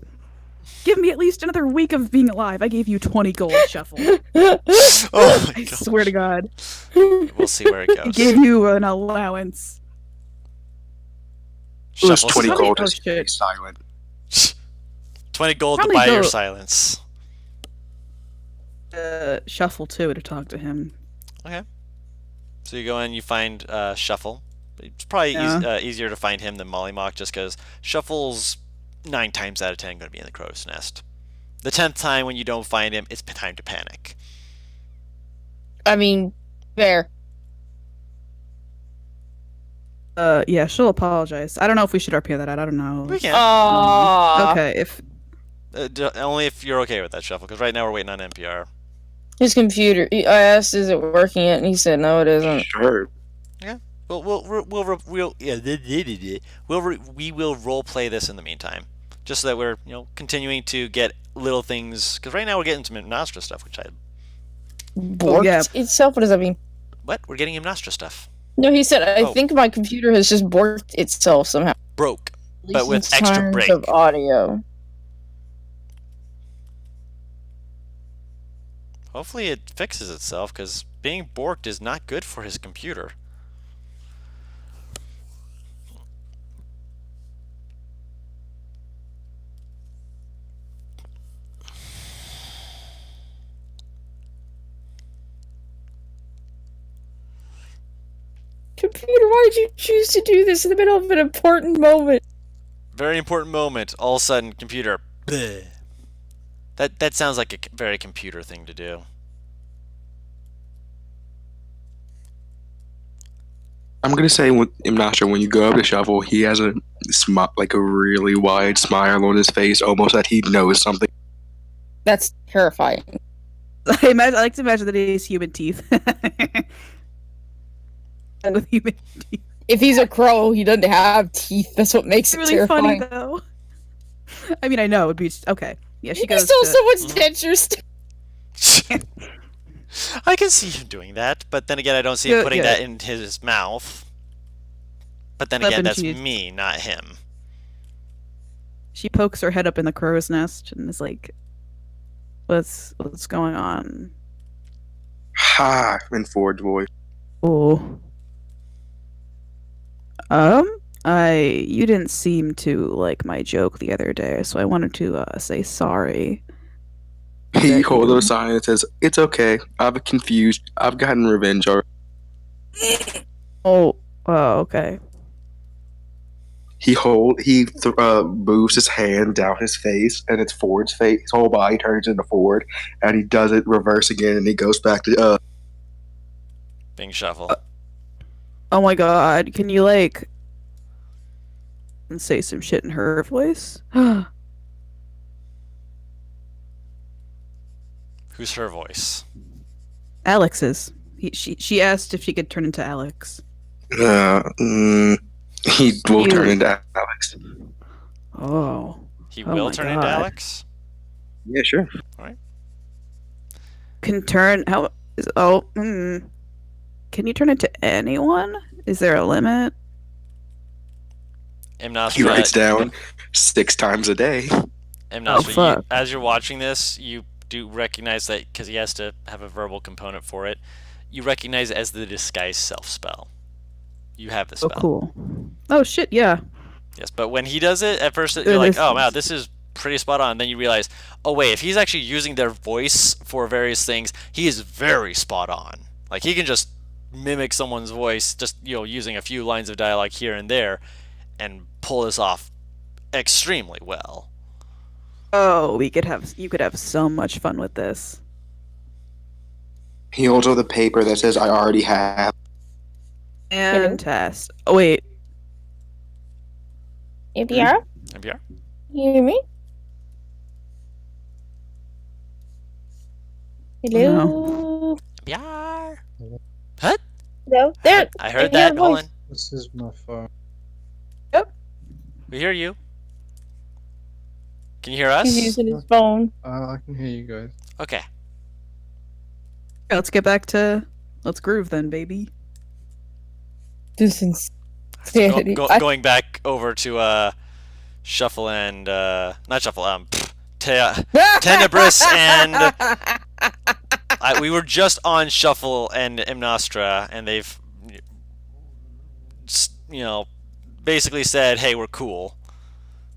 Give me at least another week of being alive. I gave you 20 gold, Shuffle. Oh my I god. swear to God. We'll see where it I goes. gave you an allowance. It was Shuffle's- 20 gold Oh, to shit. stay silent. 20 gold to Probably buy your go- silence. Shuffle too to talk to him. So you go in, you find Shuffle. It's probably easier to find him than Mollymock just because Shuffle's 9 times out of 10 going to be in the crow's nest. The 10th time when you don't find him, it's time to panic. I mean, fair. Yeah, she'll apologize. I don't know if we should RP that out. I don't know. We can. Okay, if Only if you're okay with that, Shuffle, because right now we're waiting on NPR. His computer. I asked, "Is it working yet?" And he said, "No, it isn't." Sure. We will role play this in the meantime, just so that we're continuing to get little things. Because right now we're getting some Nostra stuff, which Borked yeah. itself. What does that mean? we're getting him Nostra stuff. No, he said, "I Oh. think my computer has just borked itself somehow." Broke, At least but with in extra terms break. of audio. Hopefully it fixes itself, because being borked is not good for his computer. Computer, why did you choose to do this in the middle of an important moment? Very important moment. All of a sudden, computer. Bleh. That sounds like a very computer thing to do. I'm gonna say, I'm not sure. When you go up to Shuffle, he has a like a really wide smile on his face, almost that he knows something. That's terrifying. I like to imagine that he has human teeth. With human teeth. If he's a crow, he doesn't have teeth. That's what makes It's it really terrifying. funny though. I mean, I know it would be okay. Yeah, she He goes. stole to- someone's dentures. I can see him doing that, but then again, I don't see him Yeah, putting yeah. that in his mouth. But then Up again, and that's she- me, not him. She pokes her head up in the crow's nest and is like, "What's going on?" Ha! In Ford's voice. Oh. You didn't seem to like my joke the other day, so I wanted to say sorry. He Thank holds you. up a sign and says, "It's okay. I've confused. I've gotten revenge already." Oh, okay. He moves his hand down his face, and it's Ford's face. His whole body turns into Ford, and he does it reverse again, and he goes back to Being Shuffle. Oh my god, can you like and say some shit in her voice? Who's her voice? Alex's. She asked if she could turn into Alex. he will turn You- into Alex. Oh. He Oh will my turn into God. Alex? Yeah, sure. Can turn how is oh can you turn into anyone? Is there a limit? He writes Imnostra, down 6 times a day. Nostra, fuck. as you're watching this, you do recognize that because he has to have a verbal component for it. You recognize it as the disguise self spell. You have the Oh, spell. cool. Oh shit, yeah. Yes, but when he does it, at first you're like, This- oh wow, this is pretty spot on. And then you realize, oh wait, if he's actually using their voice for various things, he is very spot on. Like he can just mimic someone's voice, just using a few lines of dialogue here and there, and pull this off extremely well. Oh, you could have so much fun with this. He holds out the paper that says, "I already have." Fantastic. Oh wait. APR? NPR? You hear me? Hello? NPR? What? Hello? There! I heard hear that. a Hold voice. on. This is my phone. We hear you. Can you hear us? He's using his phone. I can hear you guys. Okay. Let's get back to let's groove then, baby. This is insanity. Going back over to Shuffle and not Shuffle, Tenebris and we were just on Shuffle and Nostra, and they've basically said, hey, we're cool.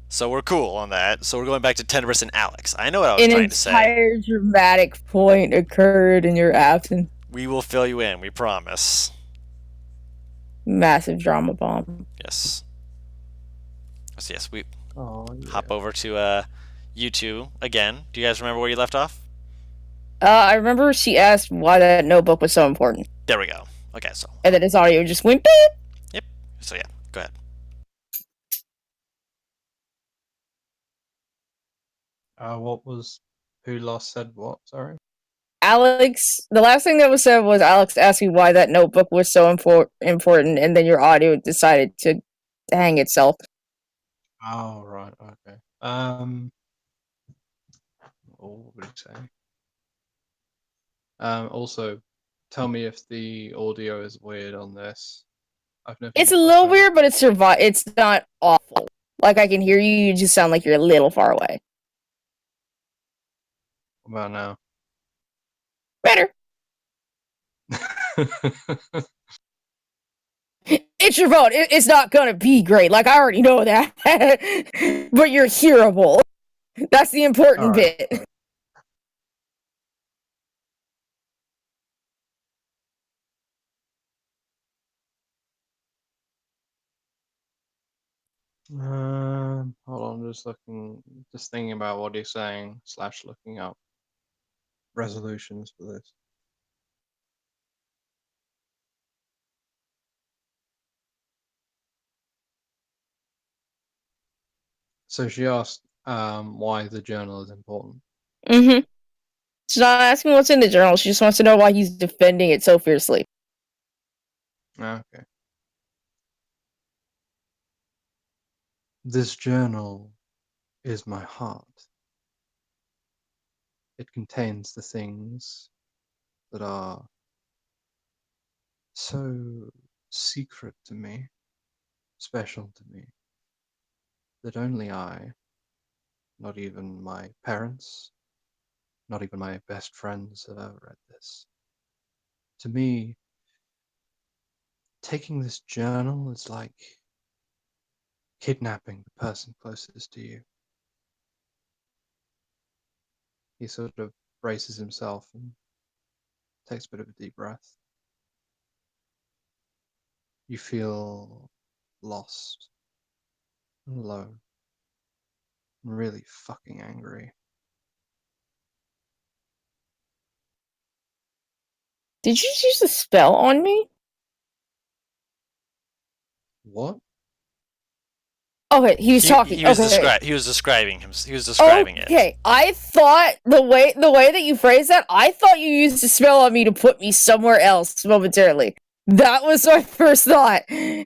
So we're cool on that. So we're going back to Tenebris and Alex. I know what I was An trying to say. entire dramatic point occurred in your absence. We will fill you in, we promise. Massive drama bomb. Yes. So yes, we Oh, yeah. hop over to you two again. Do you guys remember where you left off? I remember she asked why that notebook was so important. There we go. Okay, so And then his audio just went beep. yeah, go ahead. Who last said what? Sorry. Alex, the last thing that was said was Alex asking why that notebook was so important, and then your audio decided to hang itself. Oh, right. Okay. What would you say? Also, tell me if the audio is weird on this. I've never. It's used a my little phone. weird, but it's not awful. Like I can hear you, you just sound like you're a little far away. What about now? Better. It's your phone. It's not gonna be great. Like I already know that. But you're hearable. That's the important Alright, bit. alright. Hold on, just thinking about what he's saying, / looking up resolutions for this. So she asked why the journal is important. Mm-hmm. She's not asking what's in the journal. She just wants to know why he's defending it so fiercely. Okay. This journal is my heart. It contains the things that are so secret to me, special to me, that only I, not even my parents, not even my best friends have ever read this. To me, taking this journal is like kidnapping the person closest to you. He sort of braces himself and takes a bit of a deep breath. You feel lost and alone and really fucking angry. Did you use a spell on me? What? Okay, he was talking. He was okay. he was describing him. He was describing it. Okay, I thought the way that you phrased that, I thought you used a spell on me to put me somewhere else momentarily. That was my first thought. I'm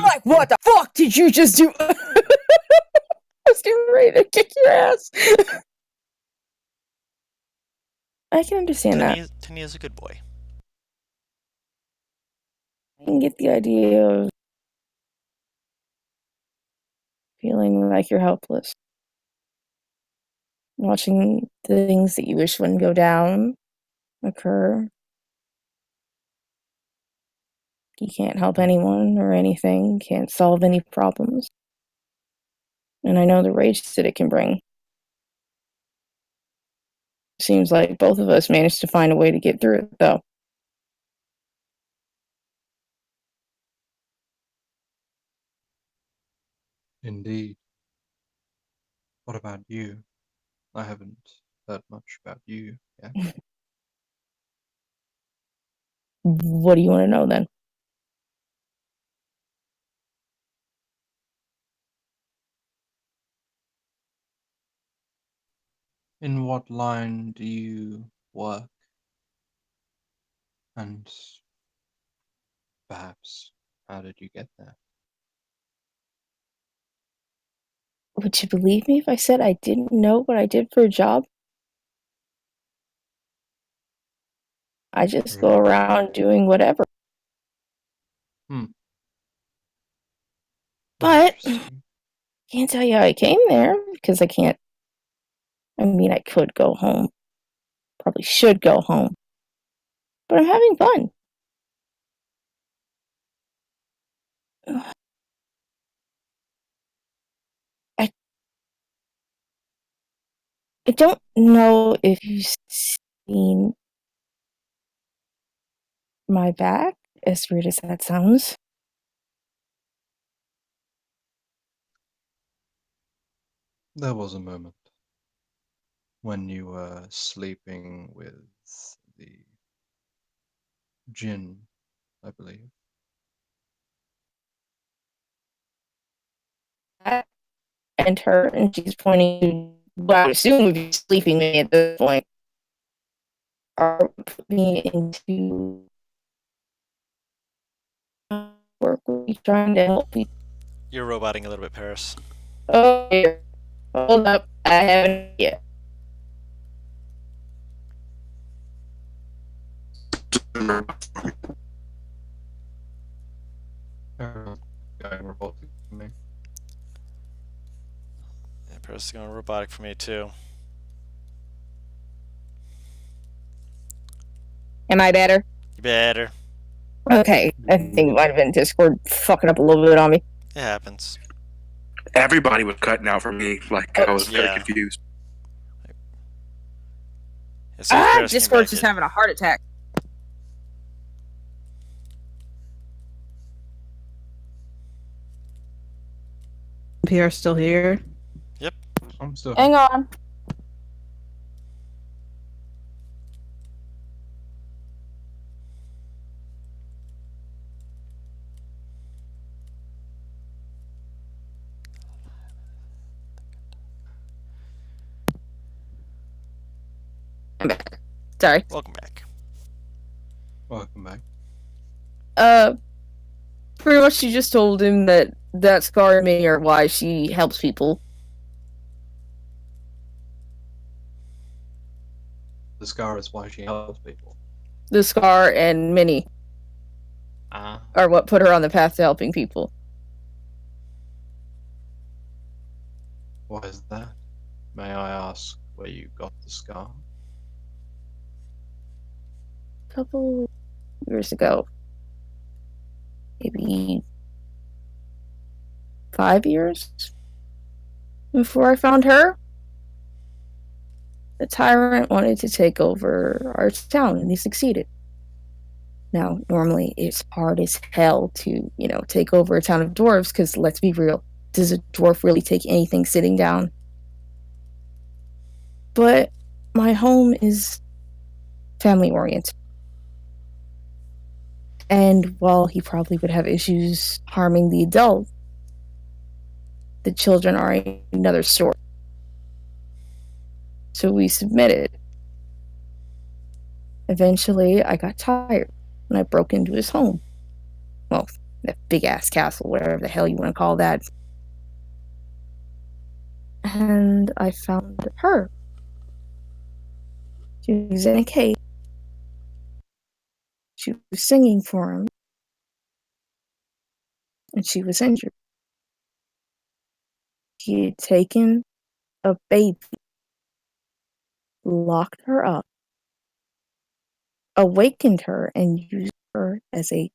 like, what the fuck did you just do? I was getting ready to kick your ass. I can understand that. Tenny is a good boy. I can get the idea of feeling feeling like you're helpless. Watching the things that you wish wouldn't go down occur. You can't help anyone or anything, can't solve any problems. And I know the rage that it can bring. Seems like both of us managed to find a way to get through it, though. Indeed. What about you? I haven't heard much about you yet. What do you want to know then? In what line do you work? And perhaps, how did you get there? Would you believe me if I said I didn't know what I did for a job? I just go Really? around doing whatever. Hmm. But Interesting. can't tell you how I came there because I can't. I mean, I could go home. Probably should go home. But I'm having fun. I I don't know if you've seen my back, as weird as that sounds. There was a moment when you were sleeping with the Jinn, I believe. And her, and she's pointing to what I would assume would be sleeping me at this point, are put me into work with me, trying to help me. You're roboting a little bit, Paris. Oh, dear. Hold up. I haven't yet. Going robotic for me. Yeah, Paris is going robotic for me too. Am I better? You better. Okay. I think it might have been Discord fucking up a little bit on me. It happens. Everybody was cutting out for me. Like, I was very Yeah. confused. As soon as Paris came Discord's back just in. having a heart attack. Pierre's still here. Yep. I'm still. Hang on. I'm back. Sorry. Welcome back. Welcome back. Pretty much she just told him that Scar and me are why she helps people. The scar is why she helps people. The Scar and Minnie Ah. are what put her on the path to helping people. Why is that? May I ask where you got the scar? A couple years ago. Maybe 5 years before I found her. The tyrant wanted to take over our town, and he succeeded. Now, normally it's hard as hell to, take over a town of dwarves, because let's be real, does a dwarf really take anything sitting down? But my home is family oriented. And while he probably would have issues harming the adult, the children are another story. So we submitted. Eventually, I got tired and I broke into his home. Well, that big ass castle, whatever the hell you want to call that. And I found her. She was in a cave. She was singing for him. And she was injured. He had taken a baby, locked her up, awakened her, and used her as a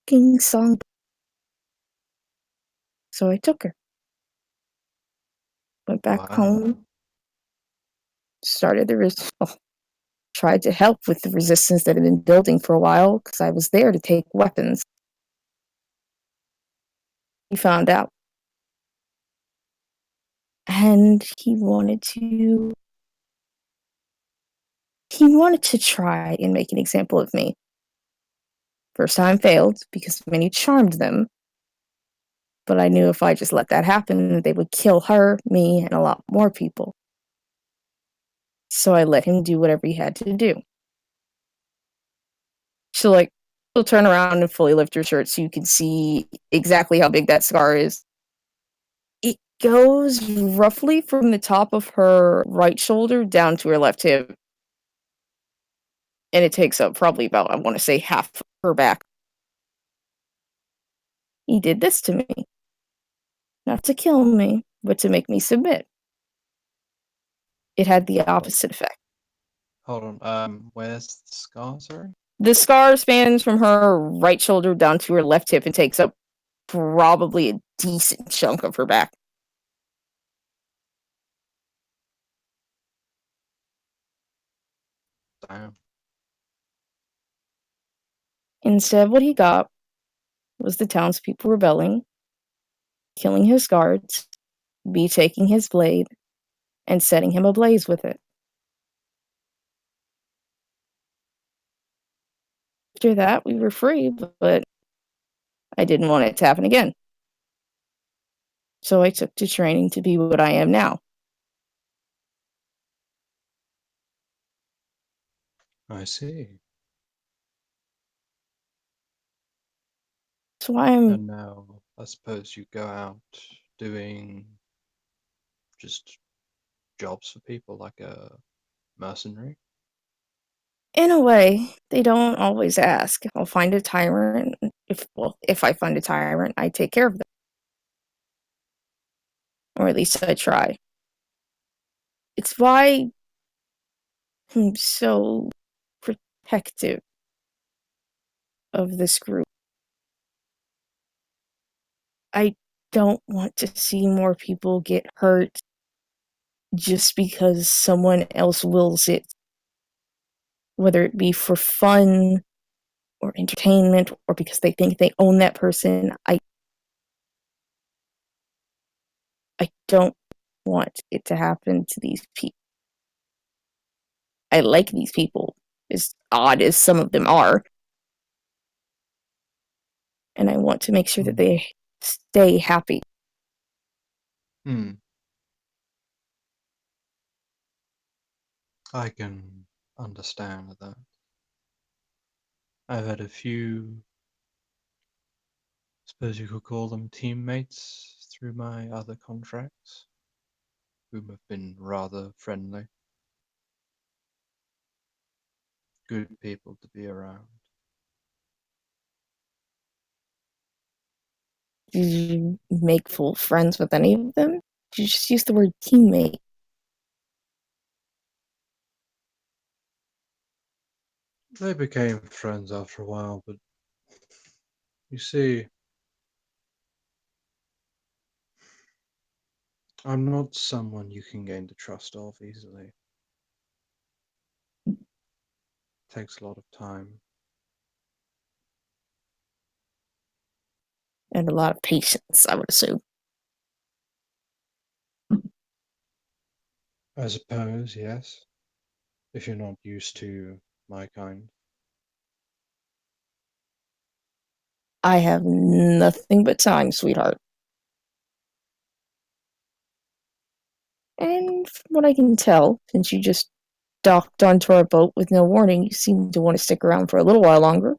king song. So I took her, went back Wow. home, started the tried to help with the resistance that had been building for a while because I was there to take weapons. He found out. And he wanted to try and make an example of me. First time failed because many charmed them, but I knew if I just let that happen, they would kill her, me, and a lot more people. So I let him do whatever he had to do. So, like, she'll turn around and fully lift her shirt so you can see exactly how big that scar is. It goes roughly from the top of her right shoulder down to her left hip. And it takes up probably about, I want to say, half her back. He did this to me. Not to kill me, but to make me submit. It had the opposite effect. Hold on. Where's the scar? Sorry. The scar spans from her right shoulder down to her left hip and takes up probably a decent chunk of her back. Damn. Instead, what he got was the townspeople rebelling, killing his guards, me taking his blade, and setting him ablaze with it. After that, we were free, but I didn't want it to happen again. So I took to training to be what I am now. I see. So I'm And now I suppose you go out doing just jobs for people like a mercenary. in a way, they don't always ask. I'll find a tyrant. If I find a tyrant, I take care of them. Or at least I try. It's why I'm so protective of this group. I don't want to see more people get hurt just because someone else wills it. Whether it be for fun or entertainment or because they think they own that person. I don't want it to happen to these people. I like these people, as odd as some of them are. And I want to make sure that they stay happy. Hmm. I can understand that. I've had a few, suppose you could call them teammates through my other contracts, whom have been rather friendly. Good people to be around. Did you make full friends with any of them? Did you just use the word teammate? They became friends after a while, but you see, I'm not someone you can gain the trust of easily. It takes a lot of time. And a lot of patience, I would assume. I suppose, yes, if you're not used to my kind. I have nothing but time, sweetheart. And from what I can tell, since you just docked onto our boat with no warning, you seem to want to stick around for a little while longer.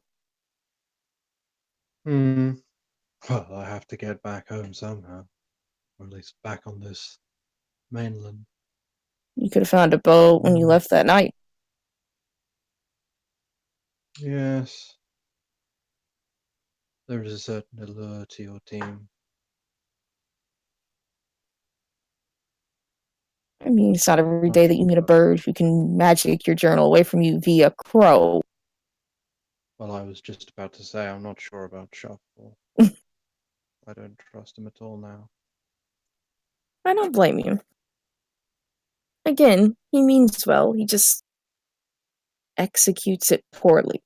Hmm. Well, I have to get back home somehow, or at least back on this mainland. You could have found a boat when you Mm, left that night. yes, there is a certain allure to your team. mean, it's not every day that you meet a bird who can magic your journal away from you via crow. Well, I was just about to say I'm not sure about Shuffle. I don't trust him at all now. I don't blame you. Again, he means well, he just executes it poorly.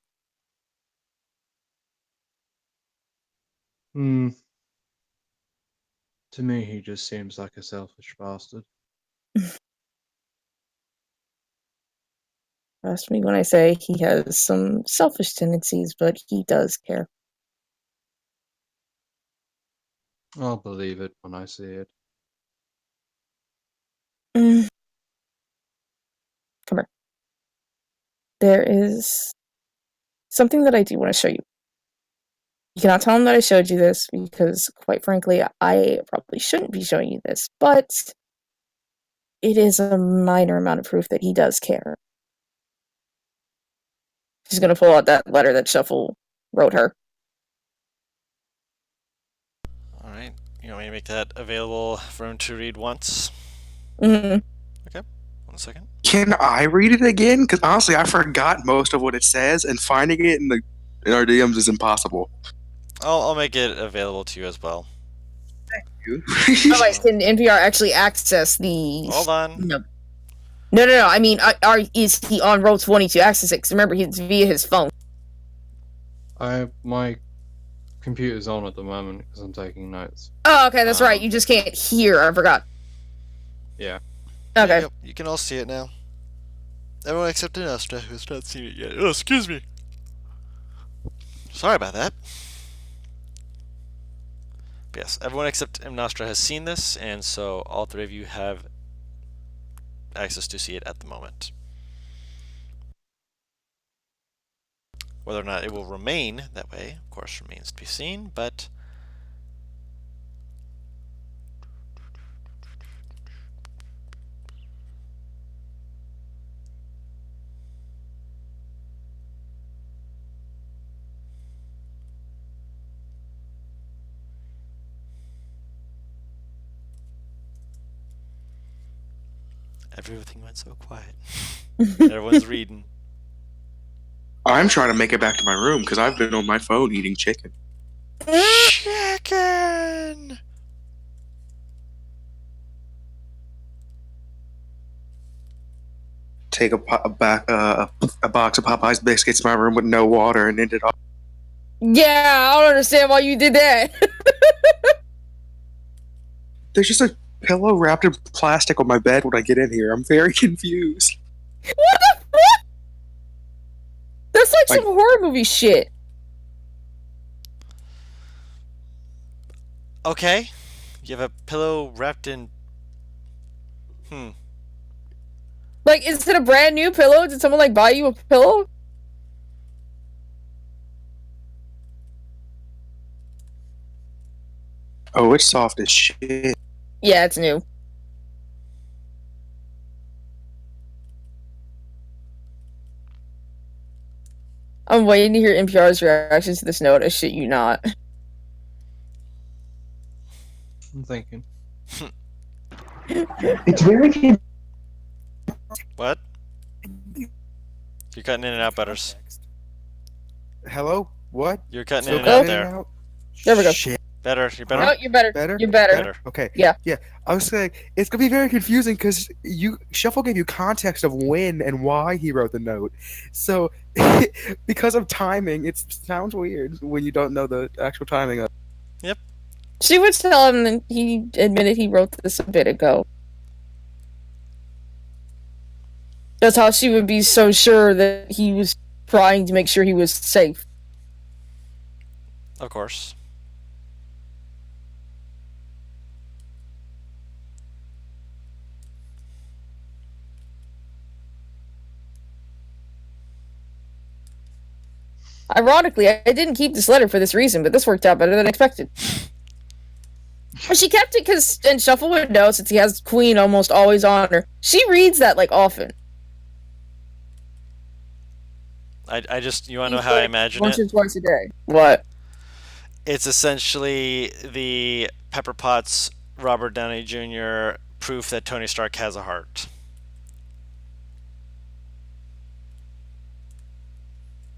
Hmm. To me, he just seems like a selfish bastard. Trust me when I say he has some selfish tendencies, but he does care. I'll believe it when I see it. Mm. Come here. There is something that I do want to show you. You cannot tell him that I showed you this because, quite frankly, I probably shouldn't be showing you this, but it is a minor amount of proof that he does care. She's gonna pull out that letter that Shuffle wrote her. Alright. You want me to make that available for him to read once? Mm-hmm. Okay. 1 second. Can I read it again? Because honestly, I forgot most of what it says, and finding it in our DMs is impossible. I'll make it available to you as well. Alright, can NPR actually access the... Hold on. No. I mean, is he on Roll20 to access it? Because remember, it's via his phone. My computer's on at the moment because I'm taking notes. Oh, okay, that's right. You just can't hear. I forgot. Yeah. Okay. Yep, you can all see it now. Everyone except Nostra, who's not seen it yet. Oh, excuse me. Sorry about that. But yes, everyone except Nostra has seen this, and so all three of you have access to see it at the moment. Whether or not it will remain that way, of course, remains to be seen, but everything went so quiet. Everyone's reading. I'm trying to make it back to my room because I've been on my phone eating chicken. Chicken! Take a box of Popeye's biscuits to my room with no water and ended up. Yeah, I don't understand why you did that. There's just a pillow wrapped in plastic on my bed when I get in here. I'm very confused. What the fuck? That's like some horror movie shit. Okay. You have a pillow wrapped in... Like, is it a brand new pillow? Did someone, like, buy you a pillow? Oh, it's soft as shit. Yeah, it's new. I'm waiting to hear NPR's reaction to this note. I shit you not. I'm thinking. It's very What? You're cutting in and out, Butters. Hello? What? You're cutting So in and out cutting there. out? There we go. Shit. Better. You're better? No, you're better. Better? You're better. Better. Okay. Yeah. Yeah. I was saying it's gonna be very confusing because Shuffle gave you context of when and why he wrote the note. So because of timing, it sounds weird when you don't know the actual timing of. She would tell him that he admitted he wrote this a bit ago. That's how she would be so sure that he was trying to make sure he was safe. Of course. Ironically, I didn't keep this letter for this reason, but this worked out better than expected. But she kept it because, and Shuffle would know since he has Queen almost always on her. She reads that, like, often. I just, you want to know how I imagine Once or it? twice a day. What? It's essentially the Pepper Potts Robert Downey Jr. proof that Tony Stark has a heart.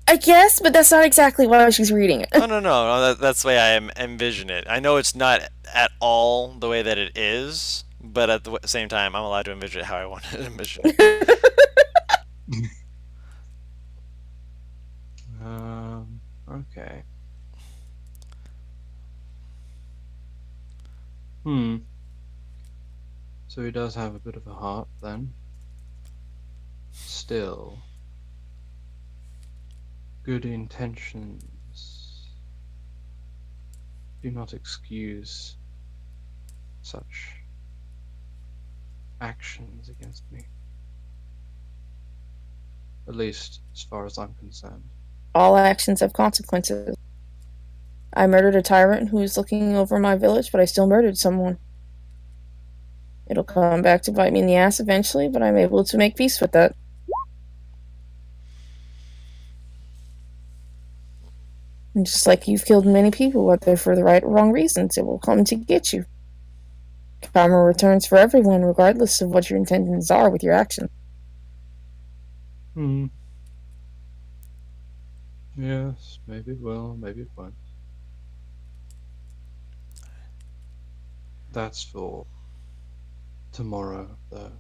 I guess, but that's not exactly why she's reading it. Oh no, that's the way I envision it. I know it's not at all the way that it is, but at the same time, I'm allowed to envision it how I want to envision it. Okay. So he does have a bit of a heart, then. Still, good intentions do not excuse such actions against me. At least, as far as I'm concerned. All actions have consequences. I murdered a tyrant who was looking over my village, but I still murdered someone. It'll come back to bite me in the ass eventually, but I'm able to make peace with that. And just like you've killed many people, whether for the right or wrong reasons, it will come to get you. Karma returns for everyone, regardless of what your intentions are with your actions. Yes, maybe it will, maybe it won't. That's for tomorrow, though.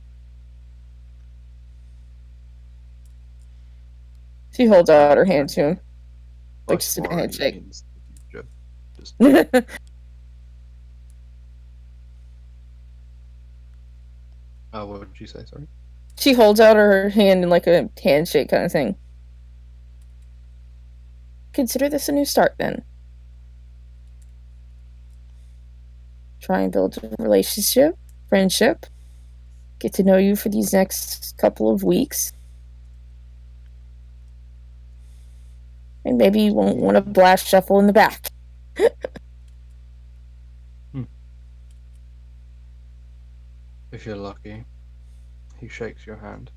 She holds out her hand to him. By Like just a tomorrow, he handshake. means the future. Just what did you say? Sorry. She holds out her hand in like a handshake kind of thing. Consider this a new start, then. Try and build a relationship, friendship. Get to know you for these next couple of weeks. And maybe you won't want to blast Shuffle in the back. If you're lucky, he shakes your hand.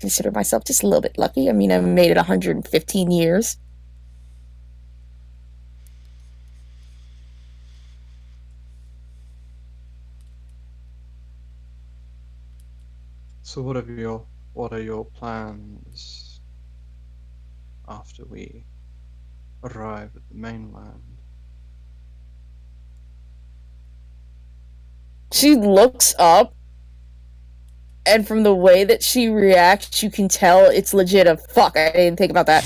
Consider myself just a little bit lucky. I mean, I've made it 115 years. So what are your plans after we arrive at the mainland? She looks up, and from the way that she reacts, you can tell it's legit. Fuck, I didn't think about that.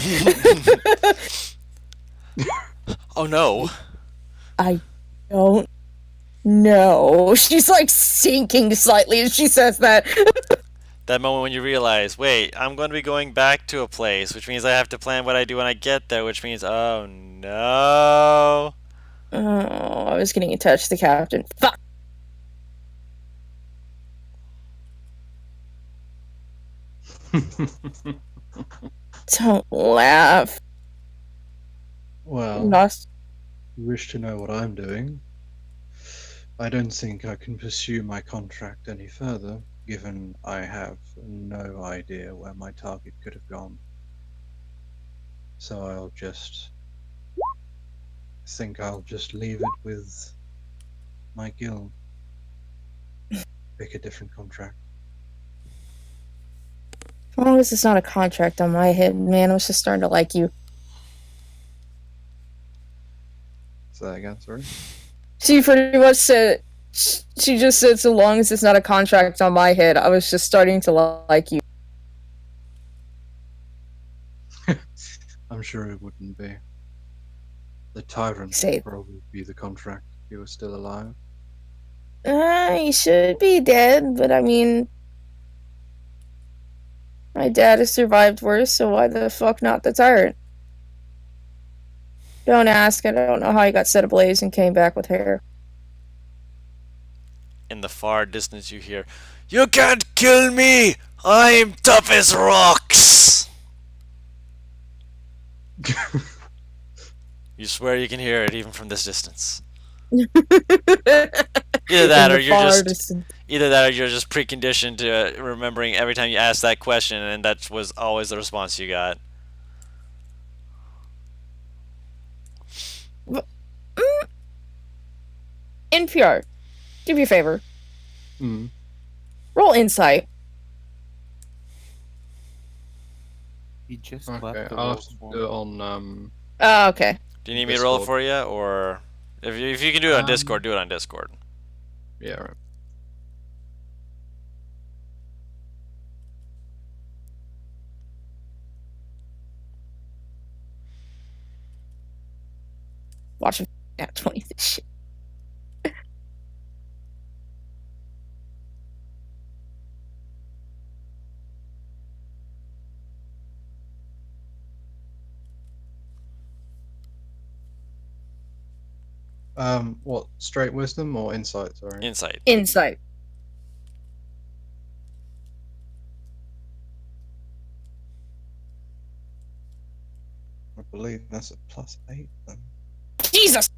Oh no. I don't know. She's like sinking slightly as she says that. That moment when you realize, wait, I'm going to be going back to a place, which means I have to plan what I do when I get there, which means, oh no. Oh, I was getting in touch with the captain. Fuck. Don't laugh. Well, Lost. you wish to know what I'm doing? I don't think I can pursue my contract any further, given I have no idea where my target could have gone. So I'll just leave it with my guild. Pick a different contract. As long as it's not a contract on my head, man, I was just starting to like you. Say that again, sorry? She pretty much said, she just said, so long as it's not a contract on my head, I was just starting to like you. I'm sure it wouldn't be. The tyrant Say- would probably be the contract if he was still alive. He should be dead, but I mean, my dad has survived worse, so why the fuck not the tyrant? Don't ask, I don't know how he got set ablaze and came back with hair. In the far distance you hear, "You can't kill me! I'm tough as rocks!" You swear you can hear it even from this distance. Either that or you're just preconditioned to remembering every time you ask that question, and that was always the response you got. NPR, do me a favor. Hmm. Roll insight. He just Okay, left the I'll have rolls to for do me. it on Okay. Do you need me to roll it Discord. for you, or if you can do it on Discord, do it on Discord. Yeah. Right. Watch him at 20 this shit. What? Straight wisdom or insight? Sorry. Insight. Insight. I believe that's a +8 then. Jesus!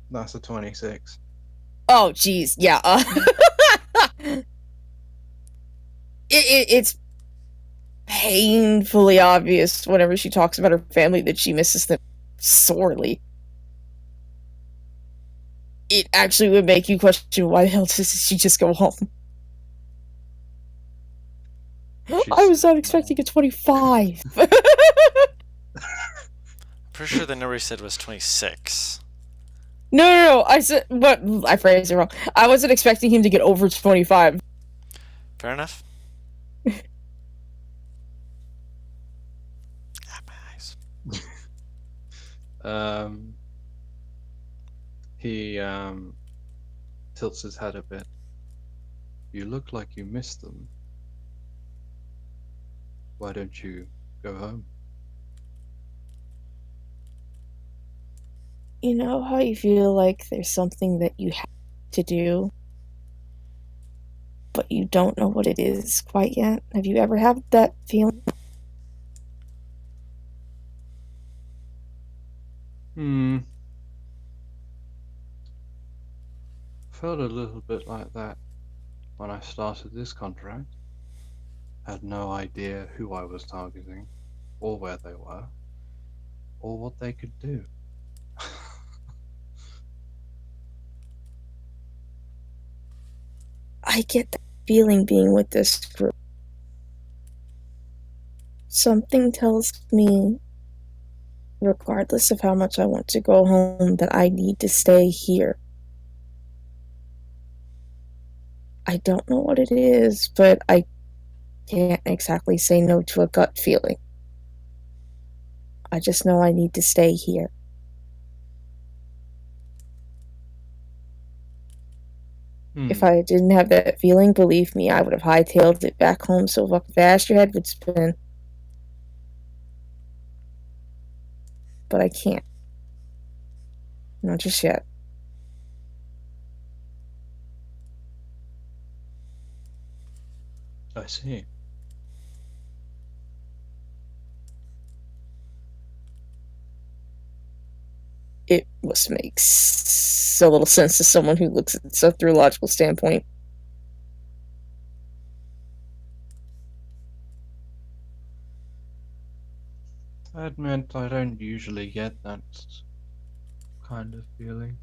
That's a 26. Oh, jeez. Yeah. It's painfully obvious whenever she talks about her family that she misses them sorely. It actually would make you question why the hell doesn't she just go home? I was not expecting a 25. Pretty sure the number you said was 26. No. I said, but I phrased it wrong. I wasn't expecting him to get over 25. Fair enough. Ah, my eyes. He tilts his head a bit. You look like you missed them. Why don't you go home? You know how you feel like there's something that you have to do, but you don't know what it is quite yet? Have you ever had that feeling? Felt a little bit like that when I started this contract. Had no idea who I was targeting, or where they were, or what they could do. I get that feeling being with this group. Something tells me, regardless of how much I want to go home, that I need to stay here. I don't know what it is, but I can't exactly say no to a gut feeling. I just know I need to stay here. If I didn't have that feeling, believe me, I would have hightailed it back home so fucking fast your head would spin. But I can't. Not just yet. I see. It must make so little sense to someone who looks at stuff through a logical standpoint. I admit I don't usually get that kind of feeling.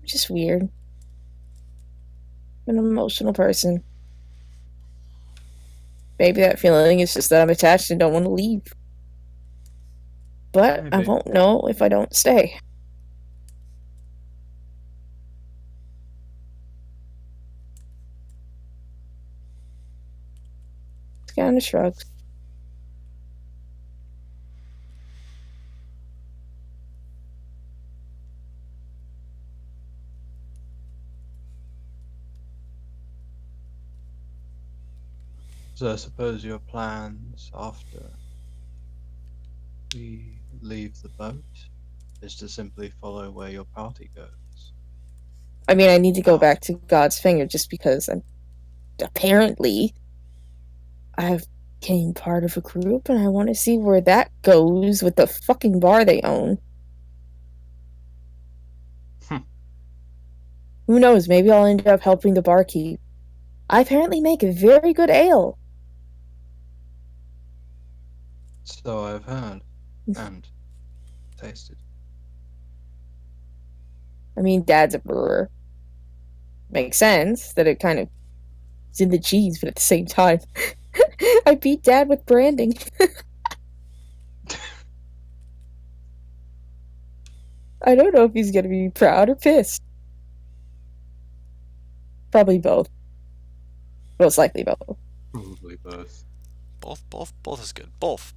Just weird. I'm an emotional person. Maybe that feeling is just that I'm attached and don't want to leave. But I Maybe. won't know if I don't stay. Kind of shrugs. So I suppose your plans after we leave the boat is to simply follow where your party goes. I mean, I need to go back to God's finger just because apparently I've became part of a group and I want to see where that goes with the fucking bar they own. Who knows, maybe I'll end up helping the barkeep. I apparently make a very good ale. So I've heard and tasted. I mean, Dad's a brewer. Makes sense that it kind of is in the genes, but at the same time, I beat Dad with branding. I don't know if he's gonna be proud or pissed. Probably both. Most likely both. Probably both. Both is good. Both.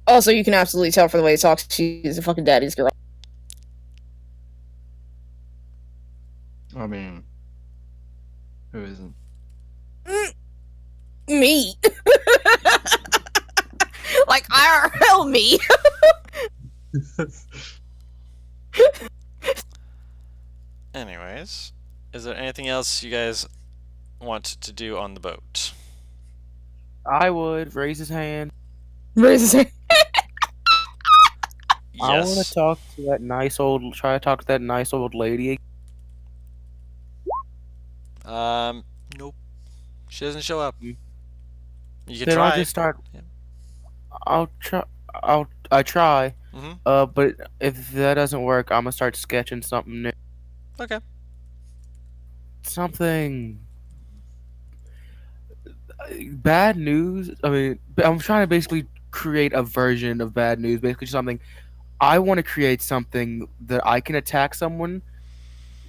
Also, you can absolutely tell from the way he talks, she's a fucking daddy's girl. I mean, who isn't? Me. Like IRL me. Anyways, is there anything else you guys want to do on the boat? I would raise his hand. Raise his hand. I want to Yes. talk to that nice old. Try to talk to that nice old lady. Nope. She doesn't show up. Mm. You can Then try. I'll just start. Yeah. I'll try. I try. Mm-hmm. But if that doesn't work, I'm gonna start sketching something new. Okay. Something bad news. I mean, I'm trying to basically create a version of bad news. Basically, something. I want to create something that I can attack someone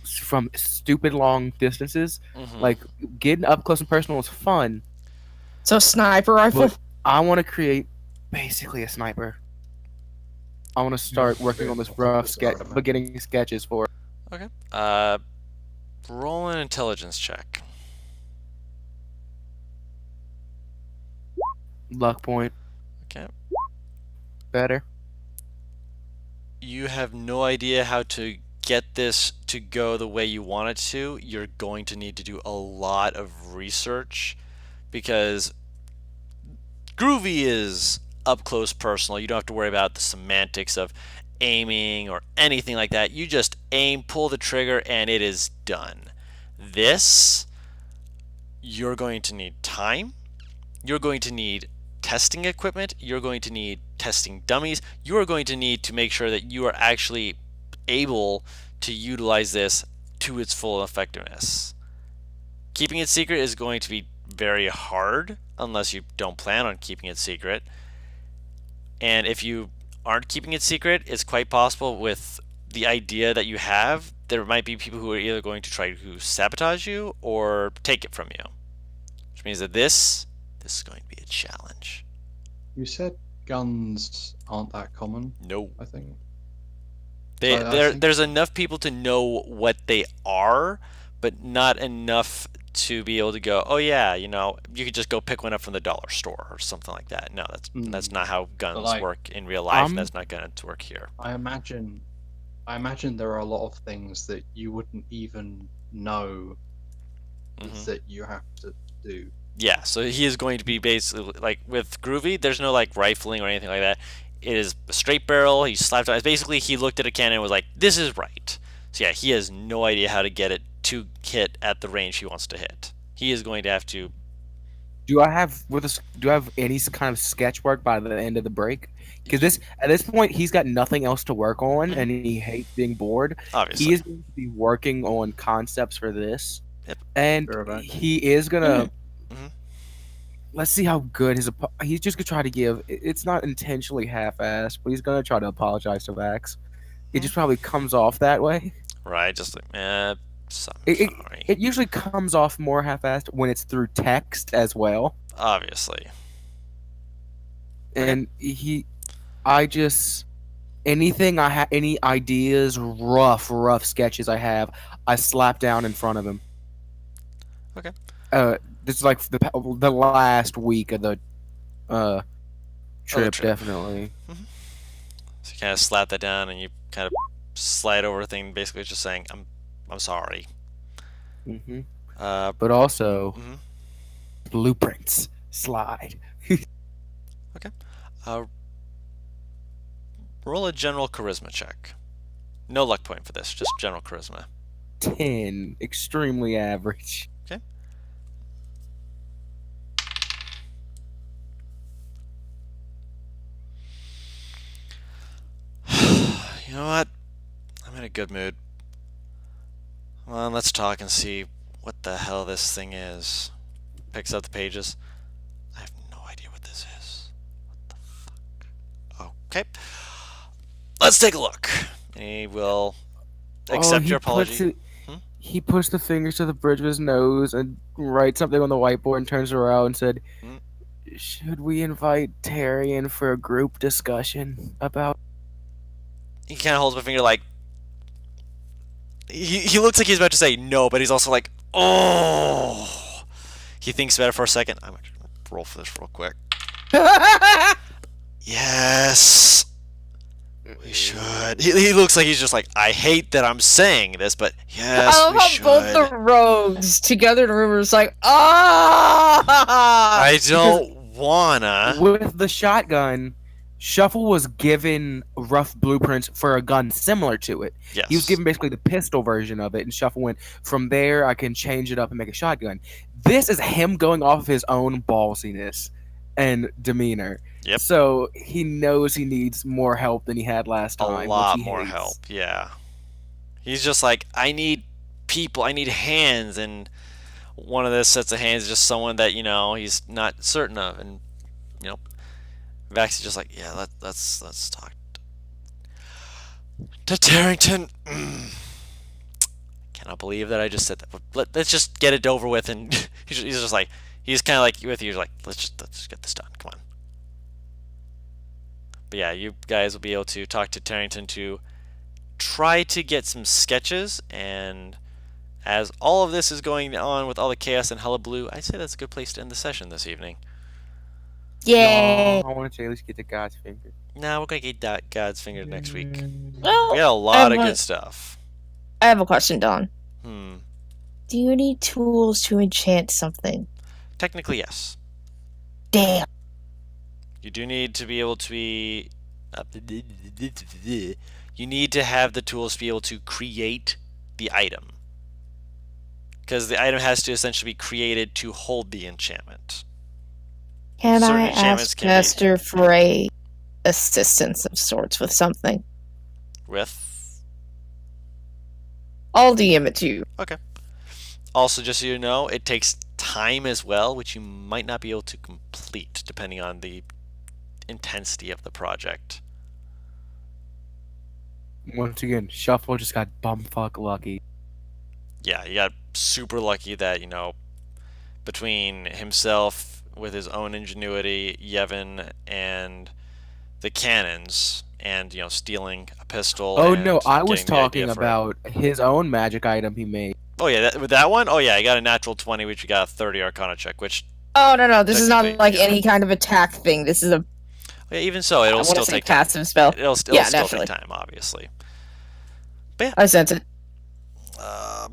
from stupid long distances. Mm-hmm. Like getting up close and personal is fun, So sniper rifle. but I want to create basically a sniper. I want to start working on this rough beginning sketches for it. Okay. Roll an intelligence check. Luck point. Okay. Better. You have no idea how to get this to go the way you want it to. You're going to need to do a lot of research because Groovy is up close personal. You don't have to worry about the semantics of aiming or anything like that. You just aim, pull the trigger, and it is done. This, you're going to need time. You're going to need testing equipment. You're going to need testing dummies. You are going to need to make sure that you are actually able to utilize this to its full effectiveness. Keeping it secret is going to be very hard unless you don't plan on keeping it secret. And if you aren't keeping it secret, it's quite possible with the idea that you have, there might be people who are either going to try to sabotage you or take it from you. Which means that this is going to be a challenge. You said guns aren't that common, No. I think. There's enough people to know what they are, but not enough to be able to go, oh yeah, you could just go pick one up from the dollar store or something like that. No, that's not how guns work in real life, and that's not going to work here. I imagine there are a lot of things that you wouldn't even know that you have to do. Yeah, so he is going to be basically like with Groovy. There's no like rifling or anything like that. It is a straight barrel. He slapped on. Basically, he looked at a cannon and was like, "This is right." So yeah, he has no idea how to get it to hit at the range he wants to hit. He is going to have to. Do I have any kind of sketch work by the end of the break? Because at this point he's got nothing else to work on, and he hates being bored. Obviously, he is going to be working on concepts for this, Yep. and he is gonna. Mhm. Let's see how good he's just gonna try to give. It's not intentionally half-assed, but he's gonna try to apologize to Vax. It just probably comes off that way. Right, just like, I'm It sorry. it usually comes off more half-assed when it's through text as well. Obviously. And anything I have, any ideas, rough sketches I have, I slap down in front of him. Okay. This is like the last week of the trip, definitely. So you kind of slap that down, and you kind of slide over a thing, basically just saying, "I'm sorry." Mm-hmm. Uh, But also, mhm. blueprints slide. Okay. Roll a general charisma check. No luck point for this, just general charisma. 10, extremely average. You know what? I'm in a good mood. Well, let's talk and see what the hell this thing is. Picks up the pages. I have no idea what this is. What the fuck? Okay. Let's take a look. He will accept your apology. He puts the fingers to the bridge of his nose and writes something on the whiteboard and turns around and said, Hmm? "Should we invite Terry in for a group discussion about?" He kind of holds my finger like. He looks like he's about to say no, but he's also like, oh. He thinks about it for a second. I'm actually going to roll for this real quick. Yes. We should. He looks like he's just like, I hate that I'm saying this, but yes, I love we how should. both the rogues together in the room are just like, ah! I don't wanna. With the shotgun, Shuffle was given rough blueprints for a gun similar to it. Yes. He was given basically the pistol version of it, and Shuffle went, from there, I can change it up and make a shotgun. This is him going off of his own ballsiness and demeanor. Yep. So he knows he needs more help than he had last A time. lot which he more hates. help. Yeah. He's just like, I need people. I need hands, and one of those sets of hands is just someone that he's not certain of, and Vax is just like, yeah, let's talk to Tarrington. Cannot believe that I just said that. Let's just get it over with, and he's just like, he's kind of like with you. He's like, let's just get this done. Come on. But yeah, you guys will be able to talk to Tarrington to try to get some sketches, and as all of this is going on with all the chaos and hullabaloo, I'd say that's a good place to end the session this evening. Yay! No, I want to at least get the God's finger. Now we're gonna get God's finger next week. Well, We got a lot of good stuff. I have a question, Don. Hmm. Do you need tools to enchant something? Technically, yes. Damn. You do need to be able to be. You need to have the tools to be able to create the item. Because the item has to essentially be created to hold the enchantment. Can Certain I enchantments ask can be- Master for a assistance of sorts with something? With. I'll DM it to you. Okay. Also, just so you know, it takes time as well, which you might not be able to complete depending on the intensity of the project. Once again, Shuffle just got bumfuck lucky. Yeah, he got super lucky that, between himself with his own ingenuity, Yevon, and the cannons, and, stealing a pistol. Oh and no, I was getting the idea talking for it. about his own magic item he made. Oh, yeah, with that one? Oh, yeah, he got a natural 20, which he got a 30 Arcana check, which, Oh, no, this is not Technically, like yeah. any kind of attack thing. This is a, yeah, even so, I it'll want still to say take time. passive spell. It'll still Yeah, take naturally. time, obviously. I sense it. Uh,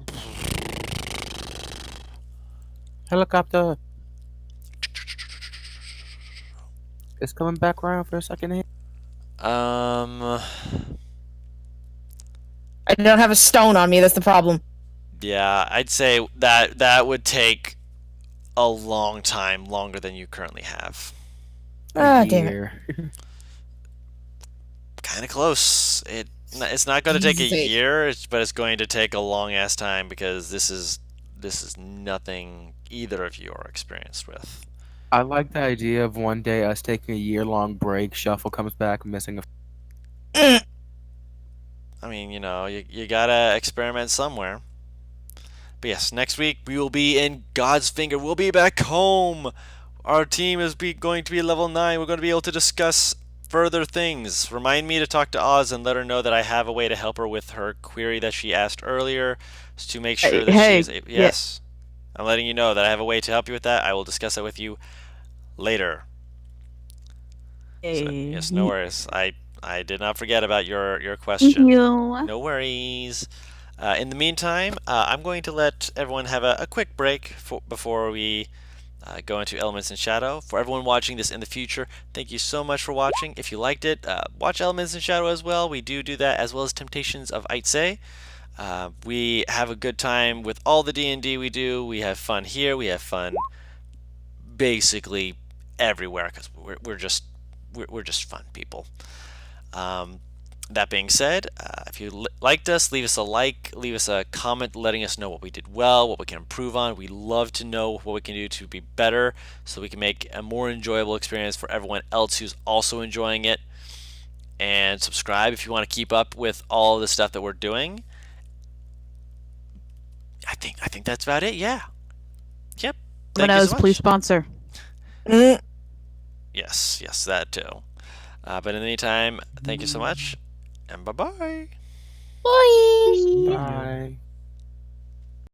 Helicopter. It's coming back around for a second here. um, I don't have a stone on me. That's the problem. yeah, I'd say that would take a long time, longer than you currently have. Ah, damn it. Year. Kind of close. It's not going to take a Jesus. year, but it's going to take a long ass time because this is nothing either of you are experienced with. I like the idea of one day us taking a year-long break. Shuffle comes back missing a. I mean, you gotta experiment somewhere. But yes, next week we will be in God's Finger. We'll be back home. Our team is going to be level 9. We're going to be able to discuss further things. Remind me to talk to Oz and let her know that I have a way to help her with her query that she asked earlier, to make sure that Hey, she's able. Yes, I'm letting you know that I have a way to help you with that. I will discuss that with you later. So, yes, no worries. I did not forget about your question. Thank you. No worries. In the meantime, I'm going to let everyone have a quick break before we go into Elements in Shadow. For everyone watching this in the future, thank you so much for watching. If you liked it, watch Elements in Shadow as well. We do that, as well as Temptations of Aitse. We have a good time with all the D&D we do. We have fun here. We have fun basically everywhere because we're just fun people. That being said, if you liked us, leave us a like, leave us a comment letting us know what we did well, what we can improve on. We love to know what we can do to be better so we can make a more enjoyable experience for everyone else who's also enjoying it. And subscribe if you want to keep up with all the stuff that we're doing. I think that's about it. Yeah. Yep. Thank you so much. Please sponsor. Yes, that too. But in the meantime, thank you so much, and bye-bye. Bye. Bye.